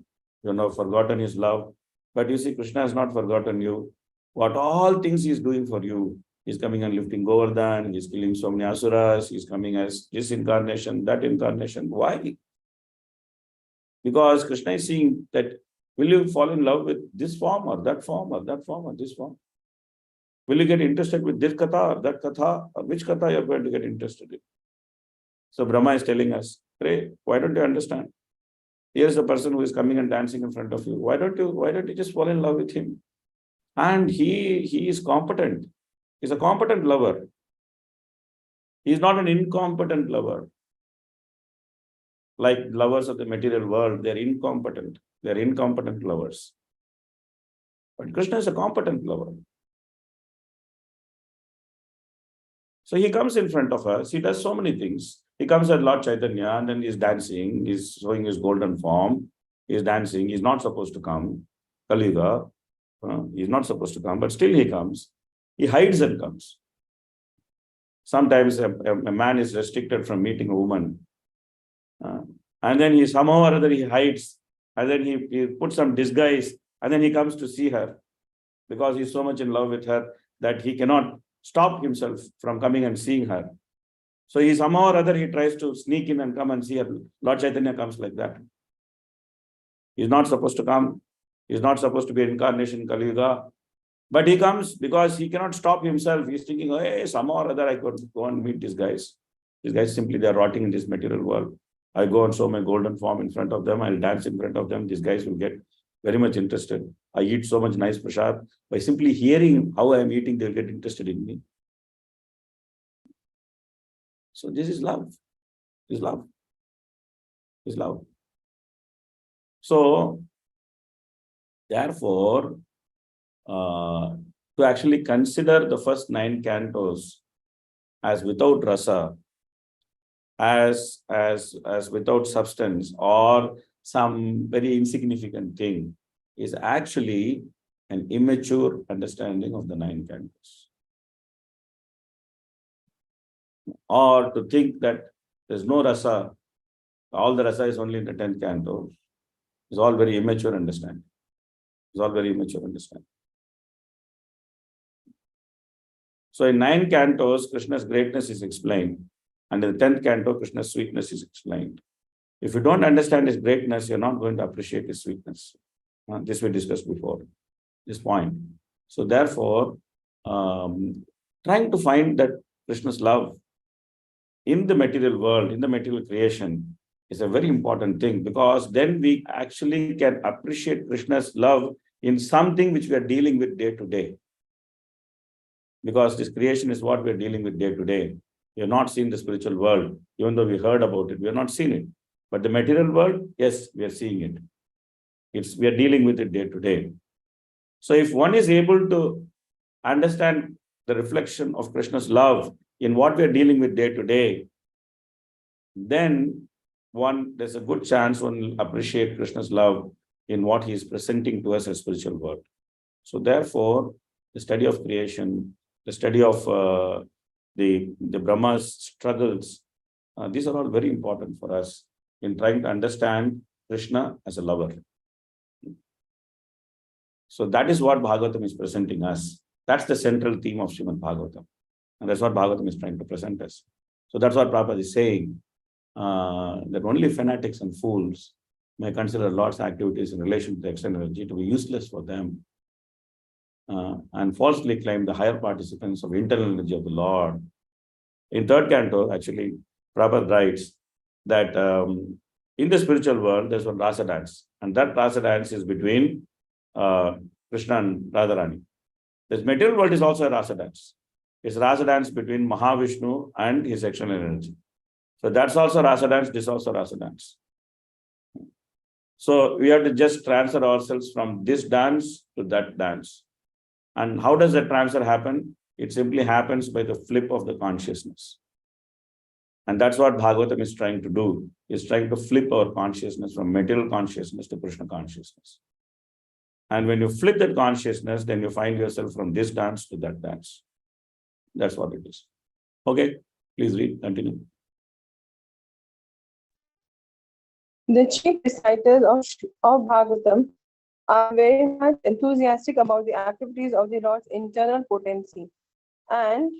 you have forgotten his love. But you see, Krishna has not forgotten you. What all things he is doing for you. He's coming and lifting Govardhan, he's killing so many asuras, he's coming as this incarnation, that incarnation. Why? Because Krishna is seeing that, will you fall in love with this form or that form or that form or this form? Will you get interested with this katha or that katha, or which katha you're going to get interested in? So Brahma is telling us, pray, why don't you understand? Here's a person who is coming and dancing in front of you. Why don't you just fall in love with him? And he is competent. He's a competent lover. He's not an incompetent lover. Like lovers of the material world, they're incompetent. They're incompetent lovers. But Krishna is a competent lover. So he comes in front of us. He does so many things. He comes at Lord Chaitanya and then he's dancing. He's showing his golden form. He's dancing. He's not supposed to come. Kali Yuga. He's not supposed to come, but still he comes. He hides and comes. Sometimes a man is restricted from meeting a woman. And then he somehow or other he hides. And then he puts some disguise. And then he comes to see her. Because he's so much in love with her that he cannot stop himself from coming and seeing her. So he somehow or other he tries to sneak in and come and see her. Lord Chaitanya comes like that. He's not supposed to come. He's not supposed to be an incarnation in Kali Yuga. But he comes because he cannot stop himself. He's thinking, hey, somehow or other I could go and meet these guys. These guys simply, they're rotting in this material world. I go and show my golden form in front of them. I'll dance in front of them. These guys will get very much interested. I eat so much nice prasad. By simply hearing how I am eating, they'll get interested in me. So this is love. This is love. This is love. So, therefore, to actually consider the first 9 cantos as without rasa, as without substance, or some very insignificant thing, is actually an immature understanding of the 9 cantos. Or to think that there's no rasa, all the rasa is only in the 10th canto, is all very immature understanding. It's all very immature understanding. So in 9 cantos, Krishna's greatness is explained. And in the 10th canto, Krishna's sweetness is explained. If you don't understand his greatness, you're not going to appreciate his sweetness. This we discussed before, this point. So therefore, trying to find that Krishna's love in the material world, in the material creation, is a very important thing, because then we actually can appreciate Krishna's love in something which we are dealing with day to day. Because this creation is what we are dealing with day to day. We have not seen the spiritual world, even though we heard about it, we have not seen it. But the material world, yes, we are seeing it. We are dealing with it day to day. So if one is able to understand the reflection of Krishna's love in what we are dealing with day to day, then there's a good chance one will appreciate Krishna's love in what he is presenting to us as spiritual world. So therefore, the study of creation, the study of the Brahma's struggles, these are all very important for us in trying to understand Krishna as a lover. So that is what Bhagavatam is presenting us. That's the central theme of Srimad Bhagavatam. And that's what Bhagavatam is trying to present us. So that's what Prabhupada is saying, that only fanatics and fools may consider Lord's activities in relation to the external energy to be useless for them, and falsely claim the higher participants of internal energy of the Lord. In 3rd canto, actually, Prabhupada writes that in the spiritual world, there's one rasa dance, and that rasa dance is between Krishna and Radharani. This material world is also a rasa dance. It's a rasa dance between Mahavishnu and his external energy. So that's also rasa dance, this also rasa dance. So we have to just transfer ourselves from this dance to that dance. And how does that transfer happen? It simply happens by the flip of the consciousness. And that's what Bhagavatam is trying to do, is trying to flip our consciousness from material consciousness to Krishna consciousness. And when you flip that consciousness, then you find yourself from this dance to that dance. That's what it is. Okay, please read, continue. The chief reciters of Bhagavatam are very much enthusiastic about the activities of the Lord's internal potency, and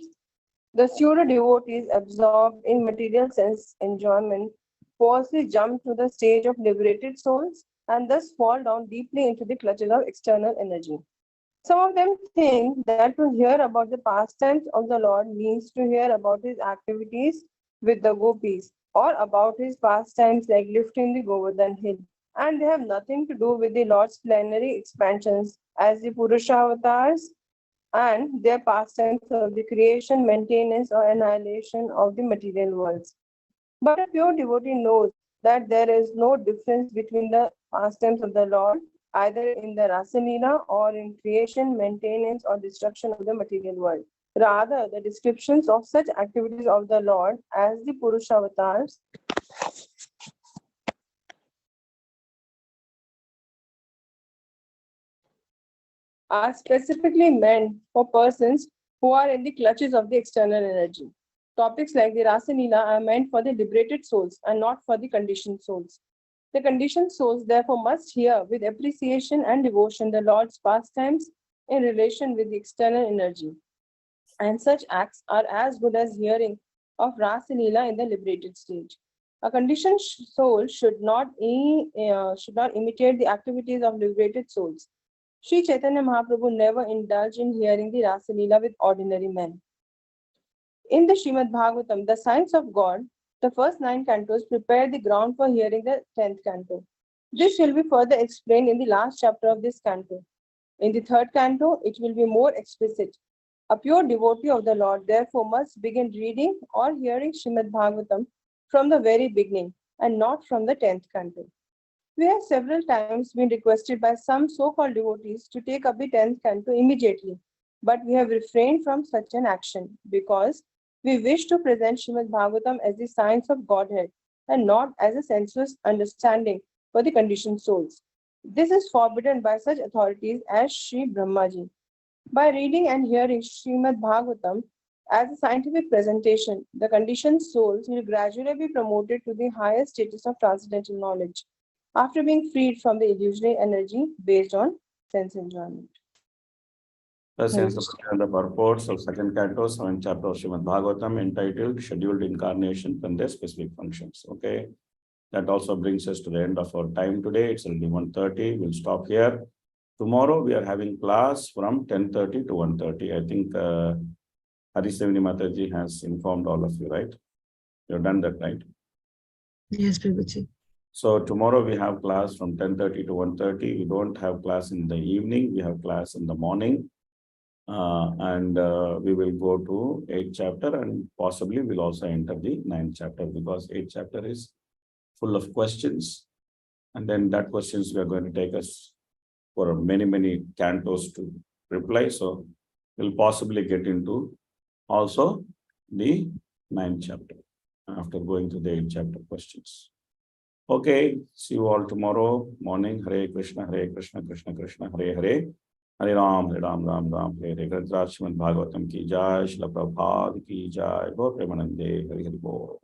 the pseudo devotees absorbed in material sense enjoyment falsely jump to the stage of liberated souls and thus fall down deeply into the clutches of external energy. Some of them think that to hear about the pastimes of the Lord means to hear about his activities with the gopis, or about his pastimes like lifting the Govardhan hill, and they have nothing to do with the Lord's plenary expansions as the Purusha avatars and their pastimes of the creation, maintenance, or annihilation of the material worlds. But a pure devotee knows that there is no difference between the pastimes of the Lord, either in the Rasa Lila or in creation, maintenance, or destruction of the material world. Rather, the descriptions of such activities of the Lord as the Purusha avatars are specifically meant for persons who are in the clutches of the external energy. Topics like the Rasa Lila are meant for the liberated souls and not for the conditioned souls. The conditioned souls therefore must hear with appreciation and devotion the Lord's pastimes in relation with the external energy. And such acts are as good as hearing of Rasa Lila in the liberated stage. A conditioned soul should not imitate the activities of liberated souls. Sri Chaitanya Mahaprabhu never indulged in hearing the Rasa Lila with ordinary men. In the Srimad Bhagavatam, the Science of God, the first 9 cantos prepare the ground for hearing the 10th canto. This will be further explained in the last chapter of this canto. In the third canto, it will be more explicit. A pure devotee of the Lord therefore must begin reading or hearing Srimad Bhagavatam from the very beginning and not from the 10th canto. We have several times been requested by some so-called devotees to take up the 10th canto immediately, but we have refrained from such an action because we wish to present Srimad Bhagavatam as the science of Godhead and not as a sensuous understanding for the conditioned souls. This is forbidden by such authorities as Sri Brahmaji. By reading and hearing Srimad Bhagavatam as a scientific presentation, the conditioned souls will gradually be promoted to the higher status of transcendental knowledge after being freed from the illusionary energy based on sense enjoyment. Thus ends the purports of second canto, 7th chapter of Srimad Bhagavatam, entitled Scheduled Incarnation and Their Specific Functions. Okay, that also brings us to the end of our time today. It's already 1:30. We'll stop here. Tomorrow we are having class from 10:30 to 1:30. I think Harisevini Mataji has informed all of you, right? You've done that, right? Yes, Prabhuji. So tomorrow we have class from 10:30 to 1:30. We don't have class in the evening. We have class in the morning. And we will go to 8th chapter, and possibly we'll also enter the 9th chapter, because 8th chapter is full of questions. And then that questions we are going to take us for many cantos to reply. So we'll possibly get into also the 9th chapter after going to the 8th chapter questions. Okay, see you all tomorrow morning. Hare Krishna, Krishna Krishna, Hare Hare. Hare Ram, Ram Ram, Hare Hare. Srimad Bhagavatam ki jai, Srila Prabhupada ki jai, Gaur Premanande, Hare Hare Bol.